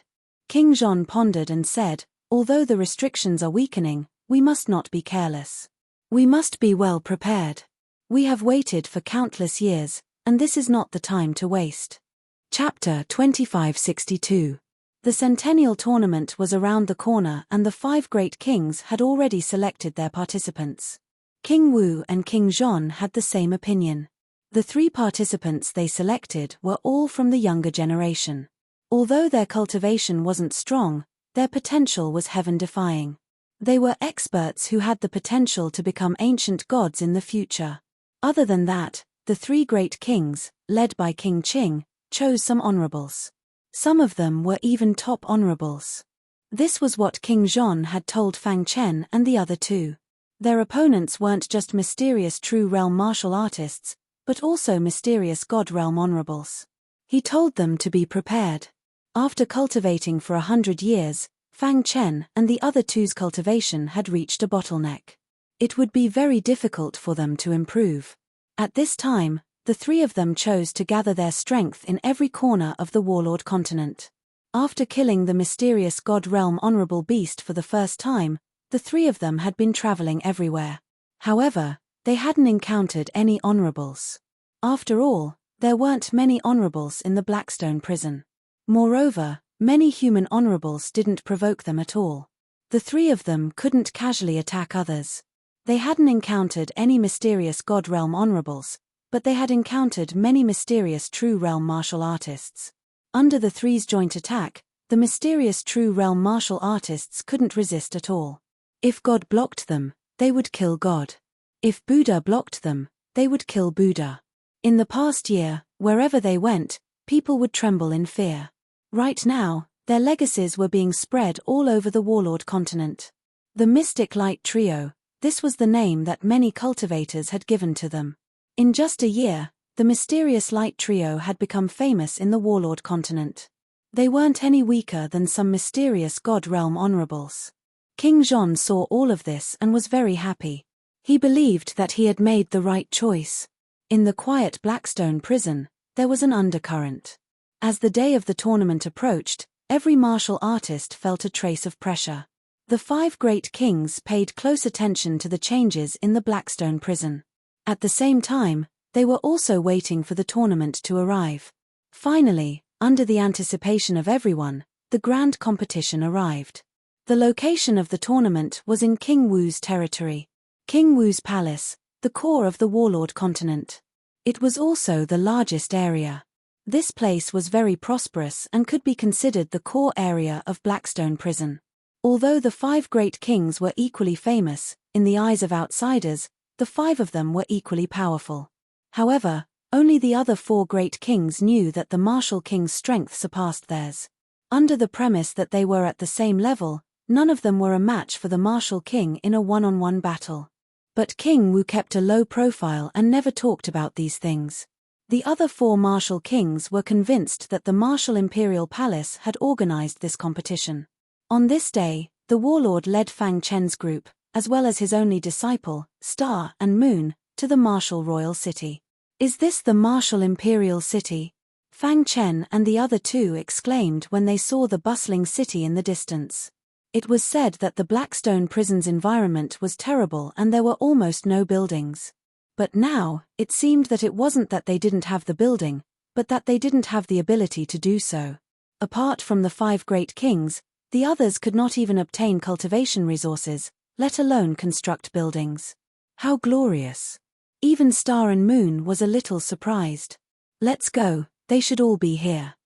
King Zhon pondered and said, "Although the restrictions are weakening, we must not be careless. We must be well prepared. We have waited for countless years, and this is not the time to waste." Chapter 2562. The Centennial Tournament was around the corner and the 5 great kings had already selected their participants. King Wu and King Zhon had the same opinion. The 3 participants they selected were all from the younger generation. Although their cultivation wasn't strong, their potential was heaven-defying. They were experts who had the potential to become ancient gods in the future. Other than that, the 3 great kings, led by King Qing, chose some honorables. Some of them were even top honorables. This was what King Zhon had told Fang Chen and the other 2. Their opponents weren't just mysterious true realm martial artists, but also mysterious God realm honorables. He told them to be prepared. After cultivating for 100 years, Fang Chen and the other two's cultivation had reached a bottleneck. It would be very difficult for them to improve. At this time, the three of them chose to gather their strength in every corner of the Warlord continent. After killing the mysterious God Realm Honorable Beast for the first time, the three of them had been traveling everywhere. However, they hadn't encountered any honorables. After all, there weren't many honorables in the Blackstone prison. Moreover, many human honorables didn't provoke them at all. The three of them couldn't casually attack others. They hadn't encountered any mysterious God Realm honorables, but they had encountered many mysterious True Realm martial artists. Under the three's joint attack, the mysterious True Realm martial artists couldn't resist at all. If God blocked them, they would kill God. If Buddha blocked them, they would kill Buddha. In the past year, wherever they went, people would tremble in fear. Right now, their legacies were being spread all over the Warlord continent. The Mystic Light Trio, this was the name that many cultivators had given to them. In just a year, the mysterious Light Trio had become famous in the Warlord continent. They weren't any weaker than some mysterious God Realm honorables. King Zhon saw all of this and was very happy. He believed that he had made the right choice. In the quiet Blackstone prison, there was an undercurrent. As the day of the tournament approached, every martial artist felt a trace of pressure. The five great kings paid close attention to the changes in the Blackstone prison. At the same time, they were also waiting for the tournament to arrive. Finally, under the anticipation of everyone, the grand competition arrived. The location of the tournament was in King Wu's territory. King Wu's palace, the core of the Warlord continent. It was also the largest area. This place was very prosperous and could be considered the core area of Blackstone prison. Although the five great kings were equally famous, in the eyes of outsiders, the five of them were equally powerful. However, only the other four great kings knew that the martial king's strength surpassed theirs. Under the premise that they were at the same level, none of them were a match for the martial king in a one-on-one battle. But King Wu kept a low profile and never talked about these things. The other four martial kings were convinced that the martial imperial palace had organized this competition. On this day, the warlord led Fang Chen's group, as well as his only disciple, Star and Moon, to the martial royal city. "Is this the martial imperial city?" Fang Chen and the other two exclaimed when they saw the bustling city in the distance. It was said that the Blackstone prison's environment was terrible and there were almost no buildings. But now, it seemed that it wasn't that they didn't have the building, but that they didn't have the ability to do so. Apart from the five great kings, the others could not even obtain cultivation resources, let alone construct buildings. How glorious! Even Star and Moon was a little surprised. "Let's go, they should all be here."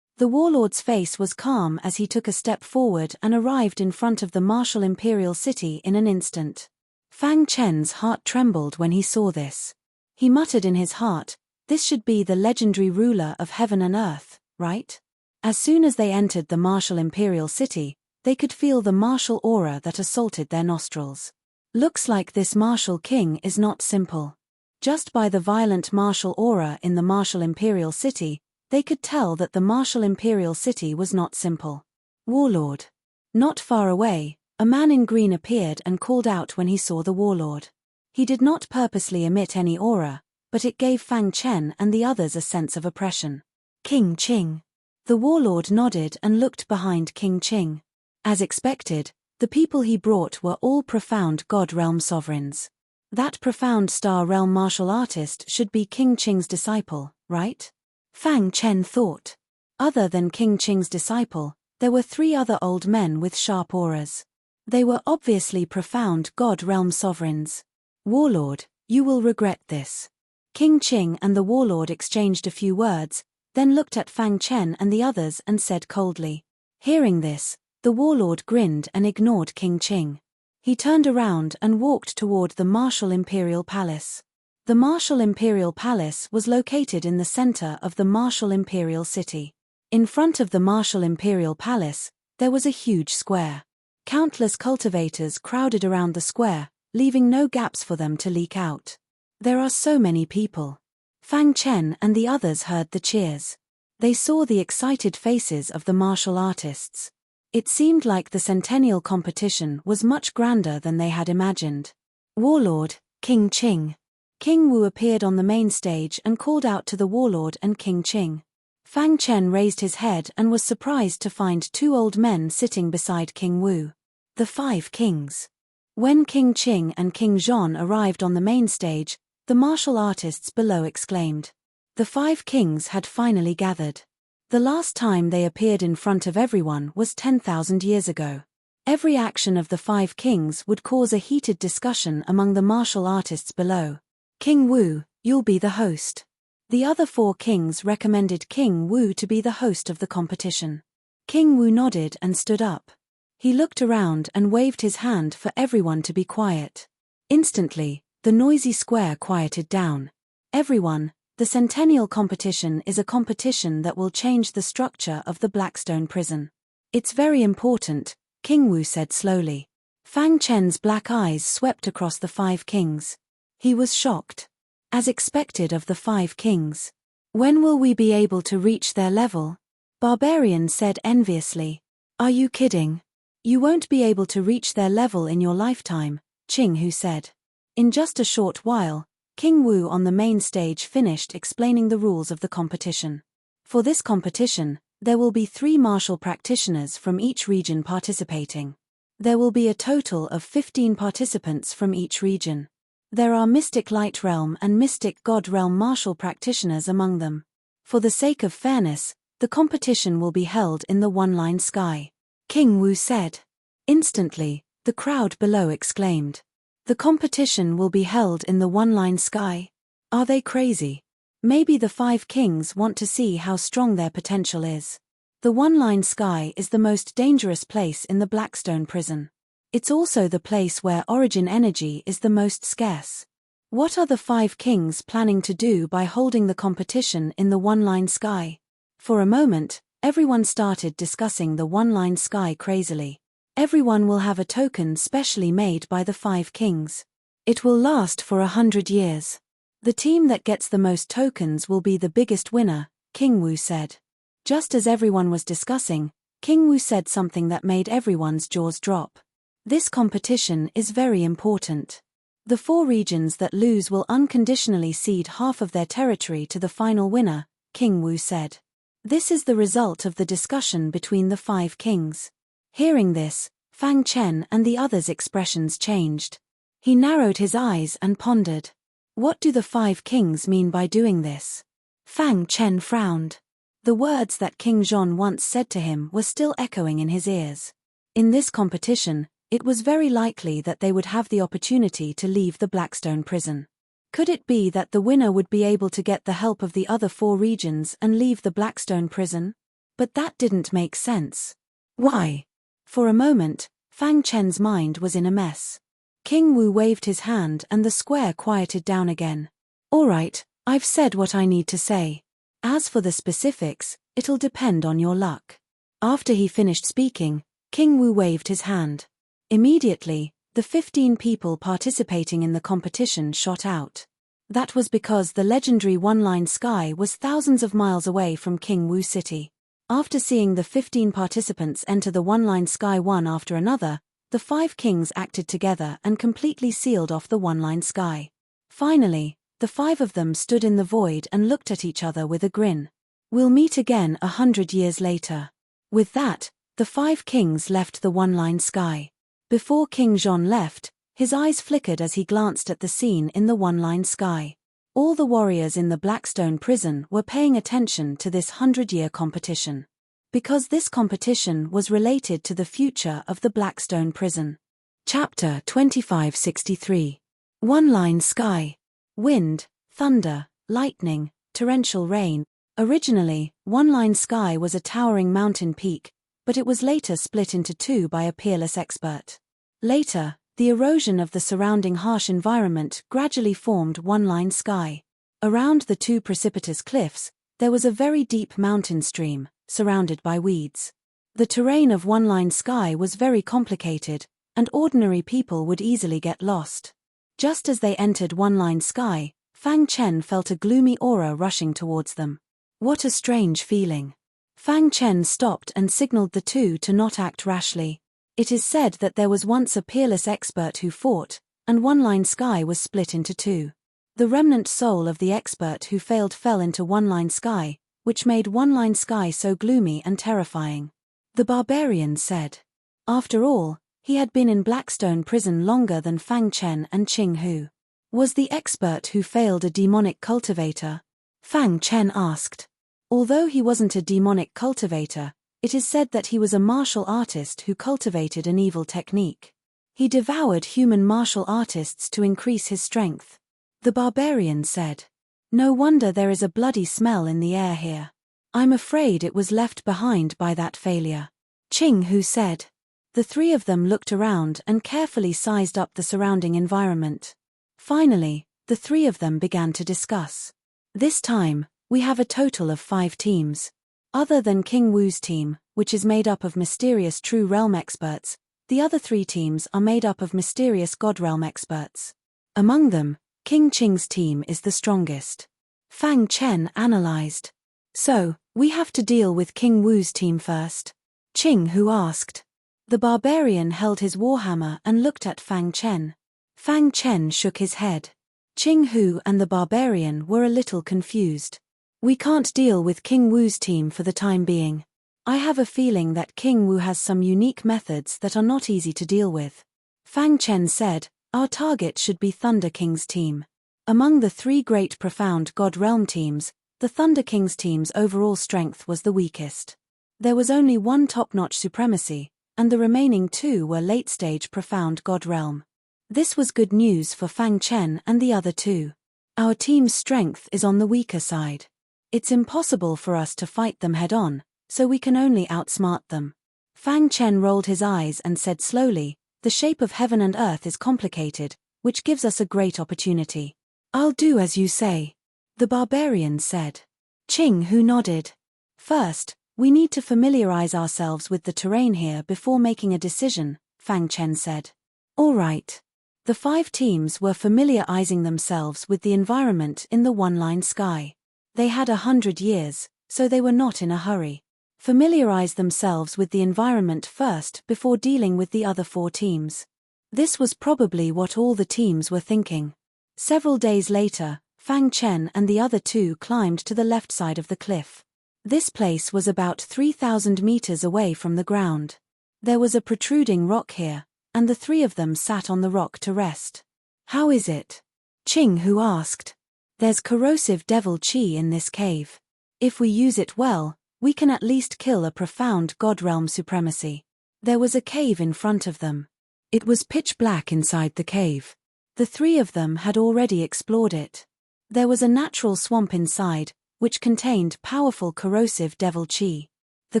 The warlord's face was calm as he took a step forward and arrived in front of the martial imperial city in an instant. Fang Chen's heart trembled when he saw this. He muttered in his heart, "This should be the legendary ruler of heaven and earth, right?" As soon as they entered the martial imperial city, they could feel the martial aura that assaulted their nostrils. Looks like this martial king is not simple. Just by the violent martial aura in the martial imperial city, they could tell that the martial imperial city was not simple. "Warlord." Not far away, a man in green appeared and called out when he saw the warlord. He did not purposely emit any aura, but it gave Fang Chen and the others a sense of oppression. "King Qing." The warlord nodded and looked behind King Qing. As expected, the people he brought were all profound God Realm sovereigns. That profound Star Realm martial artist should be King Qing's disciple, right? Fang Chen thought. Other than King Qing's disciple, there were three other old men with sharp auras. They were obviously profound God Realm sovereigns. "Warlord, you will regret this." King Qing and the warlord exchanged a few words, then looked at Fang Chen and the others and said coldly. Hearing this, the warlord grinned and ignored King Qing. He turned around and walked toward the martial imperial palace. The martial imperial palace was located in the center of the martial imperial city. In front of the martial imperial palace, there was a huge square. Countless cultivators crowded around the square, leaving no gaps for them to leak out. There are so many people. Fang Chen and the others heard the cheers. They saw the excited faces of the martial artists. It seemed like the centennial competition was much grander than they had imagined. Warlord, King Qing. King Wu appeared on the main stage and called out to the warlord and King Qing. Fang Chen raised his head and was surprised to find two old men sitting beside King Wu. The 5 kings. When King Qing and King Zhon arrived on the main stage, the martial artists below exclaimed. The 5 kings had finally gathered. The last time they appeared in front of everyone was 10,000 years ago. Every action of the 5 kings would cause a heated discussion among the martial artists below. King Wu, you'll be the host. The other 4 kings recommended King Wu to be the host of the competition. King Wu nodded and stood up. He looked around and waved his hand for everyone to be quiet. Instantly, the noisy square quieted down. Everyone, the centennial competition is a competition that will change the structure of the Blackstone prison. It's very important, King Wu said slowly. Fang Chen's black eyes swept across the 5 kings. He was shocked. As expected of the 5 kings. When will we be able to reach their level? Barbarian said enviously. Are you kidding? You won't be able to reach their level in your lifetime, Qing Hu said. In just a short while, King Wu on the main stage finished explaining the rules of the competition. For this competition, there will be 3 martial practitioners from each region participating. There will be a total of 15 participants from each region. There are Mystic Light Realm and Mystic God Realm martial practitioners among them. For the sake of fairness, the competition will be held in the one-line sky, King Wu said. Instantly, the crowd below exclaimed. The competition will be held in the one-line sky? Are they crazy? Maybe the 5 kings want to see how strong their potential is. The one-line sky is the most dangerous place in the Blackstone prison. It's also the place where origin energy is the most scarce. What are the 5 kings planning to do by holding the competition in the one-line sky? For a moment, everyone started discussing the one-line sky crazily. Everyone will have a token specially made by the 5 kings. It will last for 100 years. The team that gets the most tokens will be the biggest winner, King Wu said. Just as everyone was discussing, King Wu said something that made everyone's jaws drop. This competition is very important. The 4 regions that lose will unconditionally cede half of their territory to the final winner, King Wu said. This is the result of the discussion between the 5 kings. Hearing this, Fang Chen and the others' expressions changed. He narrowed his eyes and pondered. What do the 5 kings mean by doing this? Fang Chen frowned. The words that King Zhon once said to him were still echoing in his ears. In this competition, it was very likely that they would have the opportunity to leave the Blackstone prison. Could it be that the winner would be able to get the help of the other 4 regions and leave the Blackstone prison? But that didn't make sense. Why? For a moment, Fang Chen's mind was in a mess. King Wu waved his hand and the square quieted down again. All right, I've said what I need to say. As for the specifics, it'll depend on your luck. After he finished speaking, King Wu waved his hand. Immediately, the 15 people participating in the competition shot out. That was because the legendary one-line sky was thousands of miles away from King Wu City. After seeing the 15 participants enter the one-line sky one after another, the 5 kings acted together and completely sealed off the one-line sky. Finally, the 5 of them stood in the void and looked at each other with a grin. We'll meet again 100 years later. With that, the 5 kings left the one-line sky. Before King Zhon left, his eyes flickered as he glanced at the scene in the one-line sky. All the warriors in the Blackstone prison were paying attention to this 100-year competition. Because this competition was related to the future of the Blackstone prison. Chapter 2563. One-line sky. Wind, thunder, lightning, torrential rain. Originally, one-line sky was a towering mountain peak, but it was later split into 2 by a peerless expert. Later, the erosion of the surrounding harsh environment gradually formed one-line sky. Around the 2 precipitous cliffs, there was a very deep mountain stream, surrounded by weeds. The terrain of one-line sky was very complicated, and ordinary people would easily get lost. Just as they entered one-line sky, Fang Chen felt a gloomy aura rushing towards them. What a strange feeling. Fang Chen stopped and signaled the two to not act rashly. It is said that there was once a peerless expert who fought, and one-line sky was split into two. The remnant soul of the expert who failed fell into one-line sky, which made one-line sky so gloomy and terrifying. The barbarian said. After all, he had been in Blackstone prison longer than Fang Chen and Qing Hu. Was the expert who failed a demonic cultivator? Fang Chen asked. Although he wasn't a demonic cultivator, it is said that he was a martial artist who cultivated an evil technique. He devoured human martial artists to increase his strength. The barbarian said. No wonder there is a bloody smell in the air here. I'm afraid it was left behind by that failure. Qing Hu said. The three of them looked around and carefully sized up the surrounding environment. Finally, the three of them began to discuss. This time, we have a total of 5 teams. Other than King Wu's team, which is made up of mysterious True Realm experts, the other 3 teams are made up of mysterious God Realm experts. Among them, King Qing's team is the strongest. Fang Chen analyzed. So, we have to deal with King Wu's team first? Qing Hu asked. The barbarian held his warhammer and looked at Fang Chen. Fang Chen shook his head. Qing Hu and the barbarian were a little confused. We can't deal with King Wu's team for the time being. I have a feeling that King Wu has some unique methods that are not easy to deal with. Fang Chen said, our target should be Thunder King's team. Among the 3 great profound God Realm teams, the Thunder King's team's overall strength was the weakest. There was only one top-notch supremacy, and the remaining 2 were late-stage profound God Realm. This was good news for Fang Chen and the other 2. Our team's strength is on the weaker side. It's impossible for us to fight them head-on, so we can only outsmart them. Fang Chen rolled his eyes and said slowly, the shape of heaven and earth is complicated, which gives us a great opportunity. I'll do as you say. The barbarian said. Qing Hu nodded. First, we need to familiarize ourselves with the terrain here before making a decision, Fang Chen said. All right. The 5 teams were familiarizing themselves with the environment in the one-line sky. They had 100 years, so they were not in a hurry. Familiarize themselves with the environment first before dealing with the other 4 teams. This was probably what all the teams were thinking. Several days later, Fang Chen and the other 2 climbed to the left side of the cliff. This place was about 3,000 meters away from the ground. There was a protruding rock here, and the 3 of them sat on the rock to rest. How is it? Qing Hu asked. There's corrosive devil qi in this cave. If we use it well, we can at least kill a profound God Realm supremacy. There was a cave in front of them. It was pitch black inside the cave. The 3 of them had already explored it. There was a natural swamp inside, which contained powerful corrosive devil qi. The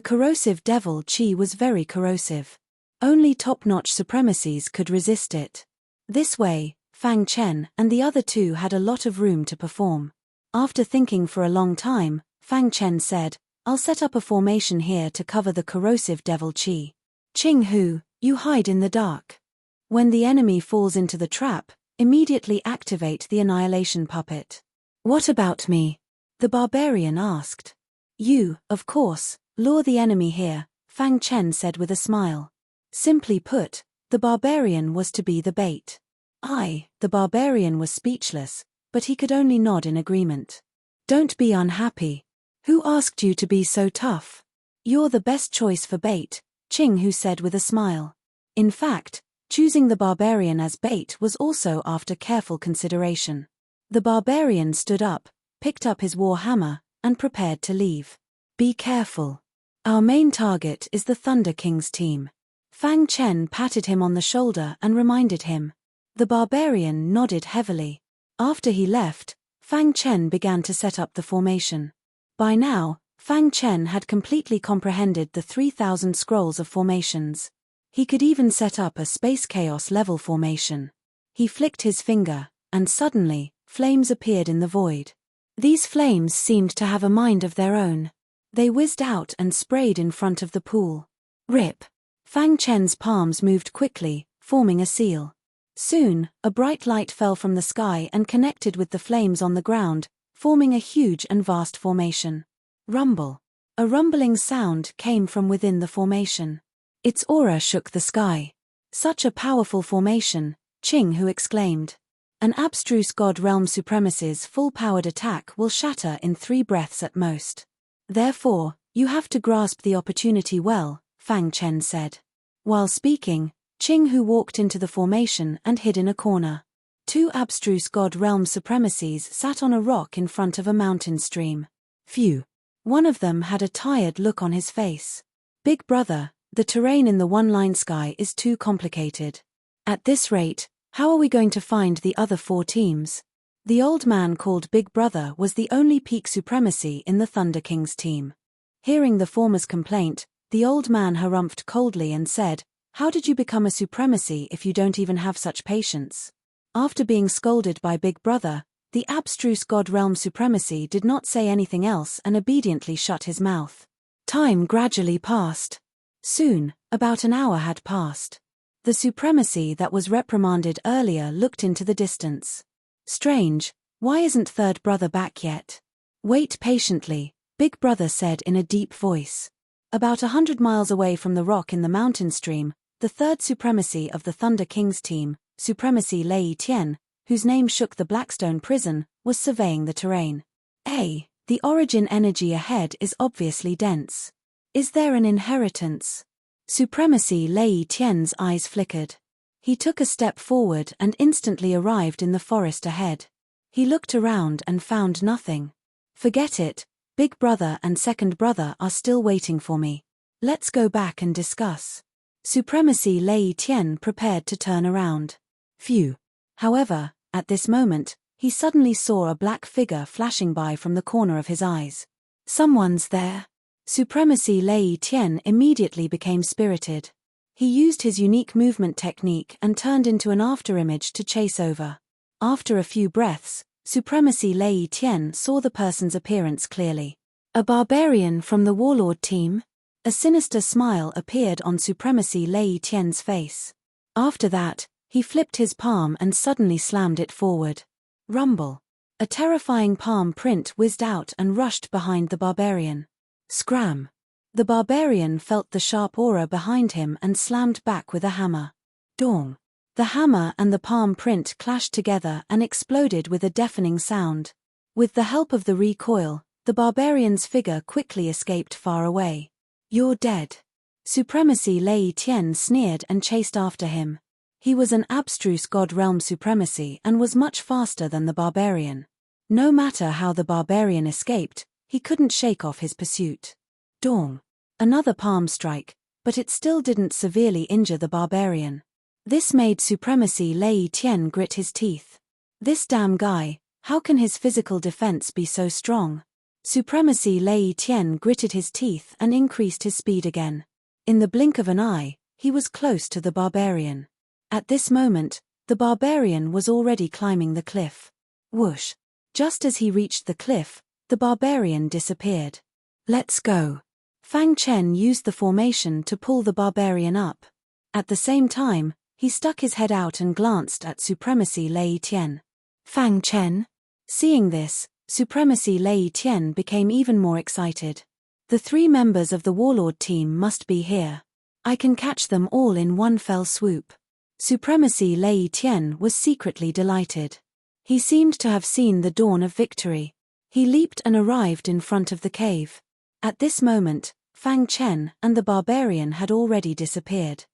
corrosive devil qi was very corrosive. Only top-notch supremacies could resist it. This way, Fang Chen and the other 2 had a lot of room to perform. After thinking for a long time, Fang Chen said, I'll set up a formation here to cover the corrosive devil qi. Qing Hu, you hide in the dark. When the enemy falls into the trap, immediately activate the annihilation puppet. What about me? The barbarian asked. You, of course, lure the enemy here, Fang Chen said with a smile. Simply put, the barbarian was to be the bait. The barbarian was speechless, but he could only nod in agreement. Don't be unhappy. Who asked you to be so tough? You're the best choice for bait, Qing Hu said with a smile. In fact, choosing the barbarian as bait was also after careful consideration. The barbarian stood up, picked up his war hammer, and prepared to leave. Be careful. Our main target is the Thunder King's team. Fang Chen patted him on the shoulder and reminded him. The barbarian nodded heavily. After he left, Fang Chen began to set up the formation. By now, Fang Chen had completely comprehended the 3,000 scrolls of formations. He could even set up a space chaos level formation. He flicked his finger, and suddenly, flames appeared in the void. These flames seemed to have a mind of their own. They whizzed out and sprayed in front of the pool. Rip! Fang Chen's palms moved quickly, forming a seal. Soon, a bright light fell from the sky and connected with the flames on the ground, forming a huge and vast formation. Rumble. A rumbling sound came from within the formation. Its aura shook the sky. Such a powerful formation, Qing Hu exclaimed. An abstruse God Realm Supremacy's full-powered attack will shatter in 3 breaths at most. Therefore, you have to grasp the opportunity well, Fang Chen said. While speaking, Qing Hu walked into the formation and hid in a corner. 2 abstruse God Realm Supremacies sat on a rock in front of a mountain stream. Phew. One of them had a tired look on his face. Big brother, the terrain in the one-line sky is too complicated. At this rate, how are we going to find the other 4 teams? The old man called Big Brother was the only peak supremacy in the Thunder King's team. Hearing the former's complaint, the old man harumphed coldly and said, "How did you become a supremacy if you don't even have such patience?" After being scolded by Big Brother, the abstruse God Realm Supremacy did not say anything else and obediently shut his mouth. Time gradually passed. Soon, about an hour had passed. The supremacy that was reprimanded earlier looked into the distance. Strange, why isn't third brother back yet? Wait patiently, Big Brother said in a deep voice. About 100 miles away from the rock in the mountain stream, the third supremacy of the Thunder King's team, Supremacy Lei Tian, whose name shook the Blackstone prison, was surveying the terrain. The origin energy ahead is obviously dense. Is there an inheritance? Supremacy Lei Tian's eyes flickered. He took a step forward and instantly arrived in the forest ahead. He looked around and found nothing. Forget it, Big Brother and Second Brother are still waiting for me. Let's go back and discuss. Supremacy Lei Tian prepared to turn around. Phew. However, at this moment, he suddenly saw a black figure flashing by from the corner of his eyes. Someone's there. Supremacy Lei Tian immediately became spirited. He used his unique movement technique and turned into an afterimage to chase over. After a few breaths, Supremacy Lei Tian saw the person's appearance clearly. A barbarian from the Warlord team? A sinister smile appeared on Supremacy Lei Tian's face. After that, he flipped his palm and suddenly slammed it forward. Rumble. A terrifying palm print whizzed out and rushed behind the barbarian. Scram. The barbarian felt the sharp aura behind him and slammed back with a hammer. Dong. The hammer and the palm print clashed together and exploded with a deafening sound. With the help of the recoil, the barbarian's figure quickly escaped far away. You're dead. Supremacy Lei Tian sneered and chased after him. He was an abstruse God Realm Supremacy and was much faster than the barbarian. No matter how the barbarian escaped, he couldn't shake off his pursuit. Dong. Another palm strike, but it still didn't severely injure the barbarian. This made Supremacy Lei Tian grit his teeth. This damn guy, how can his physical defense be so strong? Supremacy Lei Tian gritted his teeth and increased his speed again. In the blink of an eye, he was close to the barbarian. At this moment, the barbarian was already climbing the cliff. Whoosh! Just as he reached the cliff, the barbarian disappeared. Let's go. Fang Chen used the formation to pull the barbarian up. At the same time, he stuck his head out and glanced at Supremacy Lei Tian. Fang Chen? Seeing this, Supremacy Lei Tian became even more excited. The 3 members of the Warlord team must be here. I can catch them all in one fell swoop. Supremacy Lei Tian was secretly delighted. He seemed to have seen the dawn of victory. He leaped and arrived in front of the cave. At this moment, Fang Chen and the barbarian had already disappeared.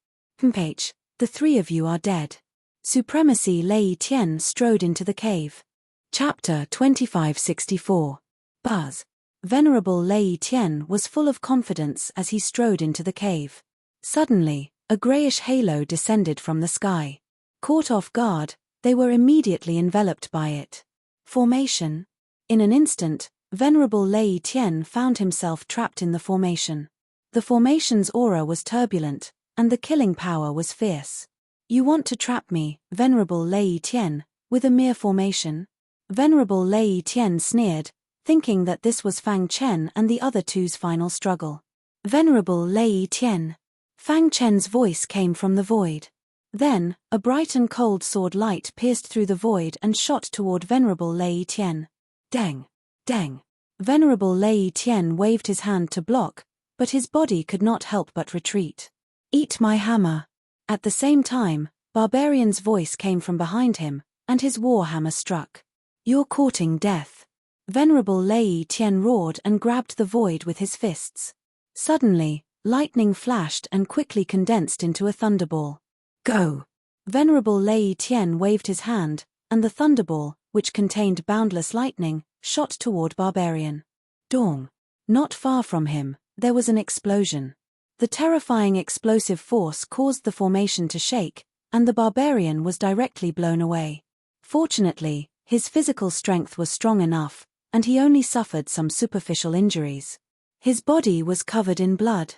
"Mph, the 3 of you are dead." Supremacy Lei Tian strode into the cave. Chapter 2564. Buzz. Venerable Lei Tian was full of confidence as he strode into the cave. Suddenly, a grayish halo descended from the sky. Caught off guard, they were immediately enveloped by it. Formation. In an instant, Venerable Lei Tian found himself trapped in the formation. The formation's aura was turbulent, and the killing power was fierce. You want to trap me, Venerable Lei Tian, with a mere formation? Venerable Lei Tian sneered, thinking that this was Fang Chen and the other 2's final struggle. Venerable Lei Tian. Fang Chen's voice came from the void. Then, a bright and cold sword light pierced through the void and shot toward Venerable Lei Tian. Dang! Dang! Venerable Lei Tian waved his hand to block, but his body could not help but retreat. "Eat my hammer." At the same time, Barbarian's voice came from behind him, and his war hammer struck. "You're courting death." Venerable Lei Tian roared and grabbed the void with his fists. Suddenly, lightning flashed and quickly condensed into a thunderball. "Go!" Venerable Lei Tian waved his hand, and the thunderball, which contained boundless lightning, shot toward Barbarian. Dong! Not far from him, there was an explosion. The terrifying explosive force caused the formation to shake, and the Barbarian was directly blown away. Fortunately, his physical strength was strong enough, and he only suffered some superficial injuries. His body was covered in blood.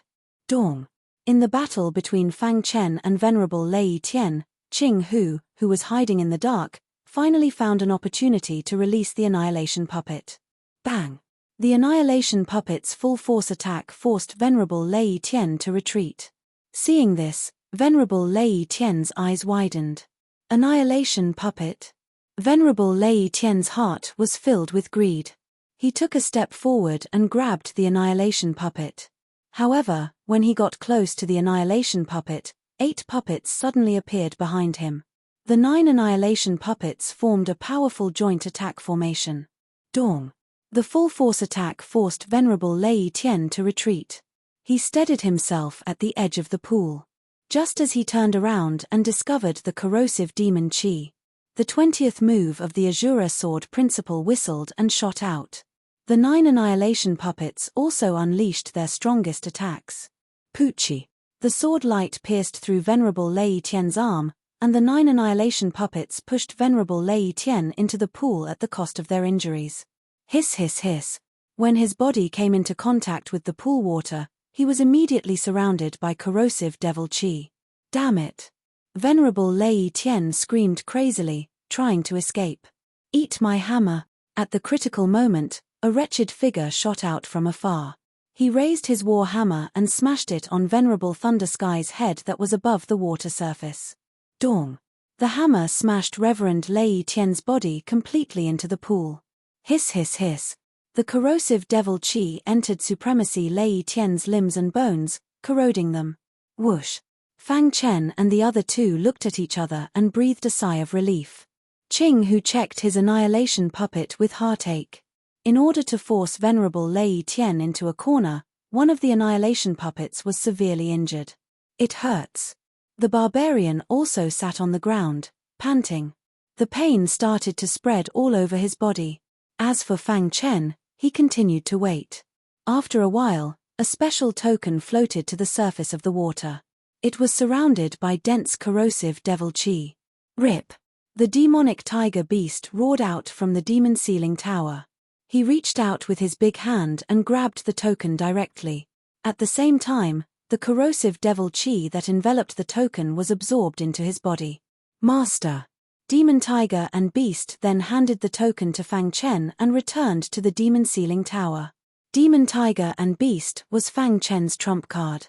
Dong! In the battle between Fang Chen and Venerable Lei Tian, Qing Hu, who was hiding in the dark, finally found an opportunity to release the Annihilation Puppet. Bang! The Annihilation Puppet's full-force attack forced Venerable Lei Tian to retreat. Seeing this, Venerable Lei Tian's eyes widened. Annihilation Puppet? Venerable Lei Tian's heart was filled with greed. He took a step forward and grabbed the Annihilation Puppet. However, when he got close to the Annihilation Puppet, 8 puppets suddenly appeared behind him. The 9 Annihilation Puppets formed a powerful joint attack formation. Dong! The full-force attack forced Venerable Lei Tian to retreat. He steadied himself at the edge of the pool. Just as he turned around and discovered the corrosive demon Qi, the 20th move of the Azura Sword Principle whistled and shot out. The 9 Annihilation Puppets also unleashed their strongest attacks. Poochie! The sword light pierced through Venerable Lei Tian's arm, and the 9 Annihilation Puppets pushed Venerable Lei Tian into the pool at the cost of their injuries. Hiss hiss hiss. When his body came into contact with the pool water, he was immediately surrounded by corrosive devil Qi. Damn it! Venerable Lei Tian screamed crazily, trying to escape. "Eat my hammer." At the critical moment, a wretched figure shot out from afar. He raised his war hammer and smashed it on Venerable Thundersky's head that was above the water surface. Dong! The hammer smashed Reverend Lei Tian's body completely into the pool. Hiss hiss hiss. The corrosive devil Qi entered Supremacy Lei Tian's limbs and bones, corroding them. Whoosh! Fang Chen and the other 2 looked at each other and breathed a sigh of relief. Qing Hu checked his Annihilation Puppet with heartache. In order to force Venerable Lei Tian into a corner, one of the Annihilation Puppets was severely injured. "It hurts." The Barbarian also sat on the ground, panting. The pain started to spread all over his body. As for Fang Chen, he continued to wait. After a while, a special token floated to the surface of the water. It was surrounded by dense corrosive devil Qi. Rip! The demonic tiger beast roared out from the demon ceiling tower. He reached out with his big hand and grabbed the token directly. At the same time, the corrosive devil Qi that enveloped the token was absorbed into his body. "Master!" Demon Tiger and Beast then handed the token to Fang Chen and returned to the demon ceiling tower. Demon Tiger and Beast was Fang Chen's trump card.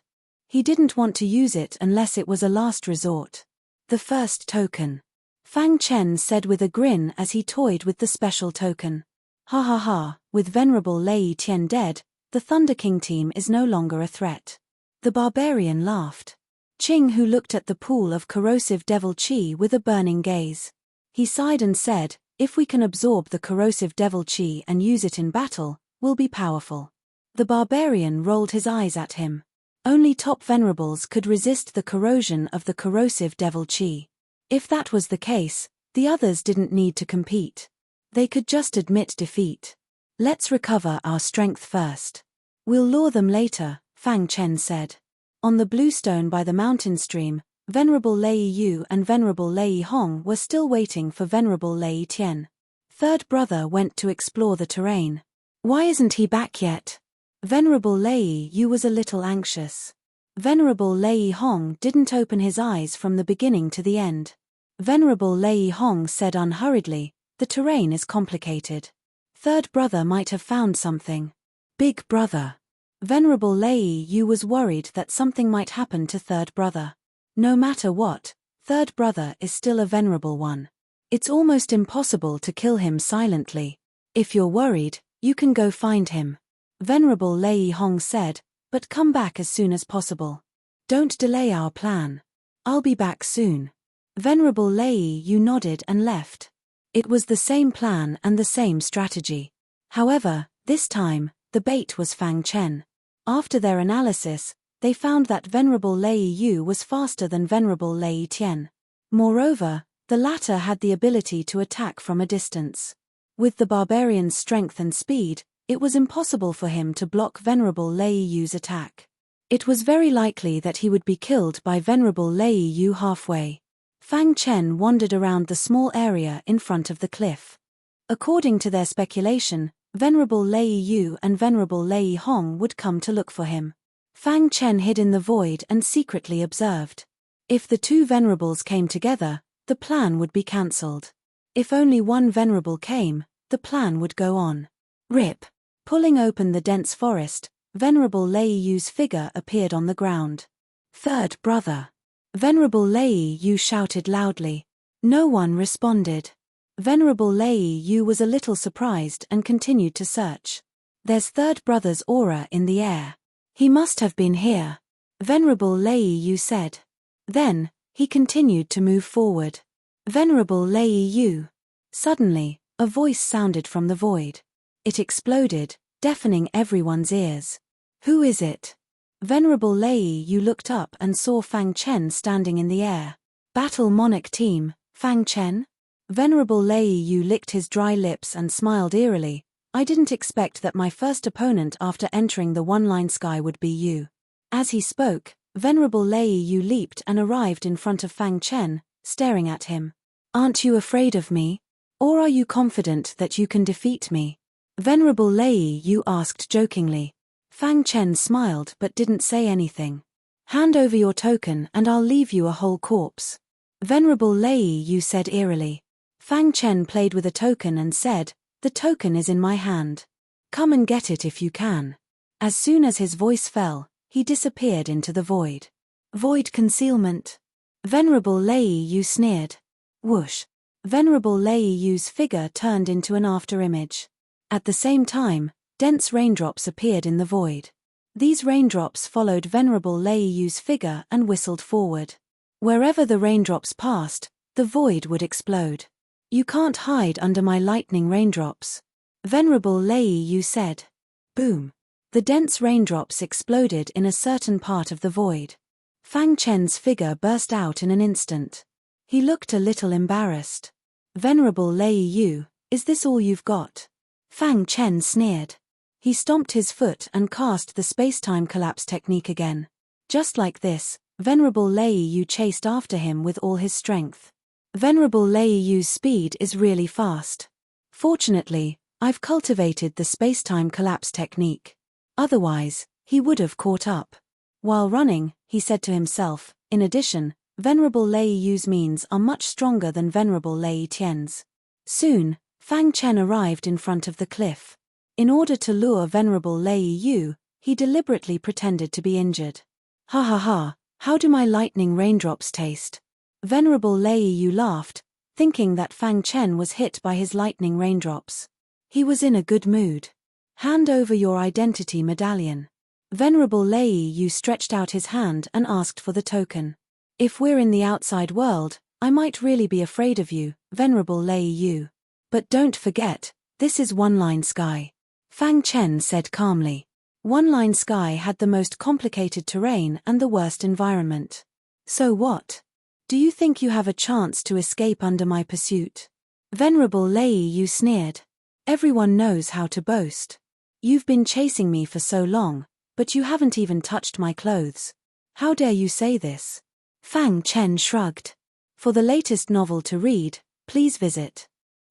He didn't want to use it unless it was a last resort. "The first token," Fang Chen said with a grin as he toyed with the special token. "Ha ha ha, with Venerable Lei Tian dead, the Thunder King team is no longer a threat." The Barbarian laughed. Qing Hu looked at the pool of corrosive devil Qi with a burning gaze. He sighed and said, "If we can absorb the corrosive devil Qi and use it in battle, we'll be powerful." The Barbarian rolled his eyes at him. Only top venerables could resist the corrosion of the corrosive devil Qi. If that was the case, the others didn't need to compete. They could just admit defeat. "Let's recover our strength first. We'll lure them later," Fang Chen said. On the blue stone by the mountain stream, Venerable Lei Yu and Venerable Lei Hong were still waiting for Venerable Lei Tian. Third brother went to explore the terrain. "Why isn't he back yet?" Venerable Lei Yu was a little anxious. Venerable Lei Hong didn't open his eyes from the beginning to the end. Venerable Lei Hong said unhurriedly, "The terrain is complicated. Third brother might have found something." "Big brother." Venerable Lei Yu was worried that something might happen to third brother. No matter what, third brother is still a venerable one. It's almost impossible to kill him silently. If you're worried, You can go find him. Venerable Lei Hong said, but come back as soon as possible. Don't delay our plan. I'll be back soon. Venerable Lei Yu nodded and left. It was the same plan and the same strategy. However, this time, the bait was Fang Chen. After their analysis, they found that Venerable Lei Yu was faster than Venerable Lei Tian. Moreover, the latter had the ability to attack from a distance. With the barbarian's strength and speed, it was impossible for him to block Venerable Lei Yu's attack. It was very likely that he would be killed by Venerable Lei Yu halfway. Fang Chen wandered around the small area in front of the cliff. According to their speculation, Venerable Lei Yu and Venerable Lei Hong would come to look for him. Fang Chen hid in the void and secretly observed. If the two venerables came together, the plan would be cancelled. If only one venerable came, the plan would go on. Rip. Pulling open the dense forest, Venerable Lei Yu's figure appeared on the ground. Third brother. Venerable Lei Yu shouted loudly. No one responded. Venerable Lei Yu was a little surprised and continued to search. There's third brother's aura in the air. He must have been here. Venerable Lei Yu said. Then, he continued to move forward. Venerable Lei Yu. Suddenly, a voice sounded from the void. It exploded, deafening everyone's ears. Who is it? Venerable Lei Yu looked up and saw Fang Chen standing in the air. Battle Monarch Team, Fang Chen? Venerable Lei Yu licked his dry lips and smiled eerily. I didn't expect that my first opponent after entering the one-line sky would be you. As he spoke, Venerable Lei Yu leaped and arrived in front of Fang Chen, staring at him. Aren't you afraid of me? Or are you confident that you can defeat me? Venerable Lei Yu asked jokingly. Fang Chen smiled but didn't say anything. Hand over your token and I'll leave you a whole corpse. Venerable Lei Yu said eerily. Fang Chen played with a token and said, the token is in my hand. Come and get it if you can. As soon as his voice fell, he disappeared into the void. Void concealment. Venerable Lei Yu sneered. Whoosh. Venerable Lei Yu's figure turned into an afterimage. At the same time, dense raindrops appeared in the void. These raindrops followed Venerable Lei Yu's figure and whistled forward. Wherever the raindrops passed, the void would explode. You can't hide under my lightning raindrops. Venerable Lei Yu said. Boom. The dense raindrops exploded in a certain part of the void. Fang Chen's figure burst out in an instant. He looked a little embarrassed. Venerable Lei Yu, is this all you've got? Fang Chen sneered. He stomped his foot and cast the space-time collapse technique again. Just like this, Venerable Lei Yu chased after him with all his strength. Venerable Lei Yu's speed is really fast. Fortunately, I've cultivated the space-time collapse technique. Otherwise, he would have caught up. While running, he said to himself, in addition, Venerable Lei Yu's means are much stronger than Venerable Lei Tian's. Soon, Fang Chen arrived in front of the cliff. In order to lure Venerable Lei Yu, he deliberately pretended to be injured. Ha ha ha, how do my lightning raindrops taste? Venerable Lei Yu laughed, thinking that Fang Chen was hit by his lightning raindrops. He was in a good mood. Hand over your identity medallion. Venerable Lei Yu stretched out his hand and asked for the token. If we're in the outside world, I might really be afraid of you, Venerable Lei Yu. But don't forget, this is one-line sky. Fang Chen said calmly. One-line sky had the most complicated terrain and the worst environment. So what? Do you think you have a chance to escape under my pursuit? Venerable Lei Yu sneered. Everyone knows how to boast. You've been chasing me for so long, but you haven't even touched my clothes. How dare you say this? Fang Chen shrugged. For the latest novel to read, please visit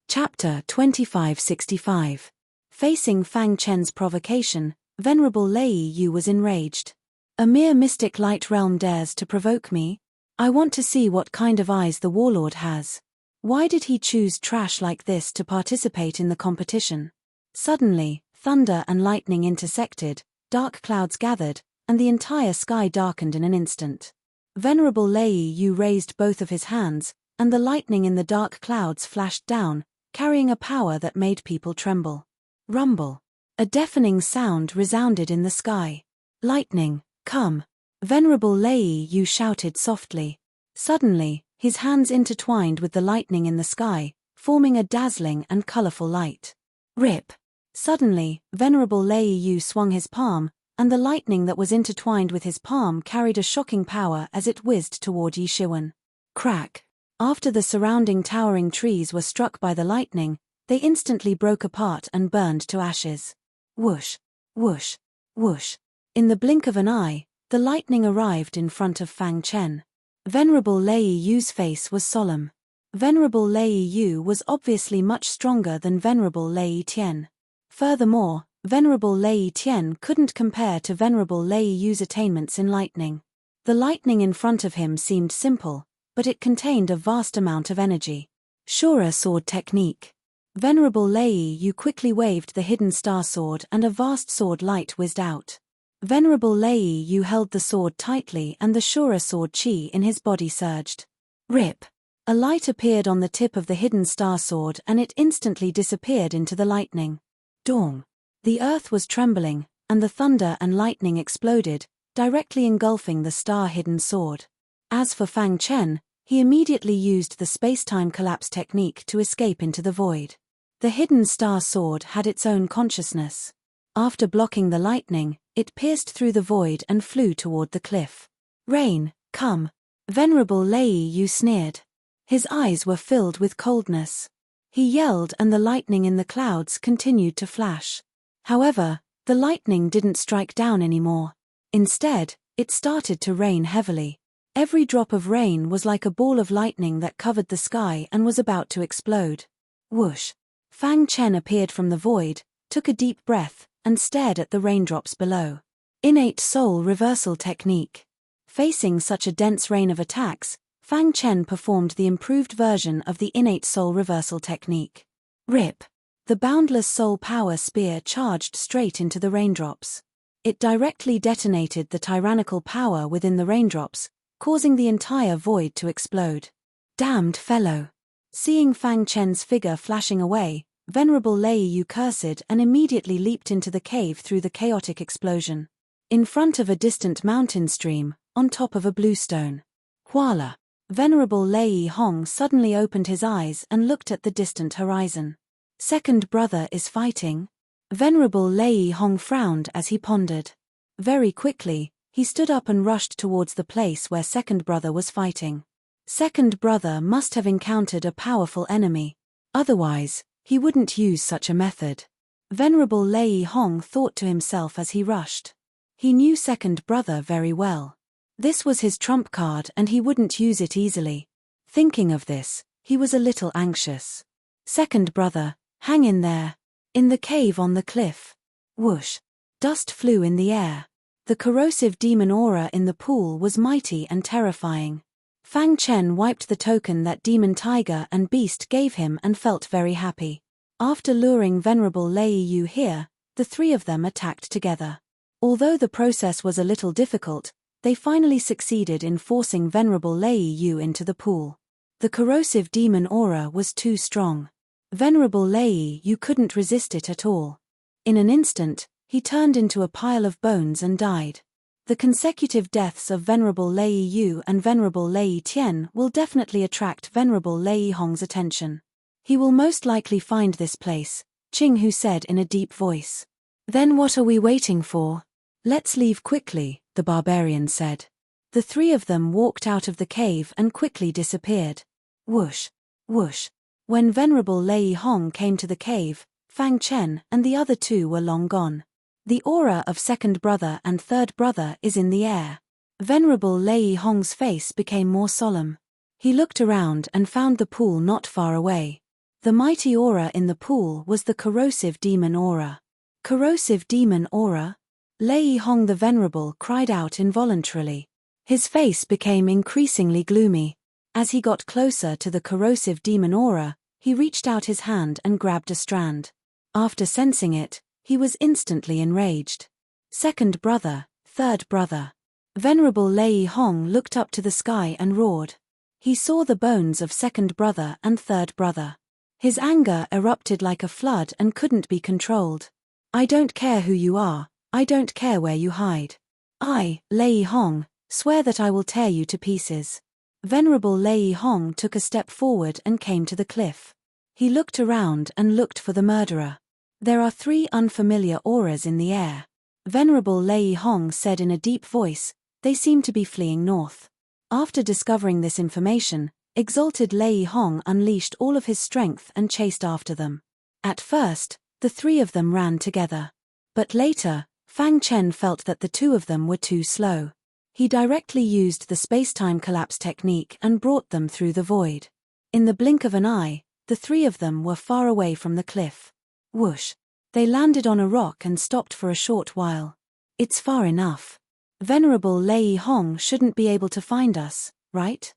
Chapter 2565. Facing Fang Chen's provocation, Venerable Lei Yu was enraged. A mere mystic light realm dares to provoke me? I want to see what kind of eyes the warlord has. Why did he choose trash like this to participate in the competition? Suddenly, thunder and lightning intersected, dark clouds gathered, and the entire sky darkened in an instant. Venerable Lei Yu raised both of his hands, and the lightning in the dark clouds flashed down, carrying a power that made people tremble. Rumble. A deafening sound resounded in the sky. Lightning, come! Venerable Lei Yu shouted softly. Suddenly, his hands intertwined with the lightning in the sky, forming a dazzling and colorful light. Rip! Suddenly, Venerable Lei Yu swung his palm, and the lightning that was intertwined with his palm carried a shocking power as it whizzed toward Yi Shiwen. Crack! After the surrounding towering trees were struck by the lightning, they instantly broke apart and burned to ashes. Whoosh! Whoosh! Whoosh! In the blink of an eye, the lightning arrived in front of Fang Chen. Venerable Lei Yu's face was solemn. Venerable Lei Yu was obviously much stronger than Venerable Lei Tian. Furthermore, Venerable Lei Tian couldn't compare to Venerable Lei Yu's attainments in lightning. The lightning in front of him seemed simple, but it contained a vast amount of energy. Shura sword technique. Venerable Lei Yu quickly waved the hidden star sword and a vast sword light whizzed out. Venerable Lei Yu held the sword tightly and the Shura sword chi in his body surged. Rip! A light appeared on the tip of the hidden star sword and it instantly disappeared into the lightning. Dong! The earth was trembling, and the thunder and lightning exploded, directly engulfing the star-hidden sword. As for Fang Chen, he immediately used the space-time collapse technique to escape into the void. The hidden star sword had its own consciousness. After blocking the lightning, it pierced through the void and flew toward the cliff. Rain, come! Venerable Lei Yu sneered. His eyes were filled with coldness. He yelled and the lightning in the clouds continued to flash. However, the lightning didn't strike down anymore. Instead, it started to rain heavily. Every drop of rain was like a ball of lightning that covered the sky and was about to explode. Whoosh! Fang Chen appeared from the void, took a deep breath, and stared at the raindrops below. Innate soul reversal technique. Facing such a dense rain of attacks, Fang Chen performed the improved version of the innate soul reversal technique. Rip! The boundless soul power spear charged straight into the raindrops. It directly detonated the tyrannical power within the raindrops, causing the entire void to explode. Damned fellow! Seeing Fang Chen's figure flashing away, Venerable Lei Yu cursed and immediately leaped into the cave through the chaotic explosion. In front of a distant mountain stream, on top of a bluestone. Huala! Venerable Lei Hong suddenly opened his eyes and looked at the distant horizon. Second brother is fighting? Venerable Lei Hong frowned as he pondered. Very quickly, he stood up and rushed towards the place where second brother was fighting. Second brother must have encountered a powerful enemy. Otherwise, he wouldn't use such a method. Venerable Lei Hong thought to himself as he rushed. He knew second brother very well. This was his trump card and he wouldn't use it easily. Thinking of this, he was a little anxious. Second brother, hang in there. In the cave on the cliff. Whoosh! Dust flew in the air. The corrosive demon aura in the pool was mighty and terrifying. Fang Chen wiped the token that demon tiger and beast gave him and felt very happy. After luring Venerable Lei Yu here, the three of them attacked together. Although the process was a little difficult, they finally succeeded in forcing Venerable Lei Yu into the pool. The corrosive demon aura was too strong. Venerable Lei Yu couldn't resist it at all. In an instant, he turned into a pile of bones and died. The consecutive deaths of Venerable Lei Yu and Venerable Lei Tian will definitely attract Venerable Lei Hong's attention. He will most likely find this place, Qing Hu said in a deep voice. Then what are we waiting for? Let's leave quickly, the barbarian said. The three of them walked out of the cave and quickly disappeared. Whoosh! Whoosh! When Venerable Lei Hong came to the cave, Fang Chen and the other two were long gone. The aura of second brother and third brother is in the air. Venerable Lei Hong's face became more solemn. He looked around and found the pool not far away. The mighty aura in the pool was the corrosive demon aura. Corrosive demon aura? Lei Hong the Venerable cried out involuntarily. His face became increasingly gloomy. As he got closer to the corrosive demon aura, he reached out his hand and grabbed a strand. After sensing it, he was instantly enraged. Second brother, third brother. Venerable Lei Hong looked up to the sky and roared. He saw the bones of second brother and third brother. His anger erupted like a flood and couldn't be controlled. I don't care who you are, I don't care where you hide. I, Lei Hong, swear that I will tear you to pieces. Venerable Lei Hong took a step forward and came to the cliff. He looked around and looked for the murderer. There are 3 unfamiliar auras in the air. Venerable Lei Hong said in a deep voice, they seem to be fleeing north. After discovering this information, exalted Lei Hong unleashed all of his strength and chased after them. At first, the 3 of them ran together. But later, Fang Chen felt that the 2 of them were too slow. He directly used the space-time collapse technique and brought them through the void. In the blink of an eye, the 3 of them were far away from the cliff. Whoosh! They landed on a rock and stopped for a short while. It's far enough. Venerable Lei Hong shouldn't be able to find us, right?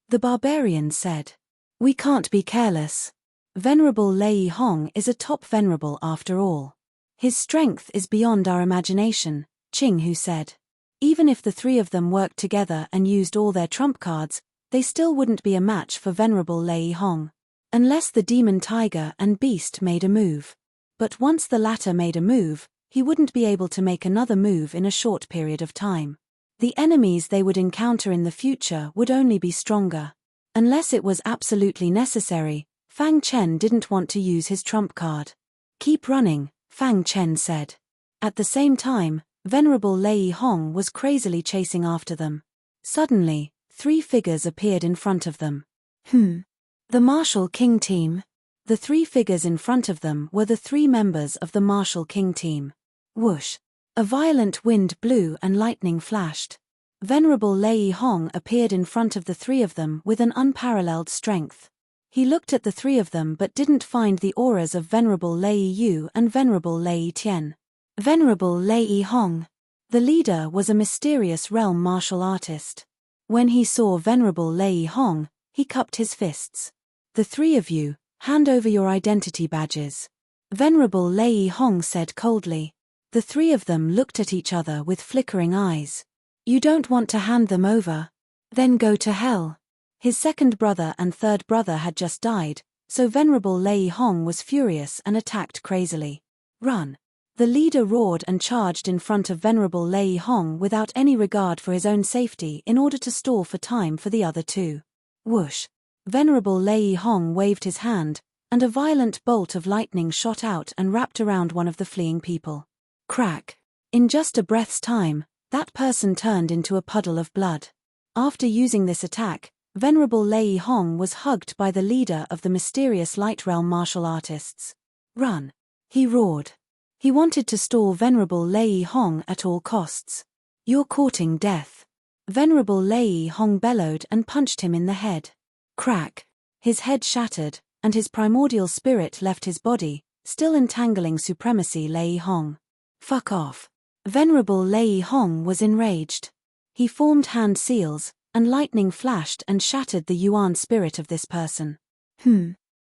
The barbarian said. We can't be careless. Venerable Lei Hong is a top venerable after all. His strength is beyond our imagination, Qing Hu said. Even if the 3 of them worked together and used all their trump cards, they still wouldn't be a match for Venerable Lei Hong. Unless the demon tiger and beast made a move. But once the latter made a move, he wouldn't be able to make another move in a short period of time. The enemies they would encounter in the future would only be stronger. Unless it was absolutely necessary, Fang Chen didn't want to use his trump card. Keep running, Fang Chen said. At the same time, Venerable Lei Hong was crazily chasing after them. Suddenly, 3 figures appeared in front of them. The Martial King team. The 3 figures in front of them were the 3 members of the Martial King team. Whoosh! A violent wind blew and lightning flashed. Venerable Lei Hong appeared in front of the 3 of them with an unparalleled strength. He looked at the 3 of them but didn't find the auras of Venerable Lei Yu and Venerable Lei Tian. Venerable Lei Hong. The leader was a mysterious realm martial artist. When he saw Venerable Lei Hong, he cupped his fists. The 3 of you, hand over your identity badges. Venerable Lei Hong said coldly. The 3 of them looked at each other with flickering eyes. You don't want to hand them over? Then go to hell. His second brother and third brother had just died, so Venerable Lei Hong was furious and attacked crazily. Run! The leader roared and charged in front of Venerable Lei Hong without any regard for his own safety in order to stall for time for the other 2. Whoosh! Venerable Lei Hong waved his hand, and a violent bolt of lightning shot out and wrapped around one of the fleeing people. Crack! In just a breath's time, that person turned into a puddle of blood. After using this attack, Venerable Lei Hong was hugged by the leader of the mysterious Light Realm martial artists. Run! He roared. He wanted to stall Venerable Lei Hong at all costs. You're courting death. Venerable Lei Hong bellowed and punched him in the head. Crack! His head shattered, and his primordial spirit left his body, still entangling Supremacy Lei Hong. Fuck off. Venerable Lei Hong was enraged. He formed hand seals, and lightning flashed and shattered the Yuan spirit of this person.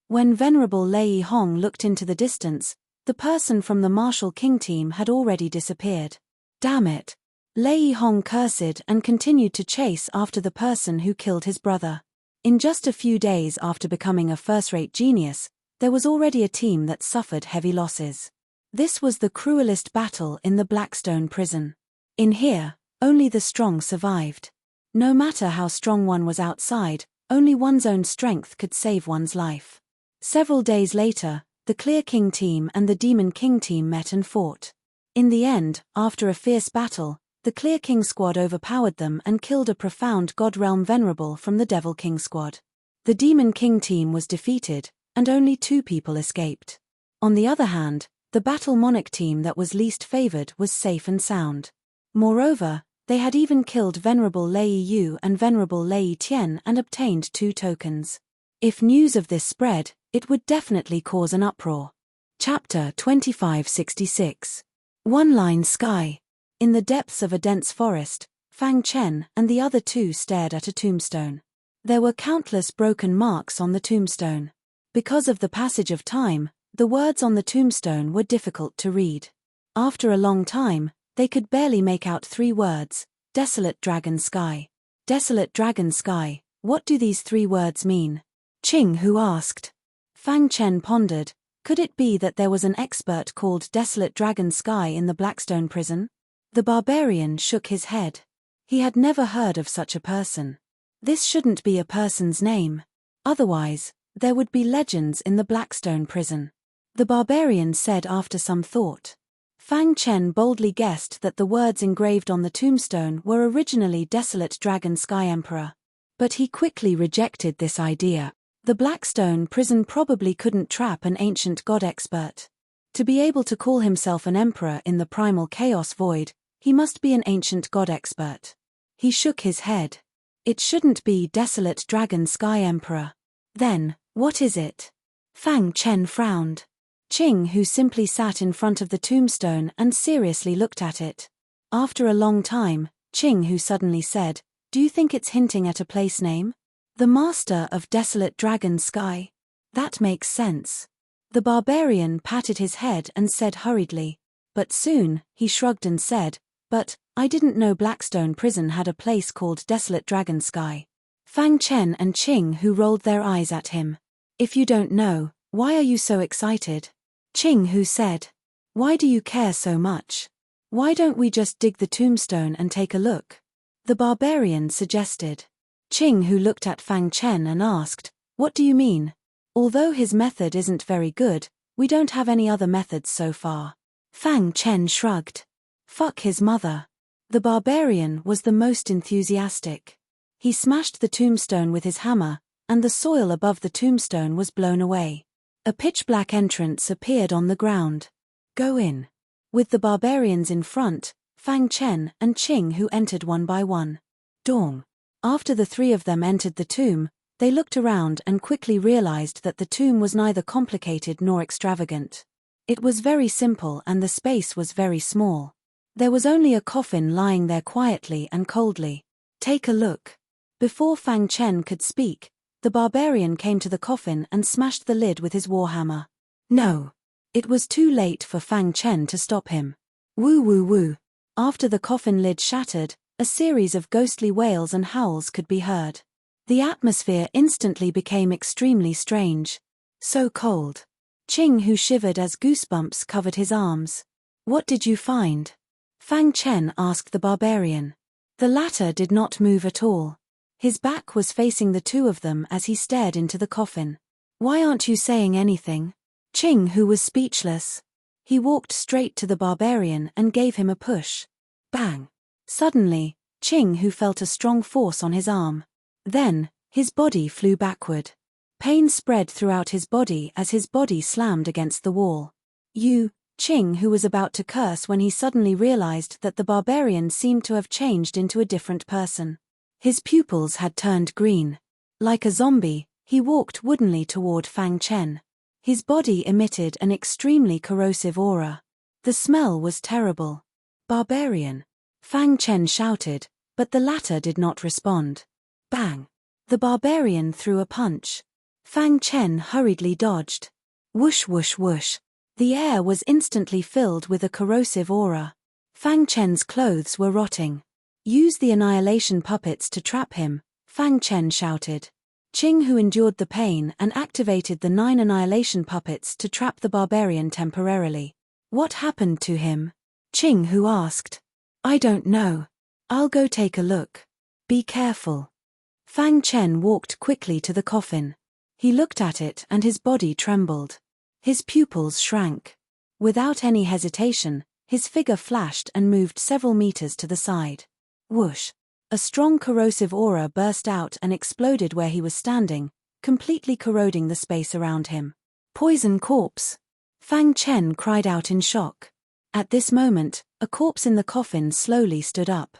When Venerable Lei Hong looked into the distance, the person from the Martial King team had already disappeared. Damn it! Lei Hong cursed and continued to chase after the person who killed his brother. In just a few days after becoming a first-rate genius, there was already a team that suffered heavy losses. This was the cruelest battle in the Blackstone prison. In here, only the strong survived. No matter how strong one was outside, only one's own strength could save one's life. Several days later, the Clear King team and the Demon King team met and fought. In the end, after a fierce battle, the Clear King squad overpowered them and killed a profound God Realm Venerable from the Devil King squad. The Demon King team was defeated, and only 2 people escaped. On the other hand, the Battle Monarch team that was least favored was safe and sound. Moreover, they had even killed Venerable Lei Yu and Venerable Lei Tian and obtained 2 tokens. If news of this spread, it would definitely cause an uproar. Chapter 2566. One-line sky. In the depths of a dense forest, Fang Chen and the other 2 stared at a tombstone. There were countless broken marks on the tombstone. Because of the passage of time, the words on the tombstone were difficult to read. After a long time, they could barely make out 3 words: Desolate Dragon Sky. Desolate Dragon Sky, what do these 3 words mean? Qing Hu asked. Fang Chen pondered, Could it be that there was an expert called Desolate Dragon Sky in the Blackstone prison? The barbarian shook his head. He had never heard of such a person. This shouldn't be a person's name. Otherwise, there would be legends in the Blackstone prison. The barbarian said after some thought. Fang Chen boldly guessed that the words engraved on the tombstone were originally Desolate Dragon Sky Emperor. But he quickly rejected this idea. The Blackstone prison probably couldn't trap an ancient god expert. To be able to call himself an emperor in the primal chaos void, he must be an ancient god expert. He shook his head. It shouldn't be Desolate Dragon Sky Emperor. Then, what is it? Fang Chen frowned. Qing, who simply sat in front of the tombstone and seriously looked at it. After a long time, Qing, who suddenly said, "Do you think it's hinting at a place name? The Master of Desolate Dragon Sky? That makes sense." The barbarian patted his head and said hurriedly. But soon, he shrugged and said, "But, I didn't know Blackstone prison had a place called Desolate Dragon Sky." Fang Chen and Qing, who rolled their eyes at him. "If you don't know, why are you so excited?" Qing, who said, "Why do you care so much? Why don't we just dig the tombstone and take a look?" The barbarian suggested. Qing, who looked at Fang Chen and asked, "What do you mean? Although his method isn't very good, we don't have any other methods so far." Fang Chen shrugged. "Fuck his mother." The barbarian was the most enthusiastic. He smashed the tombstone with his hammer, and the soil above the tombstone was blown away. A pitch-black entrance appeared on the ground. "Go in." With the barbarians in front, Fang Chen and Qing, who entered one by one. Dong. After the three of them entered the tomb, they looked around and quickly realized that the tomb was neither complicated nor extravagant. It was very simple and the space was very small. There was only a coffin lying there quietly and coldly. "Take a look." Before Fang Chen could speak, the barbarian came to the coffin and smashed the lid with his warhammer. No. It was too late for Fang Chen to stop him. Woo woo woo. After the coffin lid shattered, a series of ghostly wails and howls could be heard. The atmosphere instantly became extremely strange. So cold. Qing, who shivered as goosebumps covered his arms. "What did you find?" Fang Chen asked the barbarian. The latter did not move at all. His back was facing the two of them as he stared into the coffin. "Why aren't you saying anything?" Qing, who was speechless. He walked straight to the barbarian and gave him a push. Bang! Suddenly, Qing, who felt a strong force on his arm. Then, his body flew backward. Pain spread throughout his body as his body slammed against the wall. Qing, who was about to curse when he suddenly realized that the barbarian seemed to have changed into a different person. His pupils had turned green. Like a zombie, he walked woodenly toward Fang Chen. His body emitted an extremely corrosive aura. The smell was terrible. "Barbarian!" Fang Chen shouted, but the latter did not respond. Bang! The barbarian threw a punch. Fang Chen hurriedly dodged. Whoosh whoosh whoosh. The air was instantly filled with a corrosive aura. Fang Chen's clothes were rotting. "Use the annihilation puppets to trap him," Fang Chen shouted. Qing, who endured the pain and activated the 9 annihilation puppets to trap the barbarian temporarily. "What happened to him?" Qing, who asked. "I don't know. I'll go take a look. Be careful." Fang Chen walked quickly to the coffin. He looked at it and his body trembled. His pupils shrank. Without any hesitation, his figure flashed and moved several meters to the side. Whoosh! A strong corrosive aura burst out and exploded where he was standing, completely corroding the space around him. "Poison corpse!" Fang Chen cried out in shock. At this moment, a corpse in the coffin slowly stood up.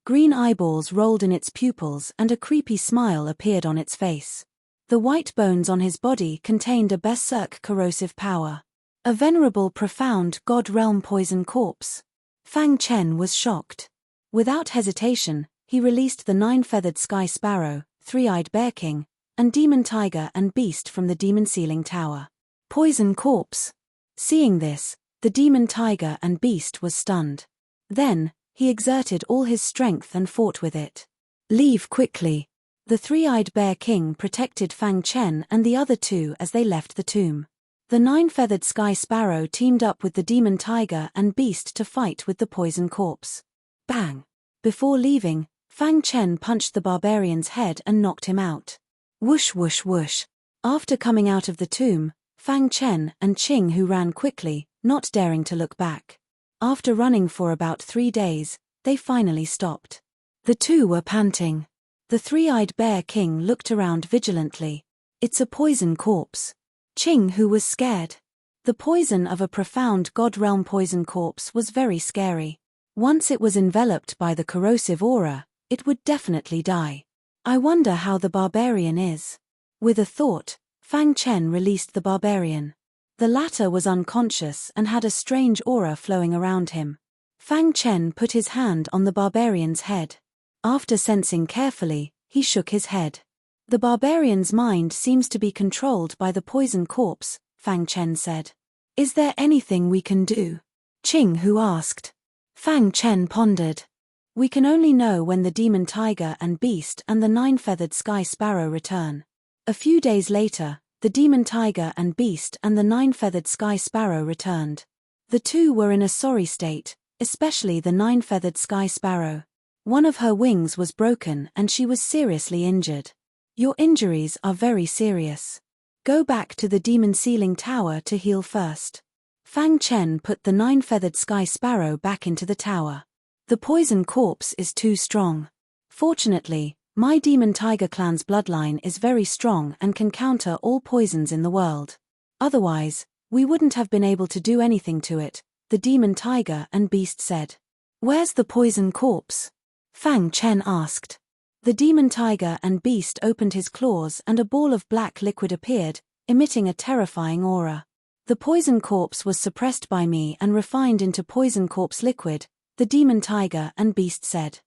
Green eyeballs rolled in its pupils and a creepy smile appeared on its face. The white bones on his body contained a berserk corrosive power. A venerable profound god realm poison corpse. Fang Chen was shocked. Without hesitation, he released the 9-feathered sky sparrow, 3-eyed bear king, and demon tiger and beast from the demon ceiling tower. Poison corpse! Seeing this, the demon tiger and beast was stunned. Then, he exerted all his strength and fought with it. "Leave quickly!" The 3-eyed bear king protected Fang Chen and the other two as they left the tomb. The nine-feathered sky sparrow teamed up with the demon tiger and beast to fight with the poison corpse. Bang! Before leaving, Fang Chen punched the barbarian's head and knocked him out. Whoosh whoosh whoosh. After coming out of the tomb, Fang Chen and Qing Hu ran quickly, not daring to look back. After running for about 3 days, they finally stopped. The two were panting. The three-eyed bear king looked around vigilantly. It's a poison corpse. Qing Hu was scared. The poison of a profound god realm poison corpse was very scary. Once it was enveloped by the corrosive aura, it would definitely die. I wonder how the barbarian is. With a thought, Fang Chen released the barbarian. The latter was unconscious and had a strange aura flowing around him. Fang Chen put his hand on the barbarian's head. After sensing carefully, he shook his head. The barbarian's mind seems to be controlled by the poison corpse, Fang Chen said. Is there anything we can do? Qing Hu asked. Fang Chen pondered. We can only know when the demon tiger and beast and the nine-feathered sky sparrow return. A few days later, the demon tiger and beast and the nine-feathered sky sparrow returned. The two were in a sorry state, especially the nine-feathered sky sparrow. One of her wings was broken and she was seriously injured. Your injuries are very serious. Go back to the demon ceiling tower to heal first. Fang Chen put the nine-feathered sky sparrow back into the tower. The poison corpse is too strong. Fortunately, my demon tiger clan's bloodline is very strong and can counter all poisons in the world. Otherwise, we wouldn't have been able to do anything to it, the demon tiger and beast said. Where's the poison corpse? Fang Chen asked. The demon tiger and beast opened his claws and a ball of black liquid appeared, emitting a terrifying aura. The poison corpse was suppressed by me and refined into poison corpse liquid, the demon tiger and beast said.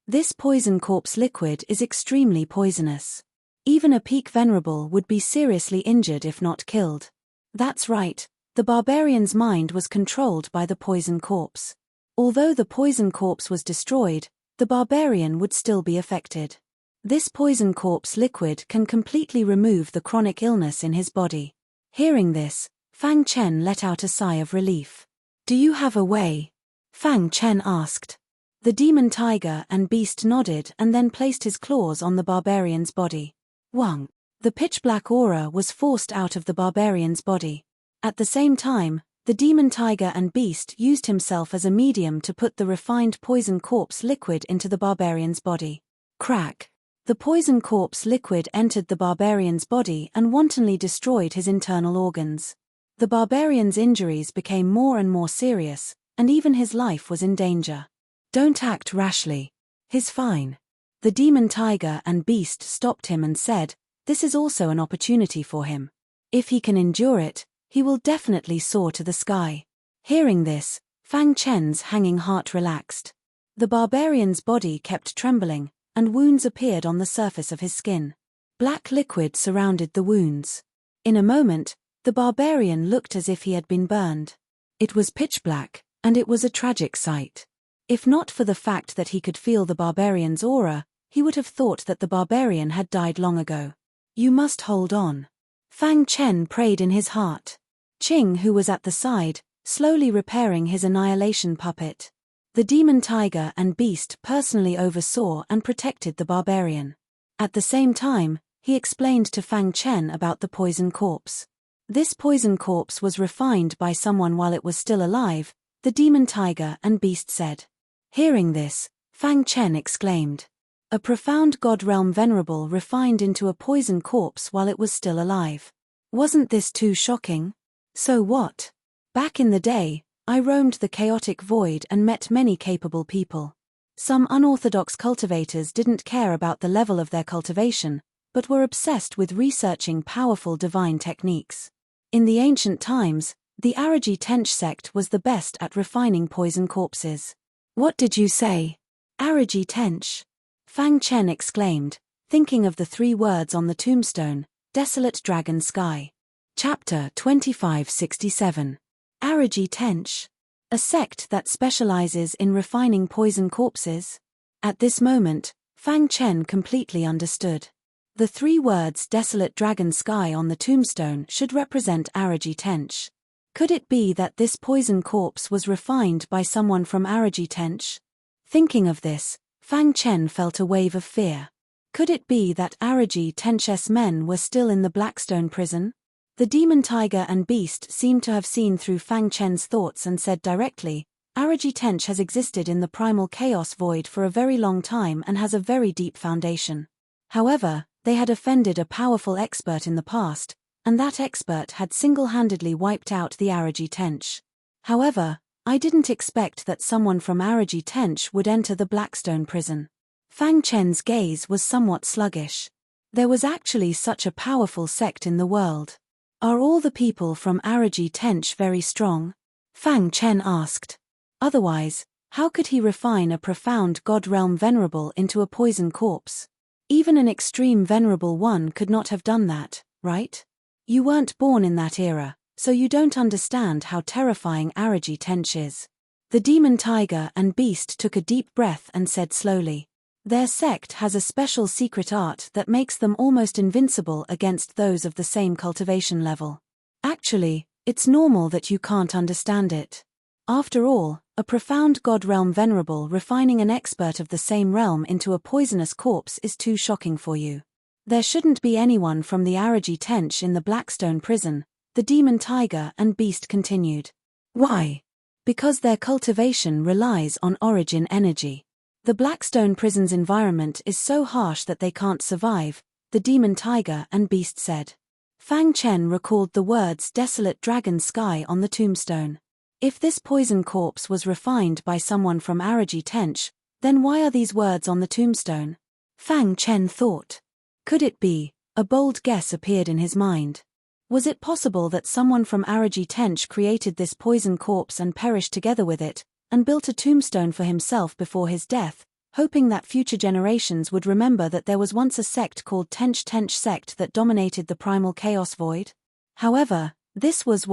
This poison corpse liquid is extremely poisonous. Even a peak Venerable would be seriously injured if not killed. That's right, the barbarian's mind was controlled by the poison corpse. Although the poison corpse was destroyed, the barbarian would still be affected. This poison corpse liquid can completely remove the chronic illness in his body. Hearing this, Fang Chen let out a sigh of relief. Do you have a way? Fang Chen asked. The demon tiger and beast nodded and then placed his claws on the barbarian's body. Wang. The pitch-black aura was forced out of the barbarian's body. At the same time, the demon tiger and beast used himself as a medium to put the refined poison corpse liquid into the barbarian's body. Crack. The poison corpse liquid entered the barbarian's body and wantonly destroyed his internal organs. The barbarian's injuries became more and more serious, and even his life was in danger. Don't act rashly. He's fine. The demon tiger and beast stopped him and said, this is also an opportunity for him. If he can endure it, he will definitely soar to the sky. Hearing this, Fang Chen's hanging heart relaxed. The barbarian's body kept trembling, and wounds appeared on the surface of his skin. Black liquid surrounded the wounds. In a moment, the barbarian looked as if he had been burned. It was pitch black, and it was a tragic sight. If not for the fact that he could feel the barbarian's aura, he would have thought that the barbarian had died long ago. You must hold on. Fang Chen prayed in his heart. Qing, who was at the side, slowly repairing his annihilation puppet. The demon tiger and beast personally oversaw and protected the barbarian. At the same time, he explained to Fang Chen about the poison corpse. This poison corpse was refined by someone while it was still alive, the demon tiger and beast said. Hearing this, Fang Chen exclaimed. A profound god realm venerable refined into a poison corpse while it was still alive. Wasn't this too shocking? So what? Back in the day, I roamed the chaotic void and met many capable people. Some unorthodox cultivators didn't care about the level of their cultivation, but were obsessed with researching powerful divine techniques. In the ancient times, the Araji Tench sect was the best at refining poison corpses. What did you say? Araji Tench? Fang Chen exclaimed, thinking of the 3 words on the tombstone, Desolate Dragon Sky. Chapter 2567. Araji Tench. A sect that specializes in refining poison corpses? At this moment, Fang Chen completely understood. The 3 words "desolate dragon sky" on the tombstone should represent Araji Tench. Could it be that this poison corpse was refined by someone from Araji Tench? Thinking of this, Fang Chen felt a wave of fear. Could it be that Araji Tench's men were still in the Blackstone prison? The demon tiger and beast seemed to have seen through Fang Chen's thoughts and said directly, Araji Tench has existed in the primal chaos void for a very long time and has a very deep foundation. However, they had offended a powerful expert in the past, and that expert had single-handedly wiped out the Araji Tench. However, I didn't expect that someone from Araji Tench would enter the Blackstone prison. Fang Chen's gaze was somewhat sluggish. There was actually such a powerful sect in the world. Are all the people from Araji Tench very strong? Fang Chen asked. Otherwise, how could he refine a profound god realm venerable into a poison corpse? Even an extreme venerable one could not have done that, right? You weren't born in that era, so you don't understand how terrifying Araji Tench is. The demon tiger and beast took a deep breath and said slowly, their sect has a special secret art that makes them almost invincible against those of the same cultivation level. Actually, it's normal that you can't understand it. After all, a profound god realm venerable refining an expert of the same realm into a poisonous corpse is too shocking for you. There shouldn't be anyone from the Araji Tench in the Blackstone prison, the demon tiger and beast continued. Why? Because their cultivation relies on origin energy. The Blackstone prison's environment is so harsh that they can't survive, the demon tiger and beast said. Fang Chen recalled the words desolate dragon sky on the tombstone. If this poison corpse was refined by someone from Araji Tench, then why are these words on the tombstone? Fang Chen thought. Could it be? A bold guess appeared in his mind. Was it possible that someone from Araji Tench created this poison corpse and perished together with it, and built a tombstone for himself before his death, hoping that future generations would remember that there was once a sect called Tench sect that dominated the primal chaos void? However, this was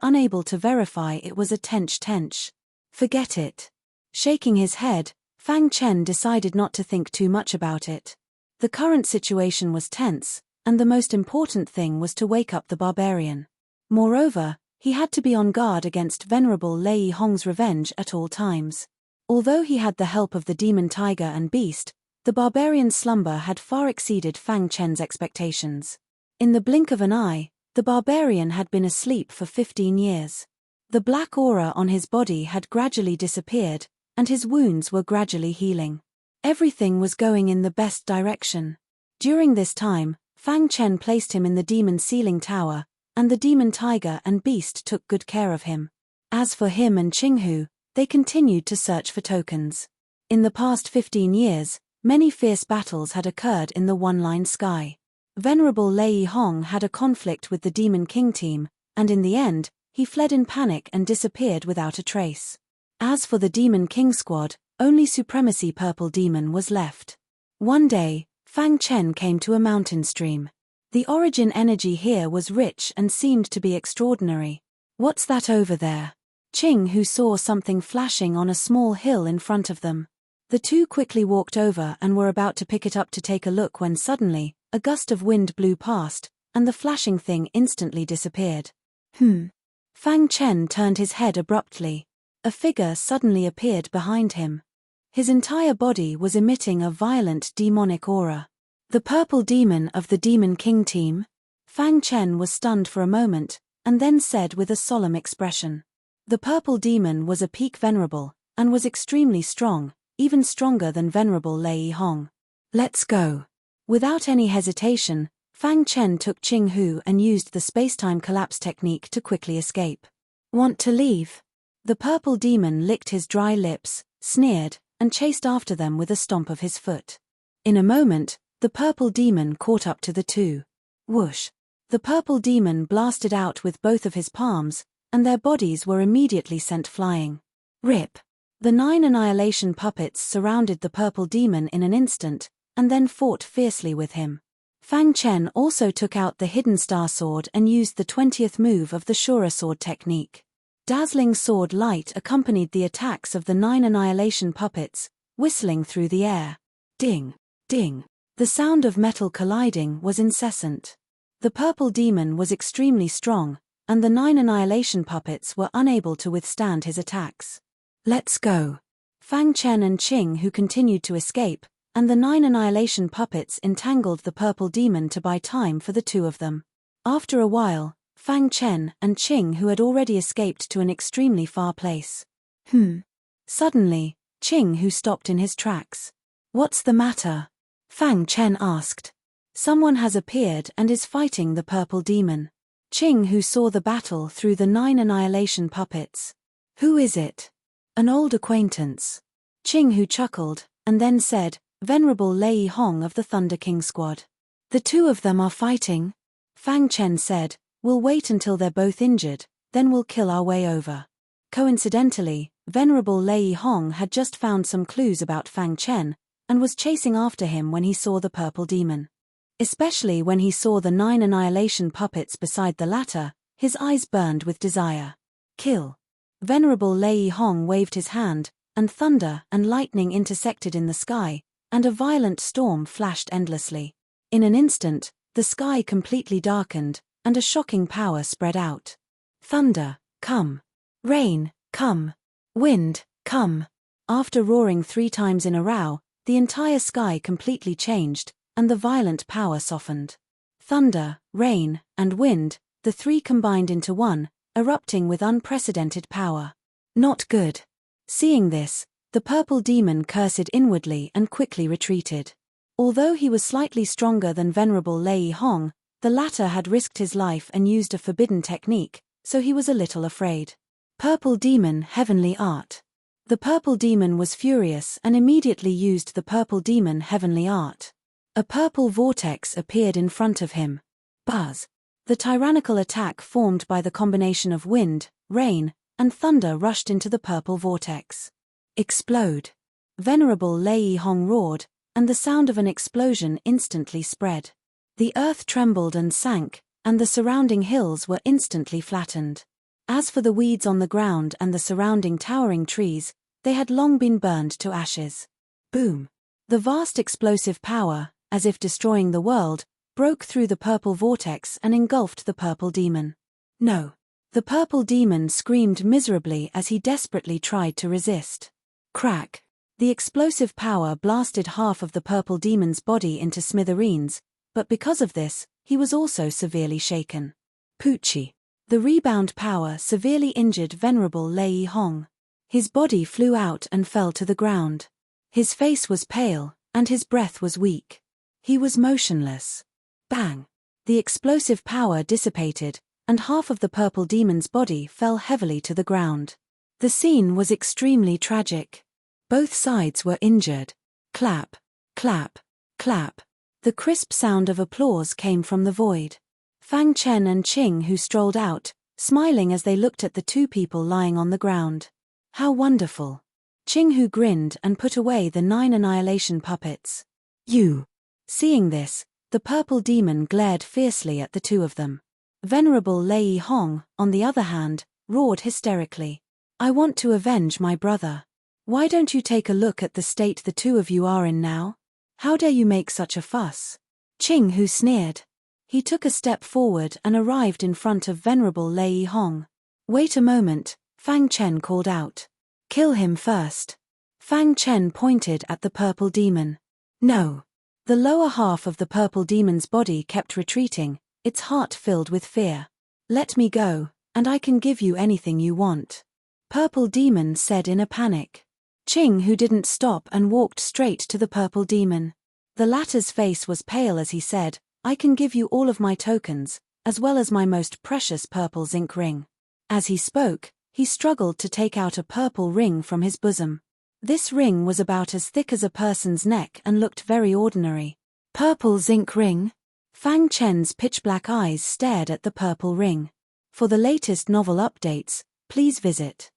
unable to verify it was a Tench. Forget it. Shaking his head, Fang Chen decided not to think too much about it. The current situation was tense, and the most important thing was to wake up the barbarian. Moreover, he had to be on guard against Venerable Lei Hong's revenge at all times. Although he had the help of the demon tiger and beast, the barbarian's slumber had far exceeded Fang Chen's expectations. In the blink of an eye, the barbarian had been asleep for 15 years. The black aura on his body had gradually disappeared, and his wounds were gradually healing. Everything was going in the best direction. During this time, Fang Chen placed him in the demon ceiling tower, and the demon tiger and beast took good care of him. As for him and Qinghu, they continued to search for tokens. In the past 15 years, many fierce battles had occurred in the one-line sky. Venerable Lei Hong had a conflict with the Demon King team, and in the end, he fled in panic and disappeared without a trace. As for the Demon King squad, only Supremacy Purple Demon was left. One day, Fang Chen came to a mountain stream. The origin energy here was rich and seemed to be extraordinary. What's that over there? Qinghu saw something flashing on a small hill in front of them. The two quickly walked over and were about to pick it up to take a look when suddenly, a gust of wind blew past, and the flashing thing instantly disappeared. Fang Chen turned his head abruptly. A figure suddenly appeared behind him. His entire body was emitting a violent demonic aura. The purple demon of the Demon King team? Fang Chen was stunned for a moment, and then said with a solemn expression. The purple demon was a peak venerable, and was extremely strong, even stronger than Venerable Lei Hong. Let's go. Without any hesitation, Fang Chen took Qinghu and used the spacetime collapse technique to quickly escape. Want to leave? The purple demon licked his dry lips, sneered, and chased after them with a stomp of his foot. In a moment, the purple demon caught up to the two. Whoosh! The purple demon blasted out with both of his palms, and their bodies were immediately sent flying. Rip! The 9 annihilation puppets surrounded the purple demon in an instant, and then fought fiercely with him. Fang Chen also took out the hidden star sword and used the 20th move of the Shura sword technique. Dazzling sword light accompanied the attacks of the 9 annihilation puppets, whistling through the air. Ding! Ding! The sound of metal colliding was incessant. The purple demon was extremely strong, and the 9 annihilation puppets were unable to withstand his attacks. Let's go. Fang Chen and Qing, who continued to escape, and the 9 annihilation puppets entangled the purple demon to buy time for the two of them. After a while, Fang Chen and Qing, who had already escaped to an extremely far place. Suddenly, Qing, who stopped in his tracks. What's the matter? Fang Chen asked. Someone has appeared and is fighting the purple demon. Qing, who saw the battle through the 9 annihilation puppets. Who is it? An old acquaintance. Qing, who chuckled, and then said, Venerable Lei Hong of the Thunder King Squad. The two of them are fighting? Fang Chen said, we'll wait until they're both injured, then we'll kill our way over. Coincidentally, Venerable Lei Hong had just found some clues about Fang Chen, and was chasing after him when he saw the purple demon. Especially when he saw the 9 annihilation puppets beside the latter, his eyes burned with desire. Kill. Venerable Lei Hong waved his hand, and thunder and lightning intersected in the sky, and a violent storm flashed endlessly. In an instant, the sky completely darkened, and a shocking power spread out. Thunder, come. Rain, come. Wind, come. After roaring 3 times in a row, the entire sky completely changed, and the violent power softened. Thunder, rain, and wind, the 3 combined into one, erupting with unprecedented power. Not good. Seeing this, the purple demon cursed inwardly and quickly retreated. Although he was slightly stronger than Venerable Lei Hong, the latter had risked his life and used a forbidden technique, so he was a little afraid. Purple demon, heavenly art. The purple demon was furious and immediately used the purple demon heavenly art. A purple vortex appeared in front of him. Buzz. The tyrannical attack formed by the combination of wind, rain, and thunder rushed into the purple vortex. Explode. Venerable Lei Hong roared, and the sound of an explosion instantly spread. The earth trembled and sank, and the surrounding hills were instantly flattened. As for the weeds on the ground and the surrounding towering trees, they had long been burned to ashes. Boom. The vast explosive power, as if destroying the world, broke through the purple vortex and engulfed the purple demon. No. The purple demon screamed miserably as he desperately tried to resist. Crack. The explosive power blasted half of the purple demon's body into smithereens, but because of this, he was also severely shaken. Poochie. The rebound power severely injured Venerable Lei Hong. His body flew out and fell to the ground. His face was pale, and his breath was weak. He was motionless. Bang! The explosive power dissipated, and half of the purple demon's body fell heavily to the ground. The scene was extremely tragic. Both sides were injured. Clap, clap, clap. The crisp sound of applause came from the void. Fang Chen and Qing, who strolled out, smiling as they looked at the 2 people lying on the ground. How wonderful. Qing, who grinned and put away the 9 annihilation puppets. You. Seeing this, the purple demon glared fiercely at the 2 of them. Venerable Lei Hong, on the other hand, roared hysterically. I want to avenge my brother. Why don't you take a look at the state the 2 of you are in now? How dare you make such a fuss? Qing, who sneered. He took a step forward and arrived in front of Venerable Lei Hong. Wait a moment, Fang Chen called out. Kill him first. Fang Chen pointed at the purple demon. No. The lower half of the purple demon's body kept retreating, its heart filled with fear. Let me go, and I can give you anything you want. Purple demon said in a panic. Qing, who didn't stop and walked straight to the purple demon. The latter's face was pale as he said, I can give you all of my tokens, as well as my most precious purple zinc ring. As he spoke, he struggled to take out a purple ring from his bosom. This ring was about as thick as a person's neck and looked very ordinary. Purple zinc ring? Fang Chen's pitch-black eyes stared at the purple ring. For the latest novel updates, please visit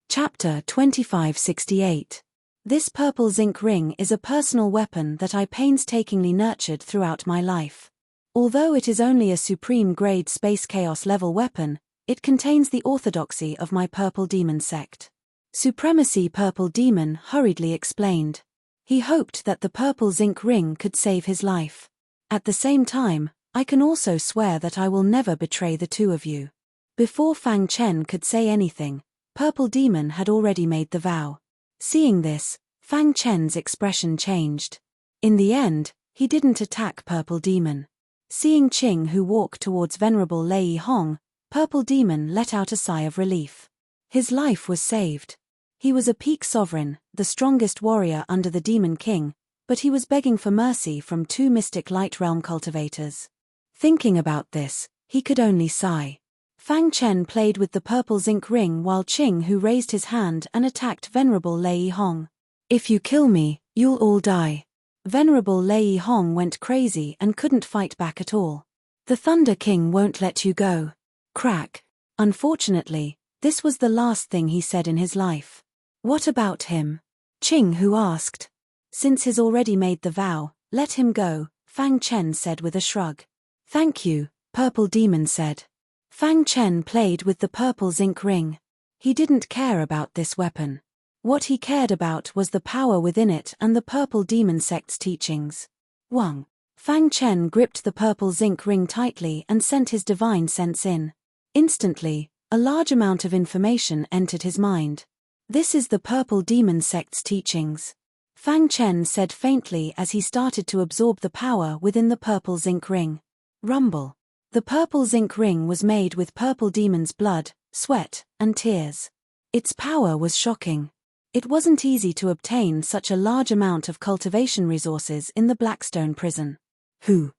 Chapter 2568. This purple zinc ring is a personal weapon that I painstakingly nurtured throughout my life. Although it is only a supreme-grade space chaos level weapon, it contains the orthodoxy of my purple demon sect. Supremacy Purple Demon hurriedly explained. He hoped that the purple zinc ring could save his life. At the same time, I can also swear that I will never betray the two of you. Before Fang Chen could say anything, Purple Demon had already made the vow. Seeing this, Fang Chen's expression changed. In the end, he didn't attack Purple Demon. Seeing Qing Hu walk towards Venerable Lei Hong, Purple Demon let out a sigh of relief. His life was saved. He was a peak sovereign, the strongest warrior under the Demon King, but he was begging for mercy from two mystic light realm cultivators. Thinking about this, he could only sigh. Fang Chen played with the purple zinc ring while Qing Hu raised his hand and attacked Venerable Lei Hong. If you kill me, you'll all die. Venerable Lei Hong went crazy and couldn't fight back at all. The Thunder King won't let you go. Crack. Unfortunately, this was the last thing he said in his life. What about him? Qing Hu asked. Since he's already made the vow, let him go, Fang Chen said with a shrug. Thank you, Purple Demon said. Fang Chen played with the purple zinc ring. He didn't care about this weapon. What he cared about was the power within it and the Purple Demon sect's teachings. Wang. Fang Chen gripped the purple zinc ring tightly and sent his divine sense in. Instantly, a large amount of information entered his mind. This is the Purple Demon sect's teachings. Fang Chen said faintly as he started to absorb the power within the purple zinc ring. Rumble. The purple zinc ring was made with Purple Demon's blood, sweat, and tears. Its power was shocking. It wasn't easy to obtain such a large amount of cultivation resources in the Blackstone prison. Who?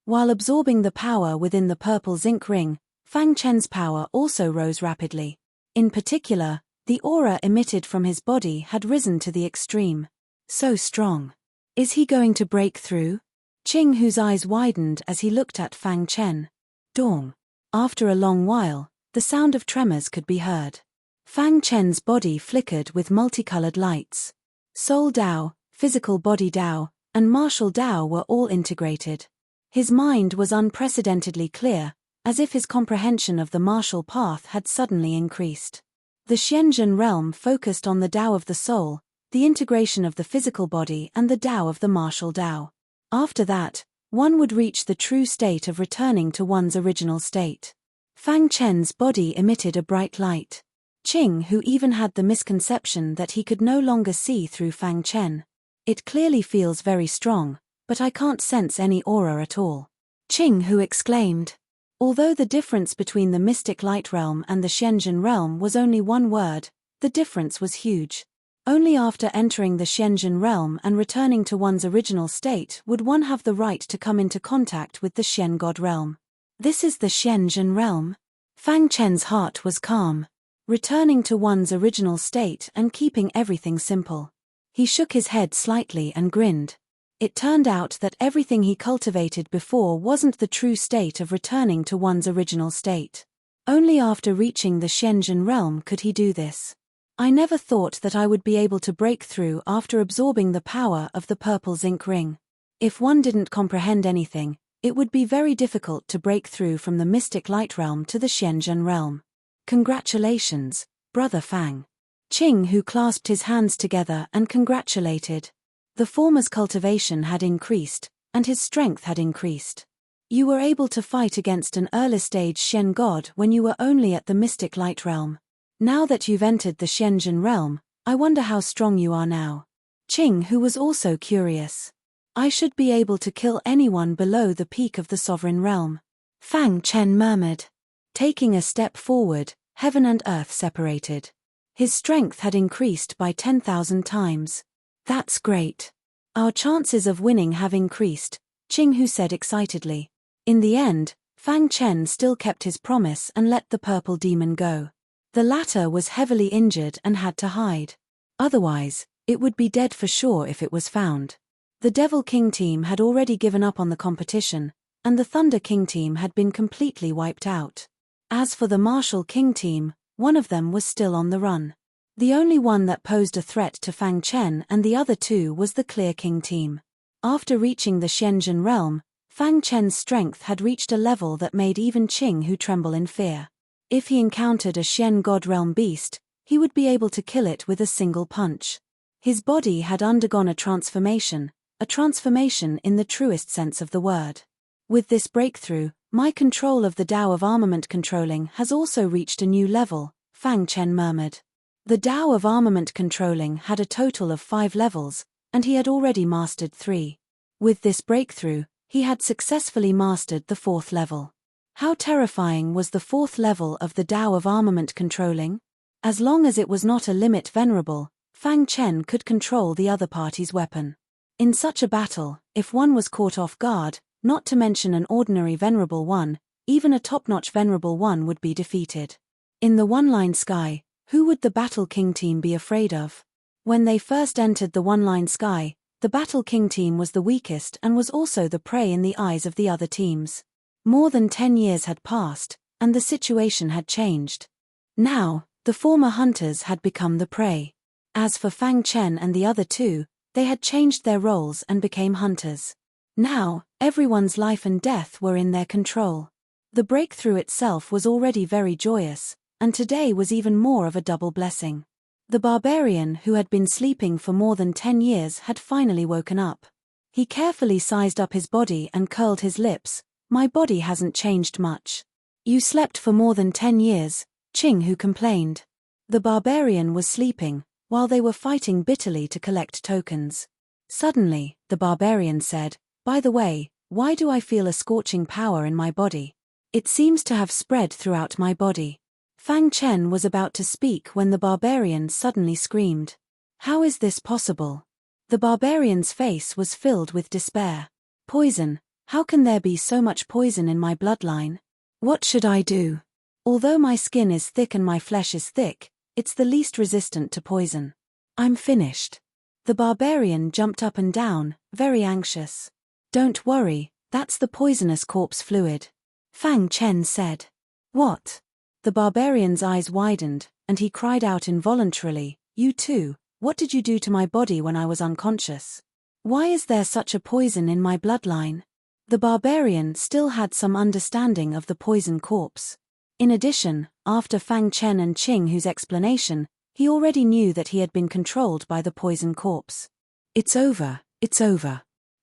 While absorbing the power within the purple zinc ring, Fang Chen's power also rose rapidly. In particular, the aura emitted from his body had risen to the extreme. So strong. Is he going to break through? Qing Hu's eyes widened as he looked at Fang Chen. Dong. After a long while, the sound of tremors could be heard. Fang Chen's body flickered with multicolored lights. Soul Dao, physical body Dao, and martial Dao were all integrated. His mind was unprecedentedly clear, as if his comprehension of the martial path had suddenly increased. The Xianzhen realm focused on the Dao of the soul, the integration of the physical body and the Dao of the martial Dao. After that, one would reach the true state of returning to one's original state. Fang Chen's body emitted a bright light. Qing Hu even had the misconception that he could no longer see through Fang Chen. It clearly feels very strong, but I can't sense any aura at all. Qing Hu exclaimed. Although the difference between the mystic light realm and the Xianzhen realm was only one word, the difference was huge. Only after entering the Xianzhen realm and returning to one's original state would one have the right to come into contact with the Xian God realm. This is the Xianzhen realm? Fang Chen's heart was calm. Returning to one's original state and keeping everything simple. He shook his head slightly and grinned. It turned out that everything he cultivated before wasn't the true state of returning to one's original state. Only after reaching the Xianzhen realm could he do this. I never thought that I would be able to break through after absorbing the power of the purple zinc ring. If one didn't comprehend anything, it would be very difficult to break through from the mystic light realm to the Xianzhen realm. Congratulations, Brother Fang. Qing Hu clasped his hands together and congratulated. The former's cultivation had increased, and his strength had increased. You were able to fight against an early-stage Xian god when you were only at the mystic light realm. Now that you've entered the Xianzhen realm, I wonder how strong you are now. Qing Hu was also curious. I should be able to kill anyone below the peak of the sovereign realm. Fang Chen murmured. Taking a step forward, heaven and earth separated. His strength had increased by 10,000 times. That's great. Our chances of winning have increased, Qing Hu said excitedly. In the end, Fang Chen still kept his promise and let the purple demon go. The latter was heavily injured and had to hide. Otherwise, it would be dead for sure if it was found. The Devil King team had already given up on the competition, and the Thunder King team had been completely wiped out. As for the Martial King team, one of them was still on the run. The only one that posed a threat to Fang Chen and the other two was the Clear King team. After reaching the Xianzhen realm, Fang Chen's strength had reached a level that made even Qing Hu tremble in fear. If he encountered a Xian God realm beast, he would be able to kill it with a single punch. His body had undergone a transformation in the truest sense of the word. With this breakthrough, my control of the Tao of armament controlling has also reached a new level, Fang Chen murmured. The Tao of armament controlling had a total of 5 levels, and he had already mastered 3. With this breakthrough, he had successfully mastered the 4th level. How terrifying was the 4th level of the Tao of armament controlling? As long as it was not a limit Venerable, Fang Chen could control the other party's weapon. In such a battle, if one was caught off guard, not to mention an ordinary Venerable one, even a top-notch Venerable one would be defeated. In the one-line sky, who would the Battle King team be afraid of? When they first entered the one-line sky, the Battle King team was the weakest and was also the prey in the eyes of the other teams. More than 10 years had passed, and the situation had changed. Now, the former hunters had become the prey. As for Fang Chen and the other 2, they had changed their roles and became hunters. Now, everyone's life and death were in their control. The breakthrough itself was already very joyous, and today was even more of a double blessing. The barbarian who had been sleeping for more than 10 years had finally woken up. He carefully sized up his body and curled his lips. My body hasn't changed much. You slept for more than 10 years, Ching Hu complained. The barbarian was sleeping, while they were fighting bitterly to collect tokens. Suddenly, the barbarian said, "By the way, why do I feel a scorching power in my body? It seems to have spread throughout my body." Fang Chen was about to speak when the barbarian suddenly screamed. "How is this possible?" The barbarian's face was filled with despair. "Poison, how can there be so much poison in my bloodline? What should I do? Although my skin is thick and my flesh is thick, it's the least resistant to poison. I'm finished." The barbarian jumped up and down, very anxious. "Don't worry, that's the poisonous corpse fluid," Fang Chen said. "What?" The barbarian's eyes widened, and he cried out involuntarily, "You too, what did you do to my body when I was unconscious? Why is there such a poison in my bloodline?" The barbarian still had some understanding of the poison corpse. In addition, after Fang Chen and Ching Hu's explanation, he already knew that he had been controlled by the poison corpse. It's over.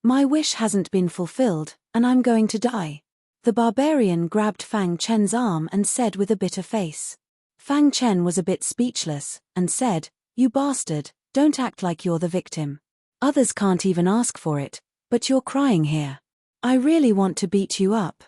My wish hasn't been fulfilled, and I'm going to die." The barbarian grabbed Fang Chen's arm and said with a bitter face. Fang Chen was a bit speechless, and said, "You bastard, don't act like you're the victim. Others can't even ask for it, but you're crying here. I really want to beat you up."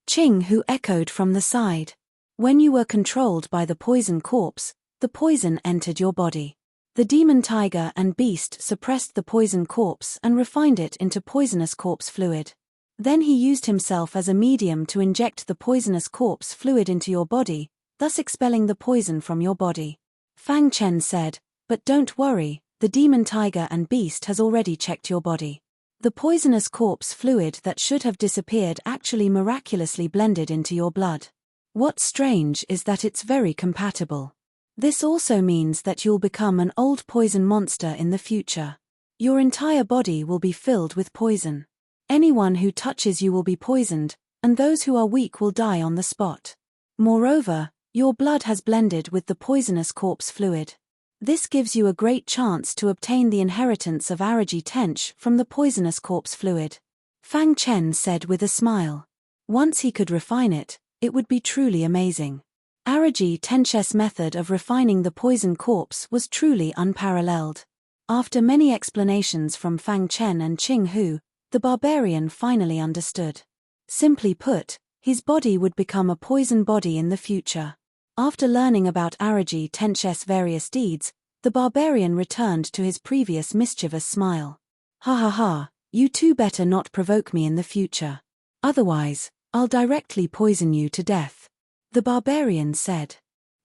Ching Hu echoed from the side. "When you were controlled by the poison corpse, the poison entered your body. The demon tiger and beast suppressed the poison corpse and refined it into poisonous corpse fluid. Then he used himself as a medium to inject the poisonous corpse fluid into your body, thus expelling the poison from your body." Fang Chen said, "But don't worry, the demon tiger and beast has already checked your body. The poisonous corpse fluid that should have disappeared actually miraculously blended into your blood. What's strange is that it's very compatible. This also means that you'll become an old poison monster in the future. Your entire body will be filled with poison. Anyone who touches you will be poisoned, and those who are weak will die on the spot. Moreover, your blood has blended with the poisonous corpse fluid. This gives you a great chance to obtain the inheritance of Araji Tench from the poisonous corpse fluid," Fang Chen said with a smile. Once he could refine it, it would be truly amazing. Araji Tench's method of refining the poison corpse was truly unparalleled. After many explanations from Fang Chen and Ching Hu, the barbarian finally understood. Simply put, his body would become a poison body in the future. After learning about Araji Tench's various deeds, the barbarian returned to his previous mischievous smile. "Ha ha ha, you two better not provoke me in the future. Otherwise, I'll directly poison you to death," the barbarian said.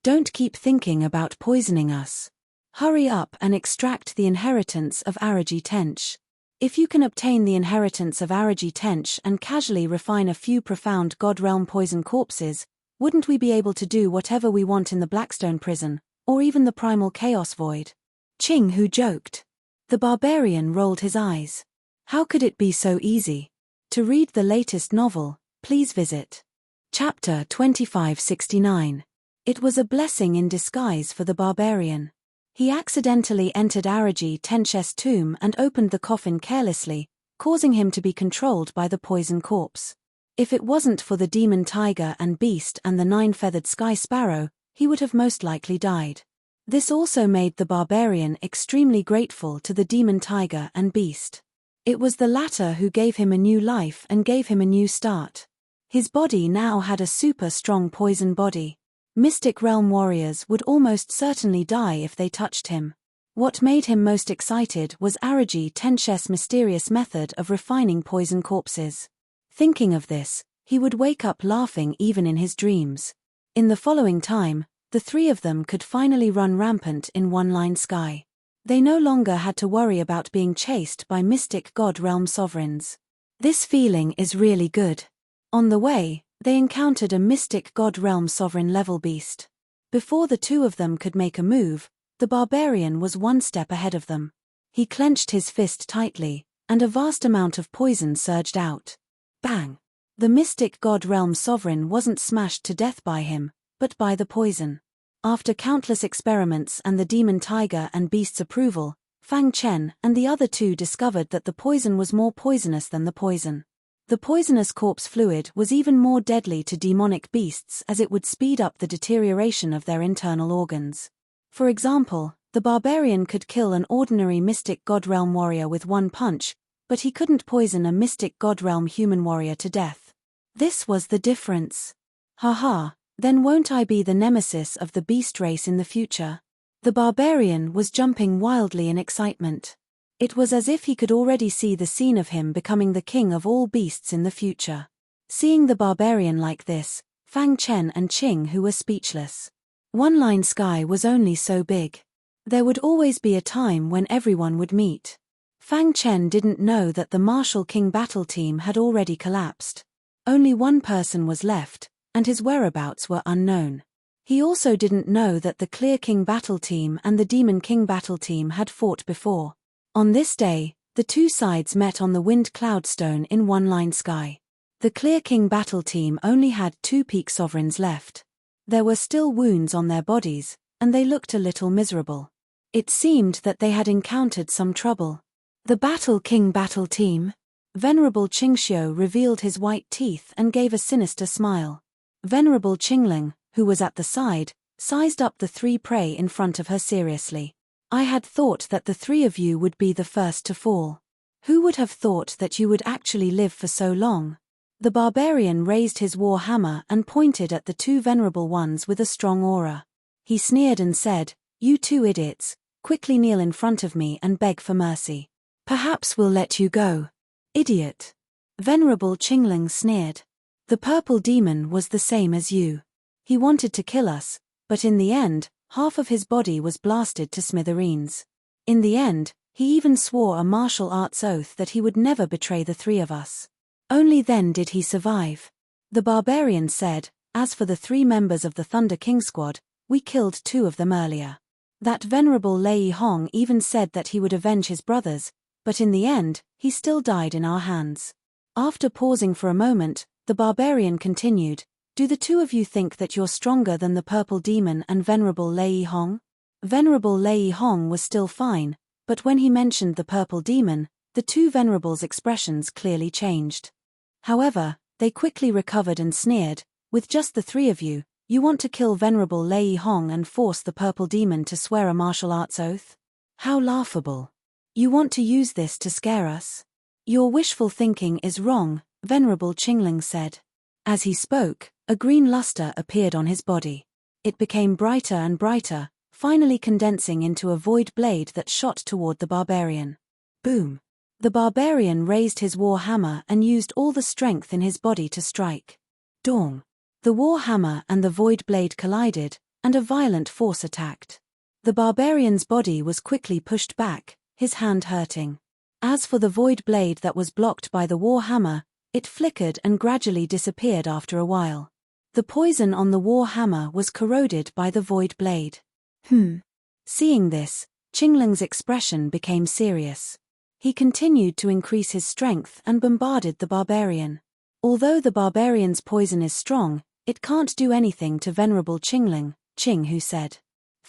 "Don't keep thinking about poisoning us. Hurry up and extract the inheritance of Araji Tench. If you can obtain the inheritance of Araji Tench and casually refine a few profound God Realm poison corpses, wouldn't we be able to do whatever we want in the Blackstone prison, or even the Primal Chaos Void?" Ching Hu joked. The barbarian rolled his eyes. How could it be so easy? To read the latest novel, please visit Chapter 2569. It was a blessing in disguise for the barbarian. He accidentally entered Araji Tensh's tomb and opened the coffin carelessly, causing him to be controlled by the poison corpse. If it wasn't for the demon tiger and beast and the 9-feathered sky sparrow, he would have most likely died. This also made the barbarian extremely grateful to the demon tiger and beast. It was the latter who gave him a new life and gave him a new start. His body now had a super strong poison body. Mystic realm warriors would almost certainly die if they touched him. What made him most excited was Araji Tensh's mysterious method of refining poison corpses. Thinking of this, he would wake up laughing even in his dreams. In the following time, the three of them could finally run rampant in one-line sky. They no longer had to worry about being chased by mystic god realm sovereigns. This feeling is really good. On the way, they encountered a mystic god realm sovereign level beast. Before the two of them could make a move, the barbarian was one step ahead of them. He clenched his fist tightly, and a vast amount of poison surged out. Bang! The mystic god realm sovereign wasn't smashed to death by him, but by the poison. After countless experiments and the demon tiger and beast's approval, Fang Chen and the other two discovered that the poison was more poisonous than the poison. The poisonous corpse fluid was even more deadly to demonic beasts as it would speed up the deterioration of their internal organs. For example, the barbarian could kill an ordinary mystic god realm warrior with one punch, but he couldn't poison a mystic god realm human warrior to death. This was the difference. Haha, then won't I be the nemesis of the beast race in the future? The barbarian was jumping wildly in excitement. It was as if he could already see the scene of him becoming the king of all beasts in the future. Seeing the barbarian like this, Fang Chen and Qing who were speechless. One-line sky was only so big. There would always be a time when everyone would meet. Fang Chen didn't know that the Martial King battle team had already collapsed. Only one person was left, and his whereabouts were unknown. He also didn't know that the Clear King battle team and the Demon King battle team had fought before. On this day, the two sides met on the Wind Cloud Stone in one-line sky. The Clear King battle team only had 2 peak sovereigns left. There were still wounds on their bodies, and they looked a little miserable. It seemed that they had encountered some trouble. The Battle King battle team. Venerable Qingxiu revealed his white teeth and gave a sinister smile. Venerable Qingling, who was at the side, sized up the 3 prey in front of her seriously. I had thought that the 3 of you would be the first to fall. Who would have thought that you would actually live for so long? The barbarian raised his war hammer and pointed at the 2 venerable ones with a strong aura. He sneered and said, "You 2 idiots, quickly kneel in front of me and beg for mercy. Perhaps we'll let you go." "Idiot." Venerable Qingling sneered. "The purple demon was the same as you. He wanted to kill us, but in the end, half of his body was blasted to smithereens. In the end, he even swore a martial arts oath that he would never betray the 3 of us. Only then did he survive." The barbarian said, "As for the 3 members of the Thunder King squad, we killed 2 of them earlier. That venerable Lei Hong even said that he would avenge his brothers, but in the end, he still died in our hands." After pausing for a moment, the barbarian continued, "Do the 2 of you think that you're stronger than the purple demon and venerable Lei Hong?" Venerable Lei Hong was still fine, but when he mentioned the purple demon, the 2 venerables' expressions clearly changed. However, they quickly recovered and sneered, "With just the 3 of you, you want to kill venerable Lei Hong and force the purple demon to swear a martial arts oath? How laughable. You want to use this to scare us? Your wishful thinking is wrong," Venerable Qingling said. As he spoke, a green luster appeared on his body. It became brighter and brighter, finally condensing into a void blade that shot toward the barbarian. Boom! The barbarian raised his war hammer and used all the strength in his body to strike. Dong! The war hammer and the void blade collided, and a violent force attacked. The barbarian's body was quickly pushed back, his hand hurting. As for the void blade that was blocked by the war hammer, it flickered and gradually disappeared after a while. The poison on the war hammer was corroded by the void blade. Seeing this, Qingling's expression became serious. He continued to increase his strength and bombarded the barbarian. Although the barbarian's poison is strong, it can't do anything to Venerable Qingling, Qing Hu said.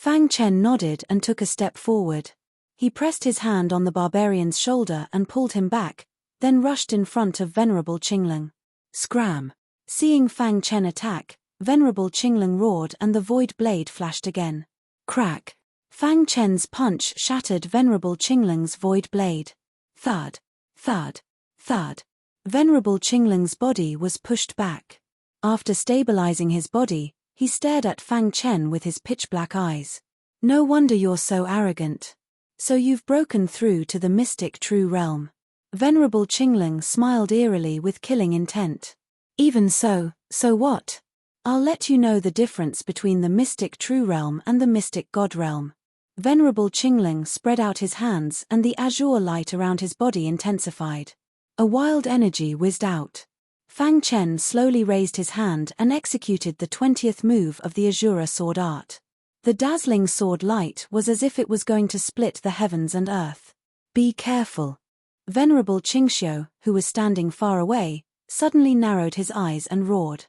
Fang Chen nodded and took a step forward. He pressed his hand on the barbarian's shoulder and pulled him back, then rushed in front of Venerable Qingling. Scram! Seeing Fang Chen attack, Venerable Qingling roared and the void blade flashed again. Crack! Fang Chen's punch shattered Venerable Qingling's void blade. Thud! Thud! Thud! Venerable Qingling's body was pushed back. After stabilizing his body, he stared at Fang Chen with his pitch-black eyes. No wonder you're so arrogant. So you've broken through to the mystic true realm. Venerable Qingling smiled eerily with killing intent. Even so, so what? I'll let you know the difference between the mystic true realm and the mystic god realm. Venerable Qingling spread out his hands and the azure light around his body intensified. A wild energy whizzed out. Fang Chen slowly raised his hand and executed the 20th move of the Azura sword art. The dazzling sword light was as if it was going to split the heavens and earth. Be careful. Venerable Qingxiu, who was standing far away, suddenly narrowed his eyes and roared.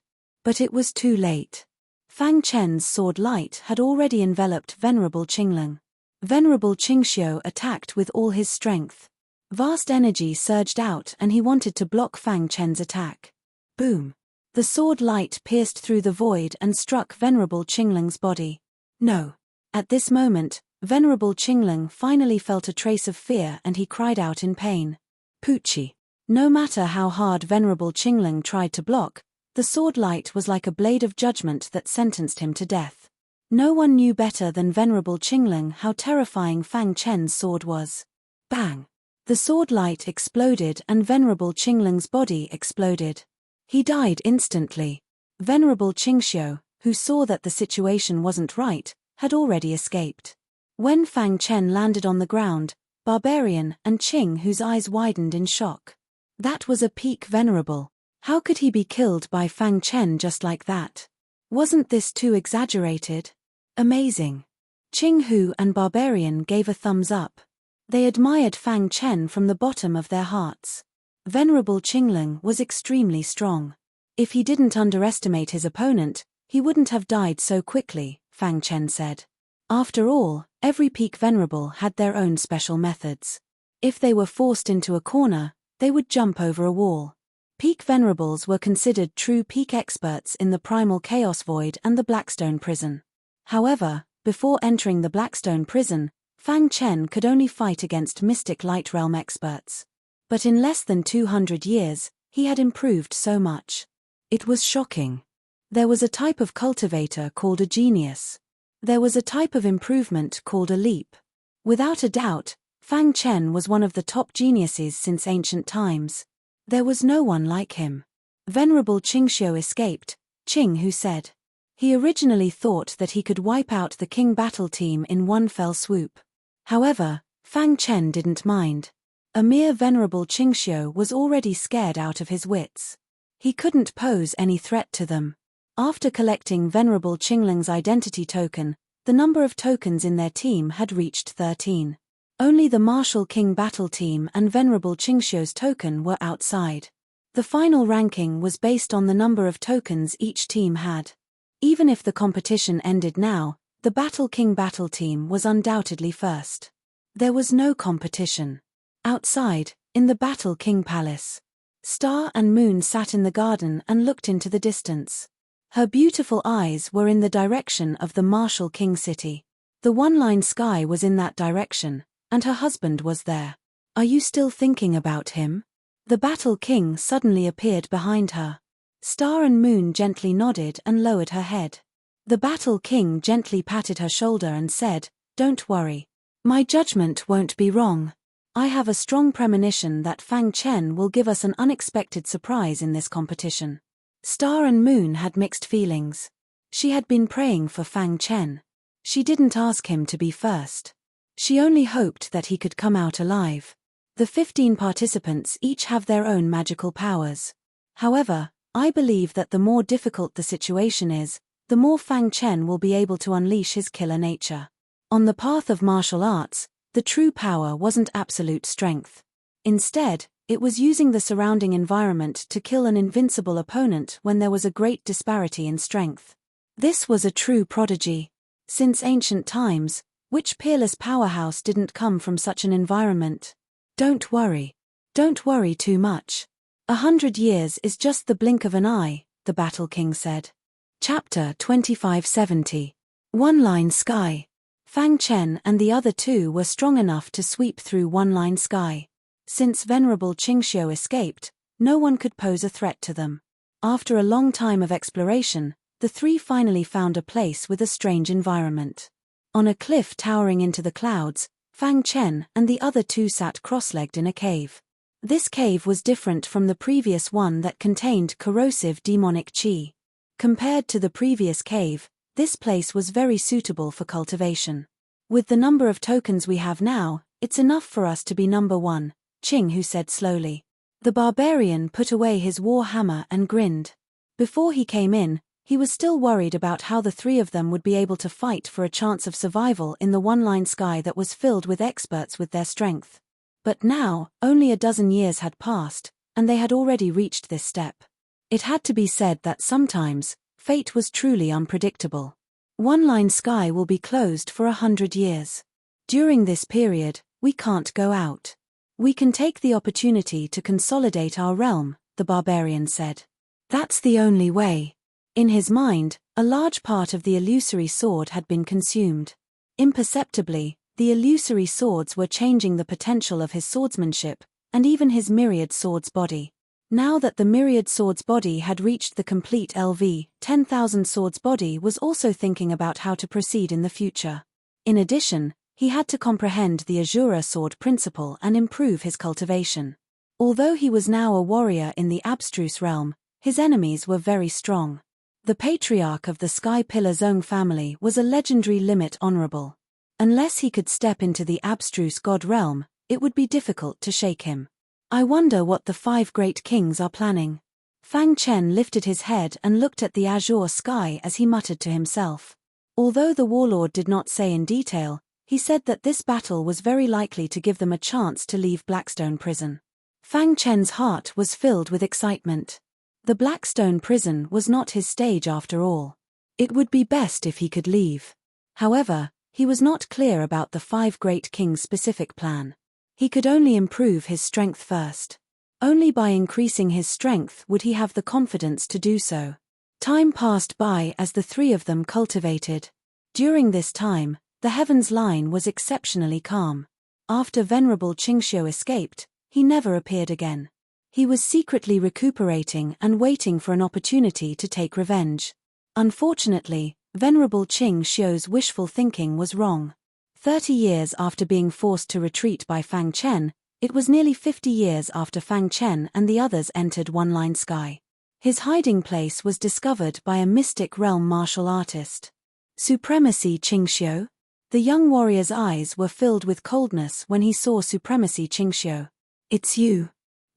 But it was too late. Fang Chen's sword light had already enveloped Venerable Qingling. Venerable Qingxiu attacked with all his strength. Vast energy surged out and he wanted to block Fang Chen's attack. Boom! The sword light pierced through the void and struck Venerable Qingling's body. No! At this moment, Venerable Qingling finally felt a trace of fear and he cried out in pain. Poochie! No matter how hard Venerable Qingling tried to block, the sword light was like a blade of judgment that sentenced him to death. No one knew better than Venerable Qingling how terrifying Fang Chen's sword was. Bang! The sword light exploded and Venerable Qingling's body exploded. He died instantly. Venerable Qingxiu, who saw that the situation wasn't right, had already escaped. When Fang Chen landed on the ground, Barbarian and Qing whose eyes widened in shock. That was a peak Venerable. How could he be killed by Fang Chen just like that? Wasn't this too exaggerated? Amazing. Qing Hu and Barbarian gave a thumbs up. They admired Fang Chen from the bottom of their hearts. Venerable Qingling was extremely strong. If he didn't underestimate his opponent, he wouldn't have died so quickly, Fang Chen said. After all, every peak Venerable had their own special methods. If they were forced into a corner, they would jump over a wall. Peak Venerables were considered true peak experts in the Primal Chaos Void and the Blackstone Prison. However, before entering the Blackstone Prison, Fang Chen could only fight against Mystic Light Realm experts. But in less than 200 years, he had improved so much. It was shocking. There was a type of cultivator called a genius. There was a type of improvement called a leap. Without a doubt, Fang Chen was one of the top geniuses since ancient times. There was no one like him. Venerable Qingxiu escaped, Qing Hu said. He originally thought that he could wipe out the King battle team in one fell swoop. However, Fang Chen didn't mind. A mere Venerable Qingxiu was already scared out of his wits. He couldn't pose any threat to them. After collecting Venerable Qingling's identity token, the number of tokens in their team had reached 13. Only the Martial King battle team and Venerable Qingxiu's token were outside. The final ranking was based on the number of tokens each team had. Even if the competition ended now, the Battle King battle team was undoubtedly first. There was no competition. Outside, in the Battle King Palace, Star and Moon sat in the garden and looked into the distance. Her beautiful eyes were in the direction of the Martial King city. The one-line sky was in that direction, and her husband was there. Are you still thinking about him? The Battle King suddenly appeared behind her. Star and Moon gently nodded and lowered her head. The Battle King gently patted her shoulder and said, "Don't worry. My judgment won't be wrong. I have a strong premonition that Fang Chen will give us an unexpected surprise in this competition." Star and Moon had mixed feelings. She had been praying for Fang Chen. She didn't ask him to be first. She only hoped that he could come out alive. The 15 participants each have their own magical powers. However, I believe that the more difficult the situation is, the more Fang Chen will be able to unleash his killer nature. On the path of martial arts, the true power wasn't absolute strength. Instead, it was using the surrounding environment to kill an invincible opponent when there was a great disparity in strength. This was a true prodigy. Since ancient times, which peerless powerhouse didn't come from such an environment? Don't worry. Don't worry too much. 100 years is just the blink of an eye, the Battle King said. Chapter 2570. One-line sky. Fang Chen and the other two were strong enough to sweep through one-line sky. Since Venerable Qingxiu escaped, no one could pose a threat to them. After a long time of exploration, the three finally found a place with a strange environment. On a cliff towering into the clouds, Fang Chen and the other two sat cross-legged in a cave. This cave was different from the previous one that contained corrosive demonic qi. Compared to the previous cave, this place was very suitable for cultivation. With the number of tokens we have now, it's enough for us to be number one, Qinghu said slowly. The barbarian put away his war hammer and grinned. Before he came in, he was still worried about how the three of them would be able to fight for a chance of survival in the one-line sky that was filled with experts with their strength. But now, only a dozen years had passed, and they had already reached this step. It had to be said that sometimes, fate was truly unpredictable. One-line sky will be closed for 100 years. During this period, we can't go out. We can take the opportunity to consolidate our realm, the barbarian said. That's the only way. In his mind, a large part of the illusory sword had been consumed. Imperceptibly, the illusory swords were changing the potential of his swordsmanship, and even his myriad sword's body. Now that the myriad sword's body had reached the complete LV, 10,000 sword's body was also thinking about how to proceed in the future. In addition, he had to comprehend the Azura sword principle and improve his cultivation. Although he was now a warrior in the abstruse realm, his enemies were very strong. The patriarch of the Sky Pillar Zong family was a legendary limit honorable. Unless he could step into the abstruse god realm, it would be difficult to shake him. I wonder what the 5 great kings are planning. Fang Chen lifted his head and looked at the azure sky as he muttered to himself. Although the warlord did not say in detail, he said that this battle was very likely to give them a chance to leave Blackstone Prison. Fang Chen's heart was filled with excitement. The Blackstone Prison was not his stage after all. It would be best if he could leave. However, he was not clear about the 5 great kings' specific plan. He could only improve his strength first. Only by increasing his strength would he have the confidence to do so. Time passed by as the three of them cultivated. During this time, the heavens line was exceptionally calm. After Venerable Qingxiu escaped, he never appeared again. He was secretly recuperating and waiting for an opportunity to take revenge. Unfortunately, Venerable Qingxiu's wishful thinking was wrong. 30 years after being forced to retreat by Fang Chen, it was nearly 50 years after Fang Chen and the others entered One-Line Sky. His hiding place was discovered by a mystic realm martial artist. Supremacy Qingxiu? The young warrior's eyes were filled with coldness when he saw Supremacy Qingxiu. It's you.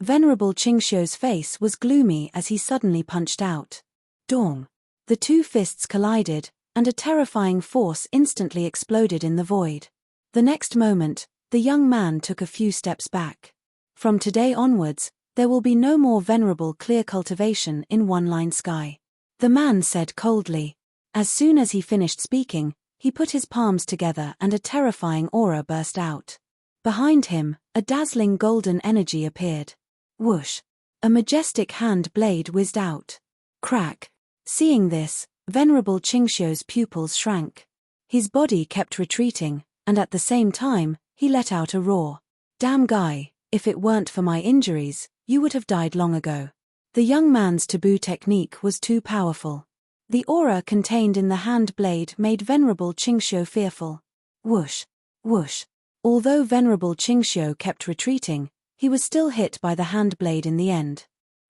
Venerable Qingxiu's face was gloomy as he suddenly punched out. Dong. The two fists collided, and a terrifying force instantly exploded in the void. The next moment, the young man took a few steps back. From today onwards, there will be no more venerable clear cultivation in One-Line Sky. The man said coldly. As soon as he finished speaking, he put his palms together and a terrifying aura burst out. Behind him, a dazzling golden energy appeared. Whoosh! A majestic hand blade whizzed out. Crack! Seeing this, Venerable Qingxiu's pupils shrank. His body kept retreating, and at the same time, he let out a roar. Damn guy, if it weren't for my injuries, you would have died long ago. The young man's taboo technique was too powerful. The aura contained in the hand blade made Venerable Qingxiu fearful. Whoosh! Whoosh! Although Venerable Qingxiu kept retreating, he was still hit by the hand blade in the end.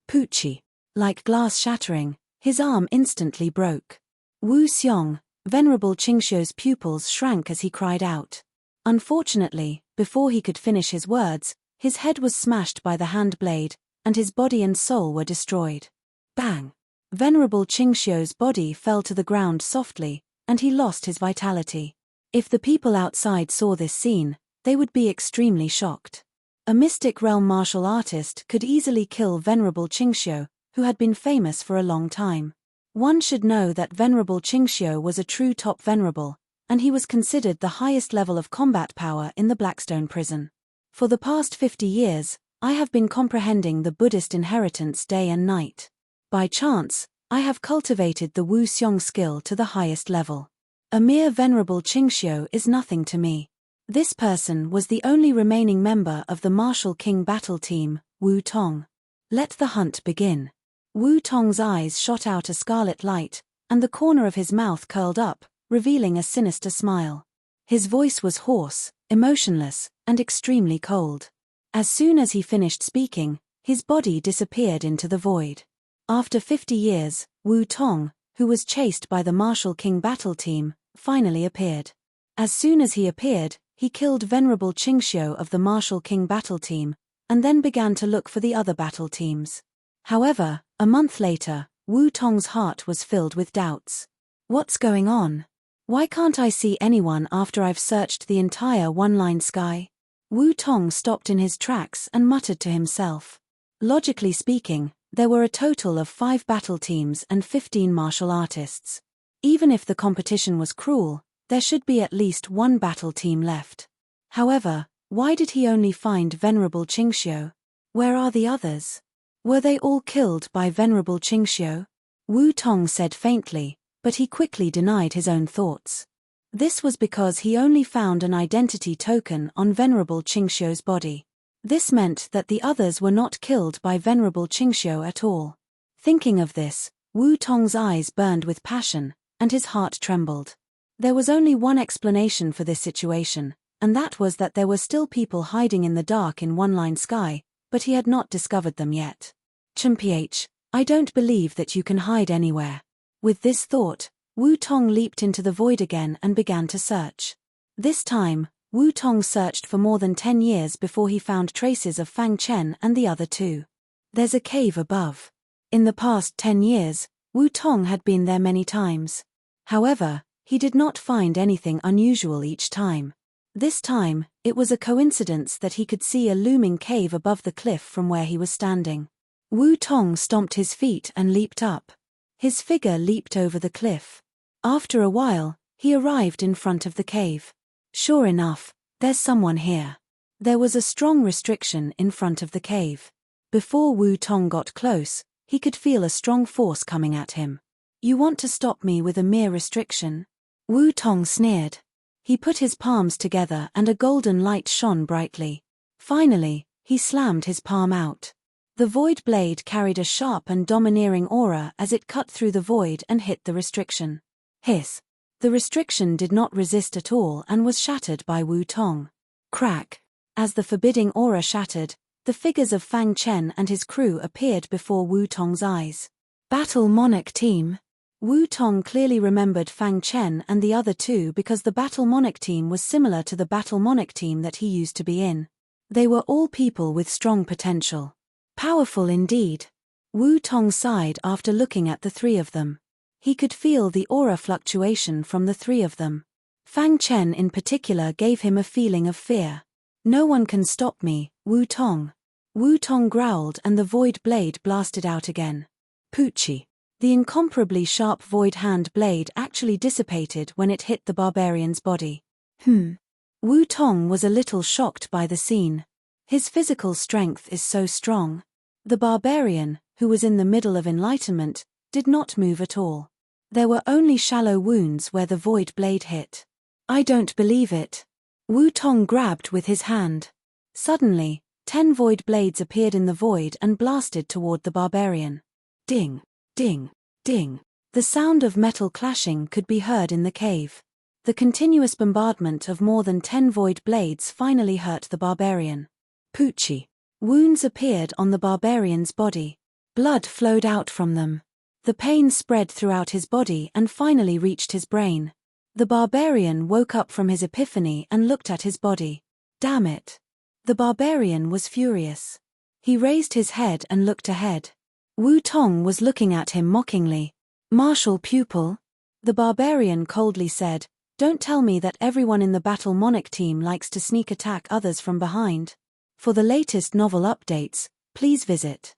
Poochie! Like glass shattering, his arm instantly broke. Wu Xiong, Venerable Qingxiu's pupils shrank as he cried out. Unfortunately, before he could finish his words, his head was smashed by the hand blade, and his body and soul were destroyed. Bang! Venerable Qingxiu's body fell to the ground softly, and he lost his vitality. If the people outside saw this scene, they would be extremely shocked. A mystic realm martial artist could easily kill Venerable Qingxiu, who had been famous for a long time. One should know that Venerable Qingxiu was a true top venerable, and he was considered the highest level of combat power in the Blackstone prison. For the past 50 years, I have been comprehending the Buddhist inheritance day and night. By chance, I have cultivated the Wu Xiong skill to the highest level. A mere Venerable Qingxiu is nothing to me. This person was the only remaining member of the Martial King battle team, Wu Tong. Let the hunt begin. Wu Tong's eyes shot out a scarlet light, and the corner of his mouth curled up, revealing a sinister smile. His voice was hoarse, emotionless, and extremely cold. As soon as he finished speaking, his body disappeared into the void. After 50 years, Wu Tong, who was chased by the Martial King battle team, finally appeared. As soon as he appeared, he killed Venerable Qingxiu of the Martial King battle team, and then began to look for the other battle teams. However, a month later, Wu Tong's heart was filled with doubts. What's going on? Why can't I see anyone after I've searched the entire one-line sky? Wu Tong stopped in his tracks and muttered to himself. Logically speaking, there were a total of 5 battle teams and 15 martial artists. Even if the competition was cruel, there should be at least one battle team left. However, why did he only find Venerable Qingxiu? Where are the others? Were they all killed by Venerable Qingxiu? Wu Tong said faintly, but he quickly denied his own thoughts. This was because he only found an identity token on Venerable Qingxiu's body. This meant that the others were not killed by Venerable Qingxiu at all. Thinking of this, Wu Tong's eyes burned with passion, and his heart trembled. There was only one explanation for this situation, and that was that there were still people hiding in the dark in one-line sky, but he had not discovered them yet. Mph, I don't believe that you can hide anywhere. With this thought, Wu Tong leaped into the void again and began to search. This time, Wu Tong searched for more than 10 years before he found traces of Fang Chen and the other 2. There's a cave above. In the past 10 years, Wu Tong had been there many times. However, he did not find anything unusual each time. This time, it was a coincidence that he could see a looming cave above the cliff from where he was standing. Wu Tong stomped his feet and leaped up. His figure leaped over the cliff. After a while, he arrived in front of the cave. Sure enough, there's someone here. There was a strong restriction in front of the cave. Before Wu Tong got close, he could feel a strong force coming at him. You want to stop me with a mere restriction? Wu Tong sneered. He put his palms together and a golden light shone brightly. Finally, he slammed his palm out. The void blade carried a sharp and domineering aura as it cut through the void and hit the restriction. Hiss. The restriction did not resist at all and was shattered by Wu Tong. Crack. As the forbidding aura shattered, the figures of Fang Chen and his crew appeared before Wu Tong's eyes. Battle Monarch Team. Wu Tong clearly remembered Fang Chen and the other 2 because the Battle Monarch Team was similar to the Battle Monarch Team that he used to be in. They were all people with strong potential. Powerful indeed. Wu Tong sighed after looking at the 3 of them. He could feel the aura fluctuation from the 3 of them. Fang Chen in particular gave him a feeling of fear. No one can stop me, Wu Tong. Wu Tong growled and the void blade blasted out again. Poochie. The incomparably sharp void hand blade actually dissipated when it hit the barbarian's body. Wu Tong was a little shocked by the scene. His physical strength is so strong. The barbarian, who was in the middle of enlightenment, did not move at all. There were only shallow wounds where the void blade hit. I don't believe it. Wu Tong grabbed with his hand. Suddenly, 10 void blades appeared in the void and blasted toward the barbarian. Ding, ding, ding. The sound of metal clashing could be heard in the cave. The continuous bombardment of more than 10 void blades finally hurt the barbarian. Poochie. Wounds appeared on the barbarian's body. Blood flowed out from them. The pain spread throughout his body and finally reached his brain. The barbarian woke up from his epiphany and looked at his body. Damn it. The barbarian was furious. He raised his head and looked ahead. Wu Tong was looking at him mockingly. Martial pupil? The barbarian coldly said, Don't tell me that everyone in the Battle Monarch team likes to sneak attack others from behind. For the latest novel updates, please visit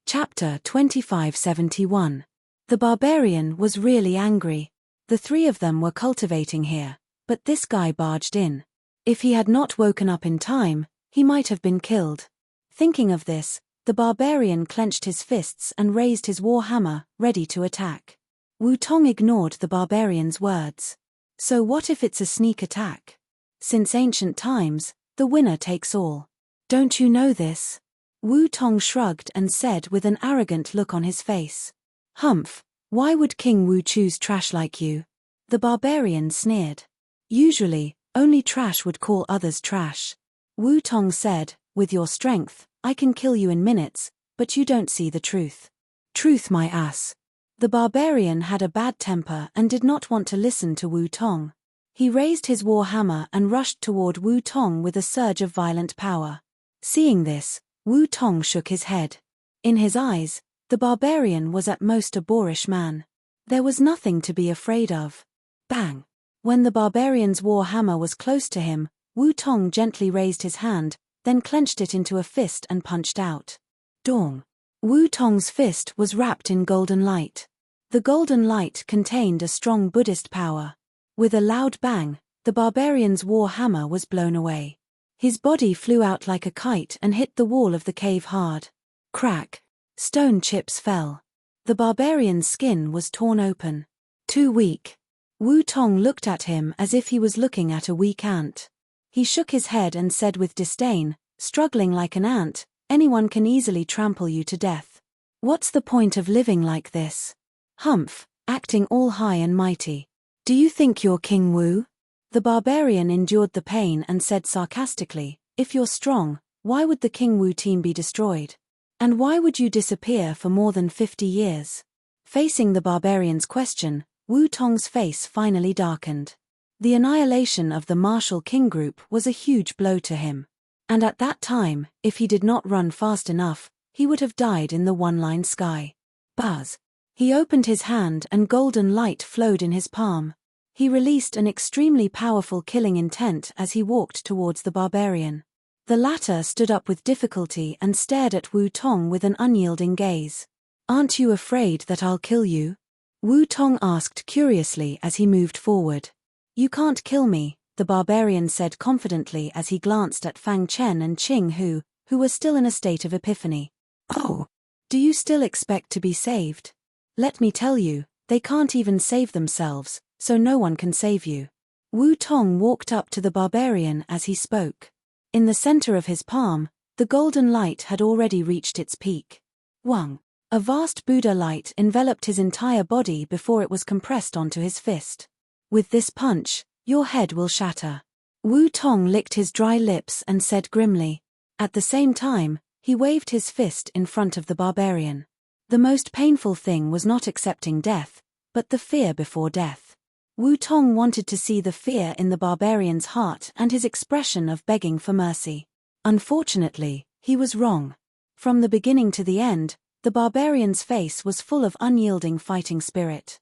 Chapter 2571. The barbarian was really angry. The 3 of them were cultivating here, But this guy barged in. If he had not woken up in time, he might have been killed. Thinking of this, the barbarian clenched his fists and raised his war hammer, ready to attack. Wu Tong ignored the barbarian's words. So what if it's a sneak attack? Since ancient times, the winner takes all. Don't you know this? Wu Tong shrugged and said with an arrogant look on his face. Humph, why would King Wu choose trash like you? The barbarian sneered. Usually, only trash would call others trash. Wu Tong said, with your strength, I can kill you in minutes, but you don't see the truth. Truth, my ass. The barbarian had a bad temper and did not want to listen to Wu Tong. He raised his war hammer and rushed toward Wu Tong with a surge of violent power. Seeing this, Wu Tong shook his head. In his eyes, the barbarian was at most a boorish man. There was nothing to be afraid of. Bang! When the barbarian's war hammer was close to him, Wu Tong gently raised his hand, then clenched it into a fist and punched out. Dong! Wu Tong's fist was wrapped in golden light. The golden light contained a strong Buddhist power. With a loud bang, the barbarian's war hammer was blown away. His body flew out like a kite and hit the wall of the cave hard. Crack! Stone chips fell. The barbarian's skin was torn open. Too weak. Wu Tong looked at him as if he was looking at a weak ant. He shook his head and said with disdain, struggling like an ant, anyone can easily trample you to death. What's the point of living like this? Humph, acting all high and mighty. Do you think you're King Wu? The barbarian endured the pain and said sarcastically, if you're strong, why would the King Wu team be destroyed? And why would you disappear for more than 50 years? Facing the barbarian's question, Wu Tong's face finally darkened. The annihilation of the martial king group was a huge blow to him. And at that time, if he did not run fast enough, he would have died in the one-line sky. Buzz! He opened his hand and golden light flowed in his palm. He released an extremely powerful killing intent as he walked towards the barbarian. The latter stood up with difficulty and stared at Wu Tong with an unyielding gaze. Aren't you afraid that I'll kill you? Wu Tong asked curiously as he moved forward. You can't kill me, the barbarian said confidently as he glanced at Fang Chen and Qing Hu were still in a state of epiphany. Oh! Do you still expect to be saved? Let me tell you, they can't even save themselves, so no one can save you. Wu Tong walked up to the barbarian as he spoke. In the center of his palm, the golden light had already reached its peak. Wang! A vast Buddha light enveloped his entire body before it was compressed onto his fist. With this punch, your head will shatter. Wu Tong licked his dry lips and said grimly. At the same time, he waved his fist in front of the barbarian. The most painful thing was not accepting death, but the fear before death. Wu Tong wanted to see the fear in the barbarian's heart and his expression of begging for mercy. Unfortunately, he was wrong. From the beginning to the end, the barbarian's face was full of unyielding fighting spirit.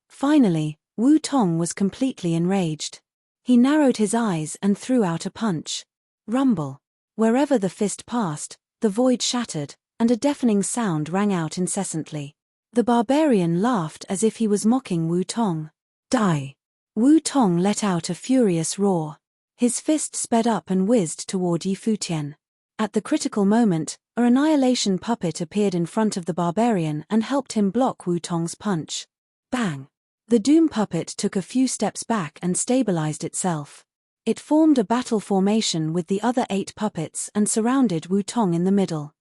Finally, Wu Tong was completely enraged. He narrowed his eyes and threw out a punch. Rumble. Wherever the fist passed, the void shattered, and a deafening sound rang out incessantly. The barbarian laughed as if he was mocking Wu Tong. Die! Wu Tong let out a furious roar. His fist sped up and whizzed toward Yi Futian. At the critical moment, an annihilation puppet appeared in front of the barbarian and helped him block Wu Tong's punch. Bang! The doom puppet took a few steps back and stabilized itself. It formed a battle formation with the other 8 puppets and surrounded Wu Tong in the middle.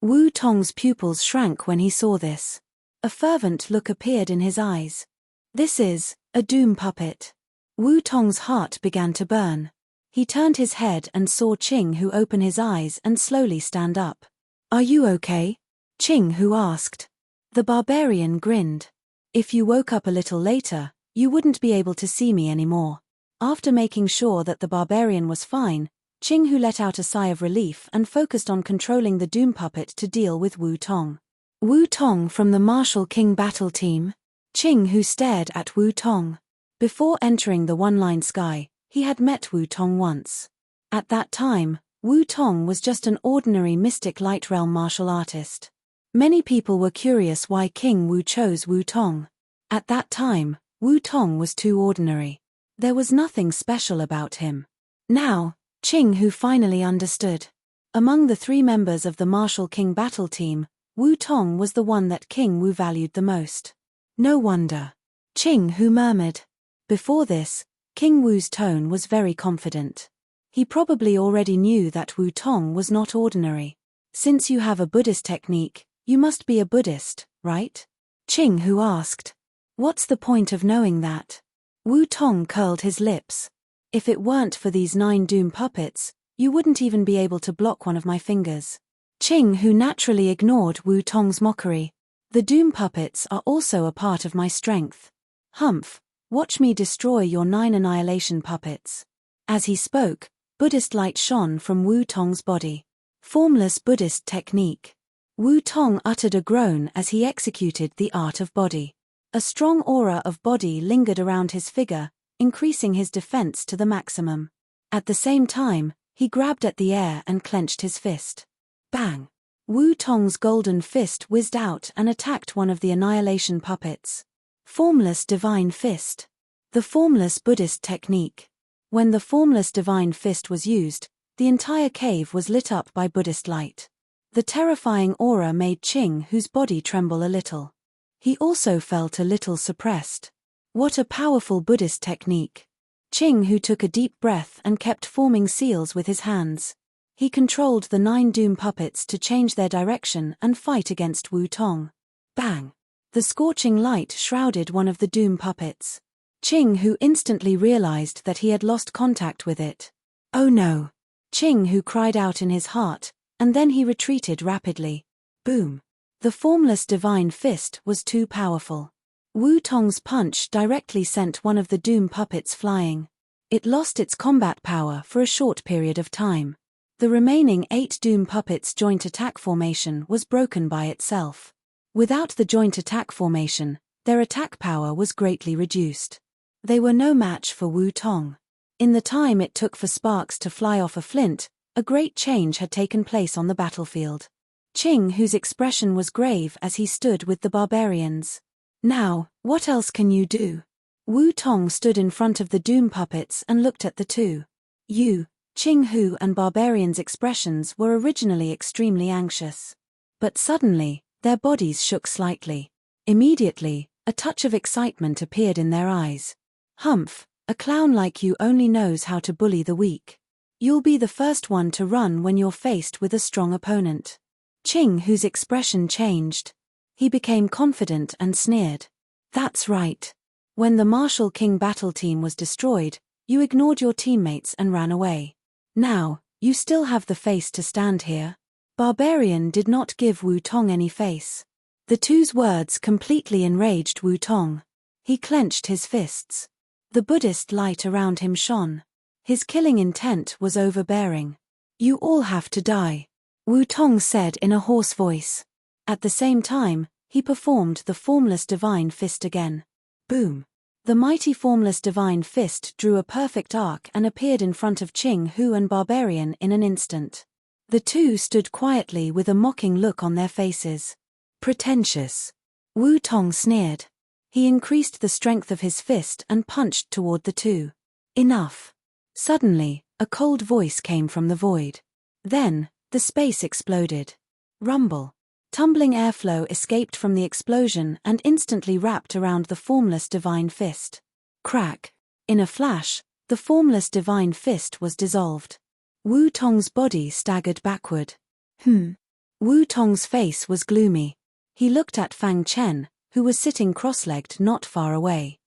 Wu Tong's pupils shrank when he saw this. A fervent look appeared in his eyes. This is a doom puppet. Wu Tong's heart began to burn. He turned his head and saw Qing Hu open his eyes and slowly stand up. Are you okay? Qing Hu asked. The barbarian grinned. If you woke up a little later, you wouldn't be able to see me anymore. After making sure that the barbarian was fine, Qing Hu let out a sigh of relief and focused on controlling the doom puppet to deal with Wu Tong. Wu Tong from the Martial King battle team. Qing Hu stared at Wu Tong. Before entering the one-line sky, he had met Wu Tong once. At that time, Wu Tong was just an ordinary mystic light realm martial artist. Many people were curious why King Wu chose Wu Tong. At that time, Wu Tong was too ordinary. There was nothing special about him. Now, Qing Hu finally understood. Among the 3 members of the Martial King battle team, Wu Tong was the one that King Wu valued the most. No wonder. Qing Hu murmured. Before this, King Wu's tone was very confident. He probably already knew that Wu Tong was not ordinary. Since you have a Buddhist technique, you must be a Buddhist, right? Qing Hu asked. What's the point of knowing that? Wu Tong curled his lips. If it weren't for these 9 doom puppets, you wouldn't even be able to block one of my fingers. Qing Hu naturally ignored Wu Tong's mockery. The doom puppets are also a part of my strength. Humph, watch me destroy your 9 annihilation puppets. As he spoke, Buddhist light shone from Wu Tong's body. Formless Buddhist technique. Wu Tong uttered a groan as he executed the art of body. A strong aura of body lingered around his figure, increasing his defense to the maximum. At the same time, he grabbed at the air and clenched his fist. Bang! Wu Tong's golden fist whizzed out and attacked one of the annihilation puppets. Formless Divine Fist. The Formless Buddhist technique. When the Formless Divine Fist was used, the entire cave was lit up by Buddhist light. The terrifying aura made Qing Hu's body tremble a little. He also felt a little suppressed. What a powerful Buddhist technique. Qing Hu took a deep breath and kept forming seals with his hands. He controlled the 9 doom puppets to change their direction and fight against Wu Tong. Bang! The scorching light shrouded one of the doom puppets. Qing Hu instantly realized that he had lost contact with it. Oh no! Qing Hu cried out in his heart, and then he retreated rapidly. Boom! The Formless Divine Fist was too powerful. Wu Tong's punch directly sent one of the doom puppets flying. It lost its combat power for a short period of time. The remaining 8 doom puppets' joint attack formation was broken by itself. Without the joint attack formation, their attack power was greatly reduced. They were no match for Wu Tong. In the time it took for sparks to fly off a flint, a great change had taken place on the battlefield. Qing Hu's expression was grave as he stood with the barbarians. Now, what else can you do? Wu Tong stood in front of the doom puppets and looked at the 2. Qing Hu and barbarians' expressions were originally extremely anxious. But suddenly, their bodies shook slightly. Immediately, a touch of excitement appeared in their eyes. Humph, a clown like you only knows how to bully the weak. You'll be the first one to run when you're faced with a strong opponent. Qing Hu's expression changed. He became confident and sneered. That's right. When the Martial King battle team was destroyed, you ignored your teammates and ran away. Now, you still have the face to stand here. Barbarian did not give Wu Tong any face. The 2's words completely enraged Wu Tong. He clenched his fists. The Buddhist light around him shone. His killing intent was overbearing. You all have to die, Wu Tong said in a hoarse voice. At the same time, he performed the Formless Divine Fist again. Boom! The mighty Formless Divine Fist drew a perfect arc and appeared in front of Qing Hu and Barbarian in an instant. The 2 stood quietly with a mocking look on their faces. Pretentious. Wu Tong sneered. He increased the strength of his fist and punched toward the 2. Enough. Suddenly, a cold voice came from the void. Then, the space exploded. Rumble. Tumbling airflow escaped from the explosion and instantly wrapped around the Formless Divine Fist. Crack. In a flash, the Formless Divine Fist was dissolved. Wu Tong's body staggered backward. Wu Tong's face was gloomy. He looked at Fang Chen, who was sitting cross-legged not far away.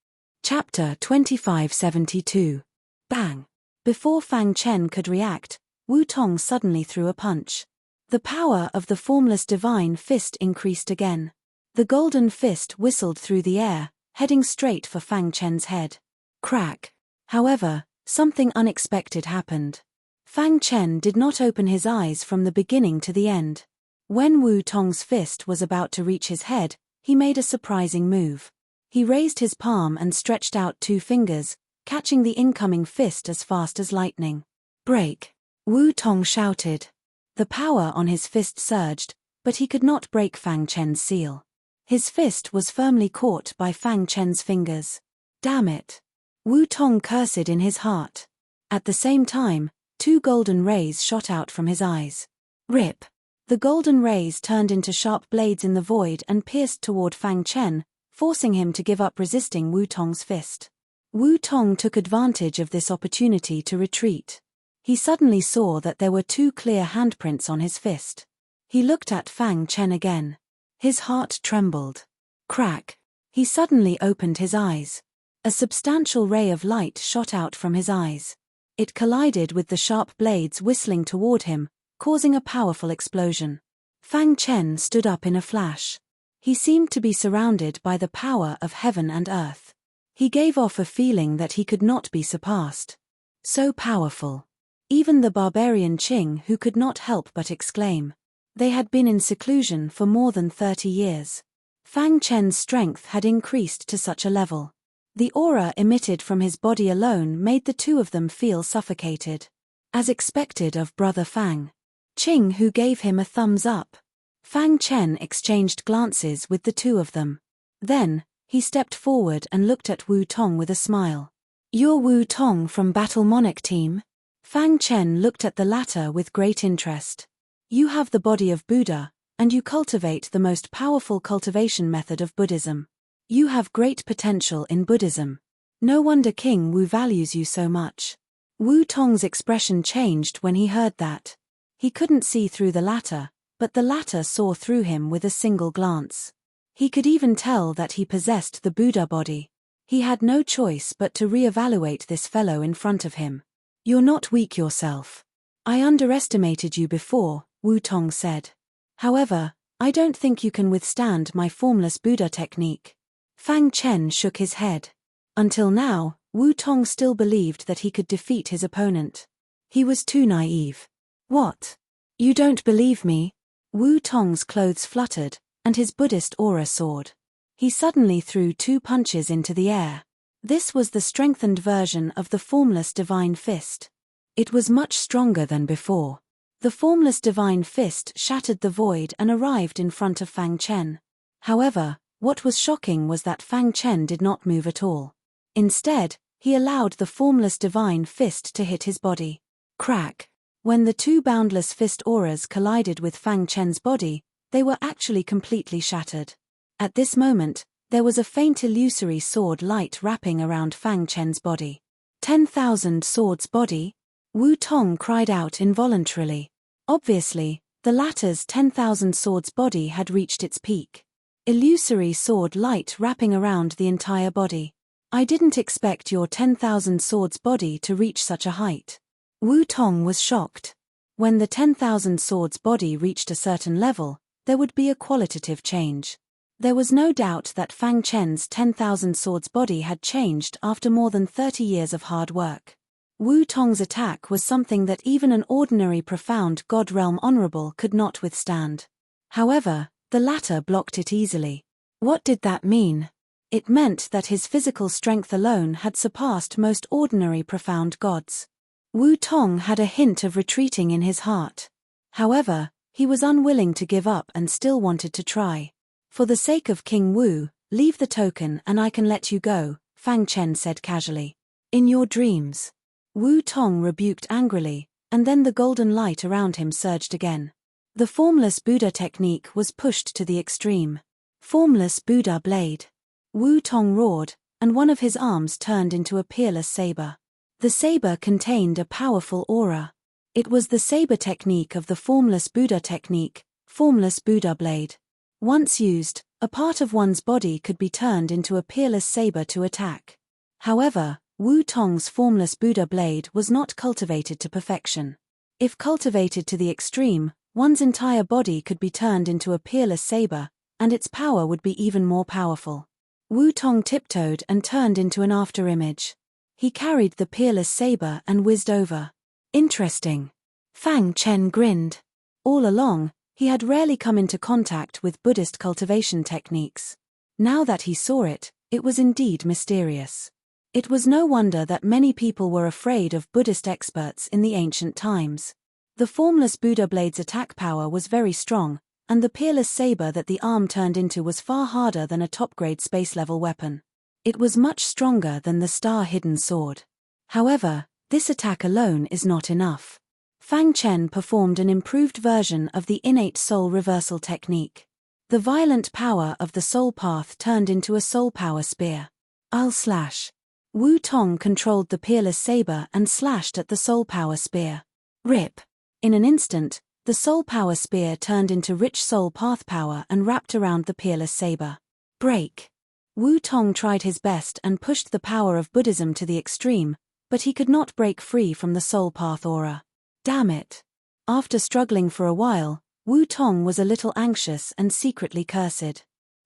Chapter 2572. Bang! Before Fang Chen could react, Wu Tong suddenly threw a punch. The power of the Formless Divine Fist increased again. The golden fist whistled through the air, heading straight for Fang Chen's head. Crack! However, something unexpected happened. Fang Chen did not open his eyes from the beginning to the end. When Wu Tong's fist was about to reach his head, he made a surprising move. He raised his palm and stretched out 2 fingers, catching the incoming fist as fast as lightning. Break! Wu Tong shouted. The power on his fist surged, but he could not break Fang Chen's seal. His fist was firmly caught by Fang Chen's fingers. Damn it! Wu Tong cursed in his heart. At the same time, 2 golden rays shot out from his eyes. Rip! The golden rays turned into sharp blades in the void and pierced toward Fang Chen, forcing him to give up resisting Wu Tong's fist. Wu Tong took advantage of this opportunity to retreat. He suddenly saw that there were 2 clear handprints on his fist. He looked at Fang Chen again. His heart trembled. Crack! He suddenly opened his eyes. A substantial ray of light shot out from his eyes. It collided with the sharp blades whistling toward him, causing a powerful explosion. Fang Chen stood up in a flash. He seemed to be surrounded by the power of heaven and earth. He gave off a feeling that he could not be surpassed. So powerful. Even the barbarian Qing who could not help but exclaim. They had been in seclusion for more than 30 years. Fang Chen's strength had increased to such a level. The aura emitted from his body alone made the 2 of them feel suffocated. As expected of brother Fang Qing, who gave him a thumbs up. Fang Chen exchanged glances with the 2 of them. Then, he stepped forward and looked at Wu Tong with a smile. "You're Wu Tong from Battle Monarch team?" Fang Chen looked at the latter with great interest. "You have the body of Buddha, and you cultivate the most powerful cultivation method of Buddhism. You have great potential in Buddhism. No wonder King Wu values you so much." Wu Tong's expression changed when he heard that. He couldn't see through the latter, but the latter saw through him with a single glance. He could even tell that he possessed the Buddha body. He had no choice but to re-evaluate this fellow in front of him. "You're not weak yourself. I underestimated you before," Wu Tong said. "However, I don't think you can withstand my formless Buddha technique." Fang Chen shook his head. Until now, Wu Tong still believed that he could defeat his opponent. He was too naive. "What? You don't believe me?" Wu Tong's clothes fluttered, and his Buddhist aura soared. He suddenly threw 2 punches into the air. This was the strengthened version of the formless divine fist. It was much stronger than before. The formless divine fist shattered the void and arrived in front of Fang Chen. However, what was shocking was that Fang Chen did not move at all. Instead, he allowed the formless divine fist to hit his body. Crack! When the 2 boundless fist auras collided with Fang Chen's body, they were actually completely shattered. At this moment, there was a faint illusory sword light wrapping around Fang Chen's body. 10,000 swords body? Wu Tong cried out involuntarily. Obviously, the latter's 10,000 swords body had reached its peak. Illusory sword light wrapping around the entire body. "I didn't expect your 10,000 swords body to reach such a height." Wu Tong was shocked. When the 10,000 swords body reached a certain level, there would be a qualitative change. There was no doubt that Fang Chen's 10,000 swords body had changed after more than 30 years of hard work. Wu Tong's attack was something that even an ordinary profound God realm honorable could not withstand. However, the latter blocked it easily. What did that mean? It meant that his physical strength alone had surpassed most ordinary profound gods. Wu Tong had a hint of retreating in his heart. However, he was unwilling to give up and still wanted to try. "For the sake of King Wu, leave the token and I can let you go," Fang Chen said casually. "In your dreams." Wu Tong rebuked angrily, and then the golden light around him surged again. The formless Buddha technique was pushed to the extreme. Formless Buddha blade. Wu Tong roared, and one of his arms turned into a peerless saber. The saber contained a powerful aura. It was the saber technique of the formless Buddha technique, formless Buddha blade. Once used, a part of one's body could be turned into a peerless saber to attack. However, Wu Tong's formless Buddha blade was not cultivated to perfection. If cultivated to the extreme, one's entire body could be turned into a peerless saber, and its power would be even more powerful. Wu Tong tiptoed and turned into an afterimage. He carried the peerless saber and whizzed over. Interesting. Fang Chen grinned. All along, he had rarely come into contact with Buddhist cultivation techniques. Now that he saw it, it was indeed mysterious. It was no wonder that many people were afraid of Buddhist experts in the ancient times. The formless Buddha blade's attack power was very strong, and the peerless saber that the arm turned into was far harder than a top-grade space-level weapon. It was much stronger than the star-hidden sword. However, this attack alone is not enough. Fang Chen performed an improved version of the innate soul reversal technique. The violent power of the soul path turned into a soul power spear. I'll slash. Wu Tong controlled the peerless saber and slashed at the soul power spear. Rip. In an instant, the soul power spear turned into rich soul path power and wrapped around the peerless saber. Break. Wu Tong tried his best and pushed the power of Buddhism to the extreme, but he could not break free from the soul path aura. Damn it. After struggling for a while, Wu Tong was a little anxious and secretly cursed.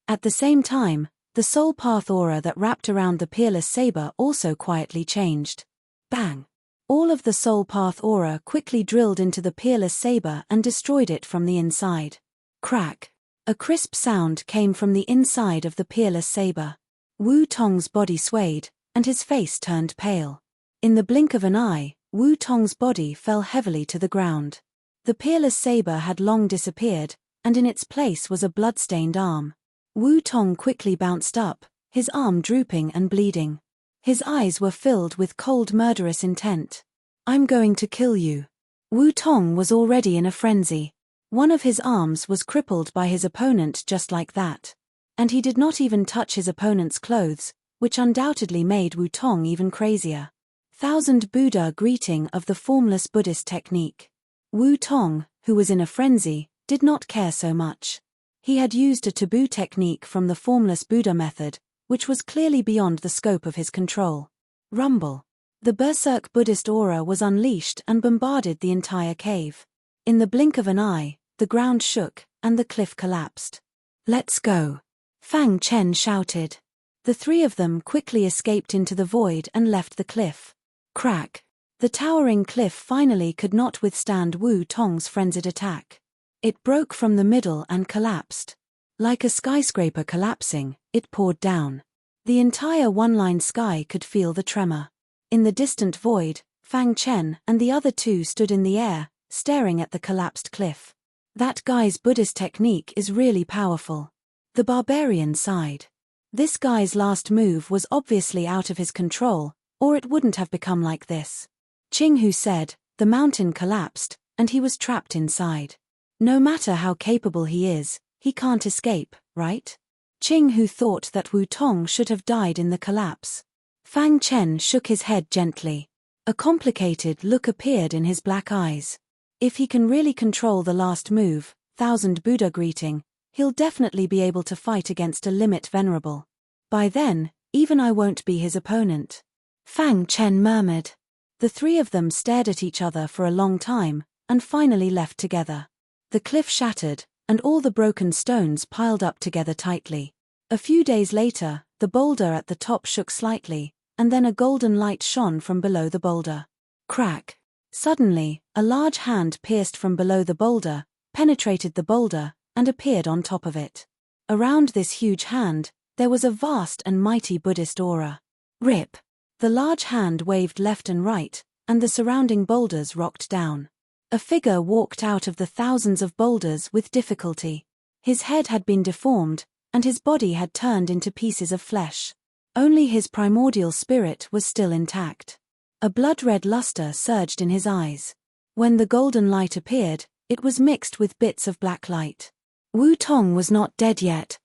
At the same time, the soul path aura that wrapped around the peerless saber also quietly changed. Bang! All of the soul path aura quickly drilled into the peerless saber and destroyed it from the inside. Crack! A crisp sound came from the inside of the peerless saber. Wu Tong's body swayed, and his face turned pale. In the blink of an eye, Wu Tong's body fell heavily to the ground. The peerless saber had long disappeared, and in its place was a blood-stained arm. Wu Tong quickly bounced up, his arm drooping and bleeding. His eyes were filled with cold murderous intent. I'm going to kill you. Wu Tong was already in a frenzy. One of his arms was crippled by his opponent just like that. And he did not even touch his opponent's clothes, which undoubtedly made Wu Tong even crazier. Thousand Buddha greeting of the formless Buddhist technique. Wu Tong, who was in a frenzy, did not care so much. He had used a taboo technique from the formless Buddha method, which was clearly beyond the scope of his control. Rumble. The berserk Buddhist aura was unleashed and bombarded the entire cave. In the blink of an eye, the ground shook, and the cliff collapsed. Let's go. Fang Chen shouted. The three of them quickly escaped into the void and left the cliff. Crack. The towering cliff finally could not withstand Wu Tong's frenzied attack. It broke from the middle and collapsed. Like a skyscraper collapsing, it poured down. The entire one-line sky could feel the tremor. In the distant void, Fang Chen and the other two stood in the air, staring at the collapsed cliff. That guy's Buddhist technique is really powerful. The barbarian sighed. This guy's last move was obviously out of his control, or it wouldn't have become like this. Qinghu said, the mountain collapsed, and he was trapped inside. No matter how capable he is, he can't escape, right? Qinghu thought that Wu Tong should have died in the collapse. Fang Chen shook his head gently. A complicated look appeared in his black eyes. If he can really control the last move, Thousand Buddha greeting, he'll definitely be able to fight against a limit Venerable. By then, even I won't be his opponent. Fang Chen murmured. The three of them stared at each other for a long time, and finally left together. The cliff shattered, and all the broken stones piled up together tightly. A few days later, the boulder at the top shook slightly, and then a golden light shone from below the boulder. Crack! Suddenly, a large hand pierced from below the boulder, penetrated the boulder, and appeared on top of it. Around this huge hand, there was a vast and mighty Buddhist aura. Rip! The large hand waved left and right, and the surrounding boulders rocked down. A figure walked out of the thousands of boulders with difficulty. His head had been deformed, and his body had turned into pieces of flesh. Only his primordial spirit was still intact. A blood-red luster surged in his eyes. When the golden light appeared, it was mixed with bits of black light. Wu Tong was not dead yet.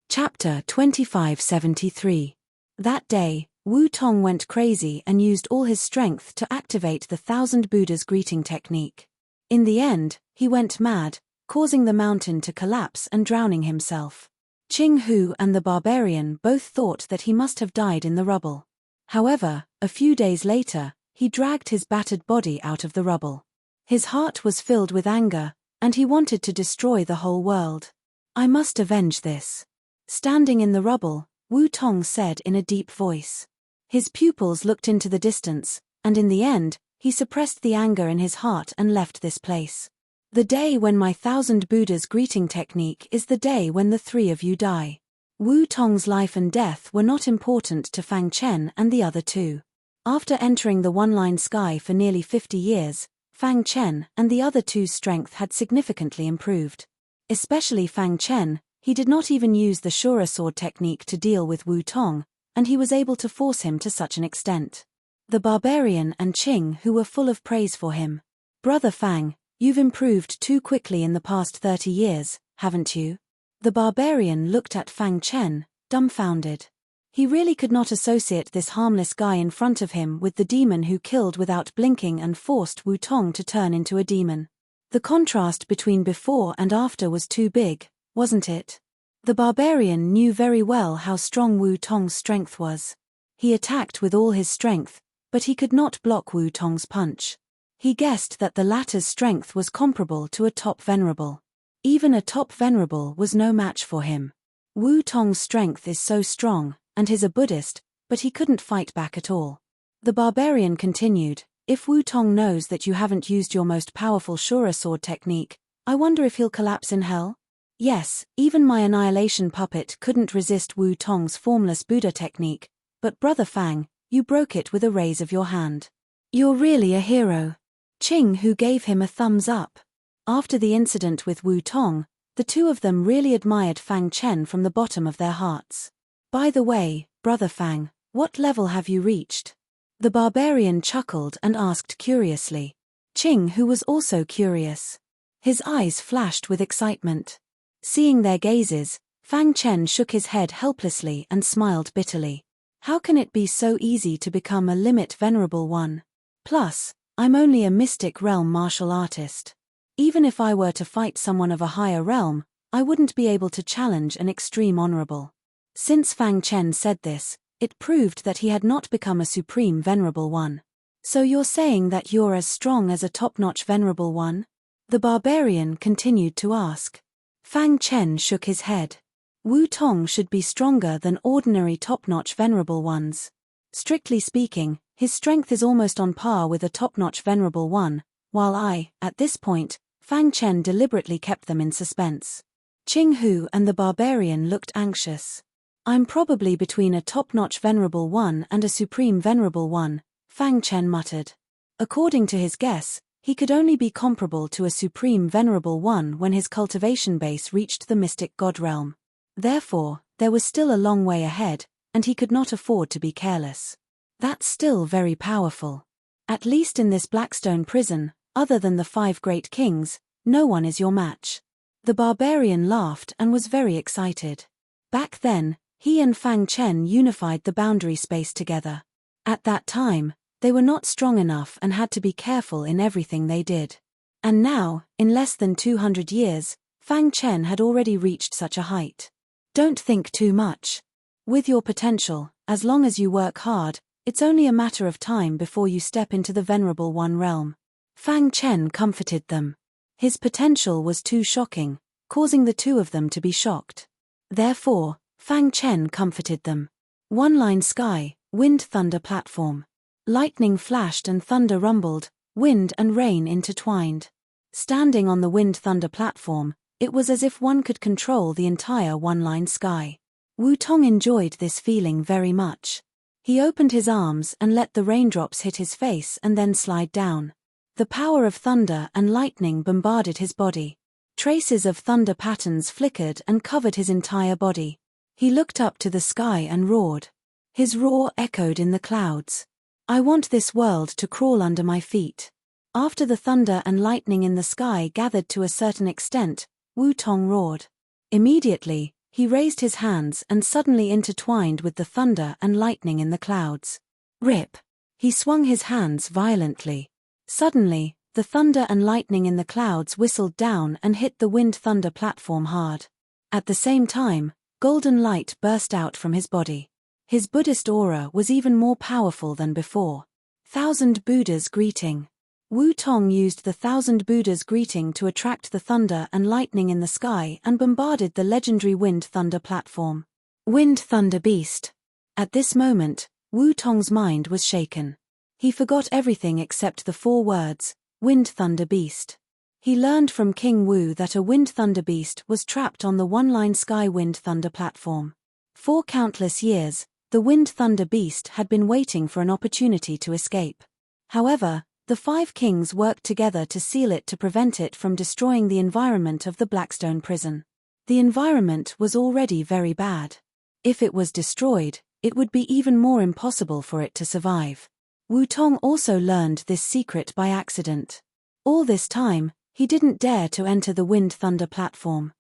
Chapter 2573. That day, Wu Tong went crazy and used all his strength to activate the Thousand Buddhas greeting technique. In the end, he went mad, causing the mountain to collapse and drowning himself. Qinghu and the barbarian both thought that he must have died in the rubble. However, a few days later, he dragged his battered body out of the rubble. His heart was filled with anger, and he wanted to destroy the whole world. I must avenge this. Standing in the rubble, Wu Tong said in a deep voice. His pupils looked into the distance, and in the end, he suppressed the anger in his heart and left this place. The day when my Thousand Buddhas greeting technique is the day when the three of you die. Wu Tong's life and death were not important to Fang Chen and the other two. After entering the one-line sky for nearly 50 years, Fang Chen and the other two's strength had significantly improved. Especially Fang Chen, he did not even use the Shura sword technique to deal with Wu Tong, and he was able to force him to such an extent. The barbarian and Qing, who were full of praise for him. Brother Fang, you've improved too quickly in the past 30 years, haven't you? The barbarian looked at Fang Chen, dumbfounded. He really could not associate this harmless guy in front of him with the demon who killed without blinking and forced Wu Tong to turn into a demon. The contrast between before and after was too big, wasn't it? The barbarian knew very well how strong Wu Tong's strength was. He attacked with all his strength, but he could not block Wu Tong's punch. He guessed that the latter's strength was comparable to a top venerable. Even a top venerable was no match for him. Wu Tong's strength is so strong, and he's a Buddhist, but he couldn't fight back at all. The barbarian continued, if Wu Tong knows that you haven't used your most powerful Shura sword technique, I wonder if he'll collapse in hell? Yes, even my annihilation puppet couldn't resist Wu Tong's formless Buddha technique, but Brother Fang, you broke it with a raise of your hand. You're really a hero. Qing, who gave him a thumbs up. After the incident with Wu Tong, the two of them really admired Fang Chen from the bottom of their hearts. By the way, Brother Fang, what level have you reached? The barbarian chuckled and asked curiously. Qing, who was also curious. His eyes flashed with excitement. Seeing their gazes, Fang Chen shook his head helplessly and smiled bitterly. How can it be so easy to become a limit venerable one? Plus, I'm only a mystic realm martial artist. Even if I were to fight someone of a higher realm, I wouldn't be able to challenge an extreme honorable. Since Fang Chen said this, it proved that he had not become a supreme venerable one. So you're saying that you're as strong as a top-notch venerable one? The barbarian continued to ask. Fang Chen shook his head. Wu Tong should be stronger than ordinary top-notch venerable ones. Strictly speaking, his strength is almost on par with a top-notch venerable one, while at this point, Fang Chen deliberately kept them in suspense. Qing Hu and the barbarian looked anxious. I'm probably between a top-notch venerable one and a supreme venerable one, Fang Chen muttered. According to his guess, he could only be comparable to a supreme venerable one when his cultivation base reached the mystic god realm. Therefore, there was still a long way ahead, and he could not afford to be careless. That's still very powerful. At least in this Blackstone prison, other than the 5 great kings, no one is your match. The barbarian laughed and was very excited. Back then, he and Fang Chen unified the boundary space together. At that time, they were not strong enough and had to be careful in everything they did. And now, in less than 200 years, Fang Chen had already reached such a height. Don't think too much. With your potential, as long as you work hard, it's only a matter of time before you step into the Venerable One realm. Fang Chen comforted them. His potential was too shocking, causing the two of them to be shocked. Therefore, Fang Chen comforted them. One-line sky, wind thunder platform. Lightning flashed and thunder rumbled, wind and rain intertwined. Standing on the wind thunder platform, it was as if one could control the entire one-line sky. Wu Tong enjoyed this feeling very much. He opened his arms and let the raindrops hit his face and then slide down. The power of thunder and lightning bombarded his body. Traces of thunder patterns flickered and covered his entire body. He looked up to the sky and roared. His roar echoed in the clouds. I want this world to crawl under my feet. After the thunder and lightning in the sky gathered to a certain extent, Wu Tong roared. Immediately, he raised his hands and suddenly intertwined with the thunder and lightning in the clouds. Rip! He swung his hands violently. Suddenly, the thunder and lightning in the clouds whistled down and hit the wind thunder platform hard. At the same time, golden light burst out from his body. His Buddhist aura was even more powerful than before. Thousand Buddhas greeting. Wu Tong used the Thousand Buddhas greeting to attract the thunder and lightning in the sky and bombarded the legendary wind thunder platform. Wind Thunder Beast. At this moment, Wu Tong's mind was shaken. He forgot everything except the 4 words, Wind Thunder Beast. He learned from King Wu that a Wind Thunder Beast was trapped on the one-line sky wind thunder platform. For countless years, the Wind Thunder Beast had been waiting for an opportunity to escape. However, the 5 kings worked together to seal it to prevent it from destroying the environment of the Blackstone prison. The environment was already very bad. If it was destroyed, it would be even more impossible for it to survive. Wu Tong also learned this secret by accident. All this time, he didn't dare to enter the wind thunder platform.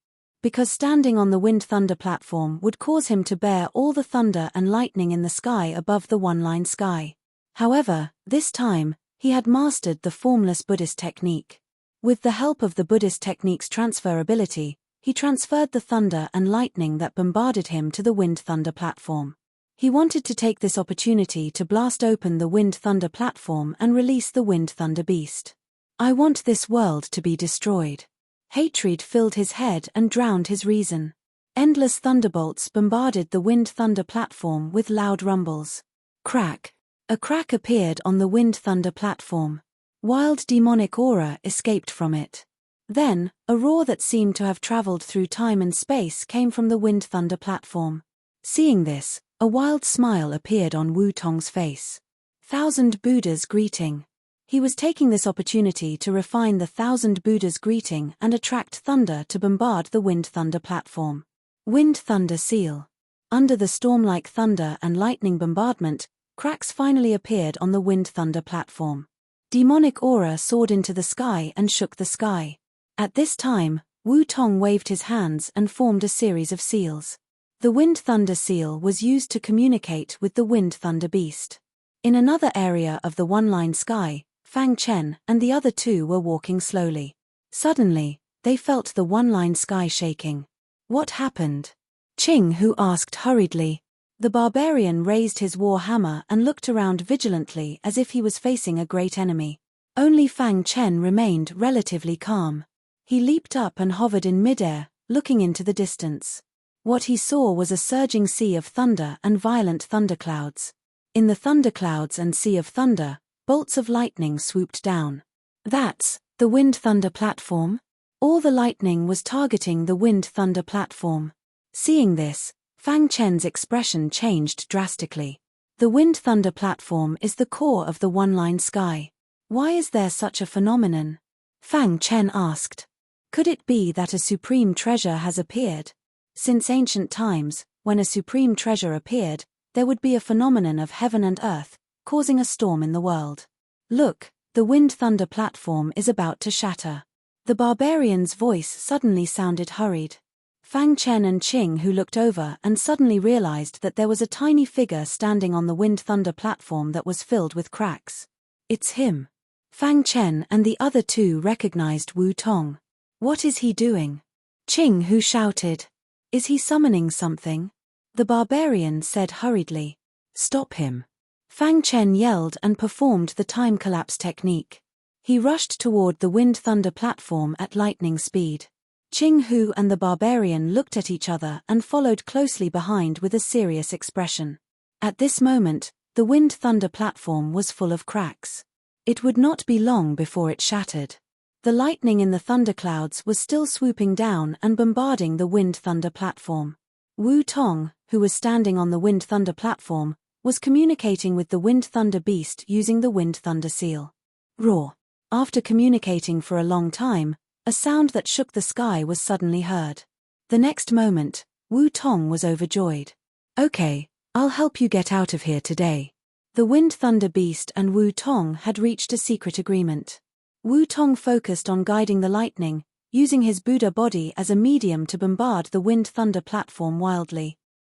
Because standing on the wind thunder platform would cause him to bear all the thunder and lightning in the sky above the one-line sky. However, this time, he had mastered the formless Buddhist technique. With the help of the Buddhist technique's transferability, he transferred the thunder and lightning that bombarded him to the wind thunder platform. He wanted to take this opportunity to blast open the wind thunder platform and release the wind thunder beast. I want this world to be destroyed. Hatred filled his head and drowned his reason. Endless thunderbolts bombarded the wind thunder platform with loud rumbles. Crack. A crack appeared on the wind thunder platform. Wild demonic aura escaped from it. Then, a roar that seemed to have traveled through time and space came from the wind thunder platform. Seeing this, a wild smile appeared on Wu Tong's face. Thousand Buddhas greeting. He was taking this opportunity to refine the thousand Buddhas greeting and attract thunder to bombard the wind thunder platform. Wind thunder seal. Under the storm-like thunder and lightning bombardment, cracks finally appeared on the wind thunder platform. Demonic aura soared into the sky and shook the sky. At this time, Wu Tong waved his hands and formed a series of seals. The wind thunder seal was used to communicate with the wind thunder beast. In another area of the one-line sky, Fang Chen and the other two were walking slowly. Suddenly, they felt the one-line sky shaking. What happened? Qing Hu asked hurriedly. The barbarian raised his war hammer and looked around vigilantly as if he was facing a great enemy. Only Fang Chen remained relatively calm. He leaped up and hovered in midair, looking into the distance. What he saw was a surging sea of thunder and violent thunderclouds. In the thunderclouds and sea of thunder, bolts of lightning swooped down. That's the wind thunder platform? All the lightning was targeting the wind thunder platform. Seeing this, Fang Chen's expression changed drastically. The wind thunder platform is the core of the one-line sky. Why is there such a phenomenon? Fang Chen asked. Could it be that a supreme treasure has appeared? Since ancient times, when a supreme treasure appeared, there would be a phenomenon of heaven and earth, causing a storm in the world. Look, the wind thunder platform is about to shatter. The barbarian's voice suddenly sounded hurried. Fang Chen and Qing Hu looked over and suddenly realized that there was a tiny figure standing on the wind thunder platform that was filled with cracks. It's him. Fang Chen and the other two recognized Wu Tong. What is he doing? Qing Hu shouted. Is he summoning something? The barbarian said hurriedly. Stop him. Fang Chen yelled and performed the time collapse technique. He rushed toward the wind thunder platform at lightning speed. Qing Hu and the barbarian looked at each other and followed closely behind with a serious expression. At this moment, the wind thunder platform was full of cracks. It would not be long before it shattered. The lightning in the thunderclouds was still swooping down and bombarding the wind thunder platform. Wu Tong, who was standing on the wind thunder platform, was communicating with the wind thunder beast using the wind thunder seal. Roar. After communicating for a long time, a sound that shook the sky was suddenly heard. The next moment, Wu Tong was overjoyed. Okay, I'll help you get out of here today. The wind thunder beast and Wu Tong had reached a secret agreement. Wu Tong focused on guiding the lightning, using his Buddha body as a medium to bombard the wind thunder platform wildly.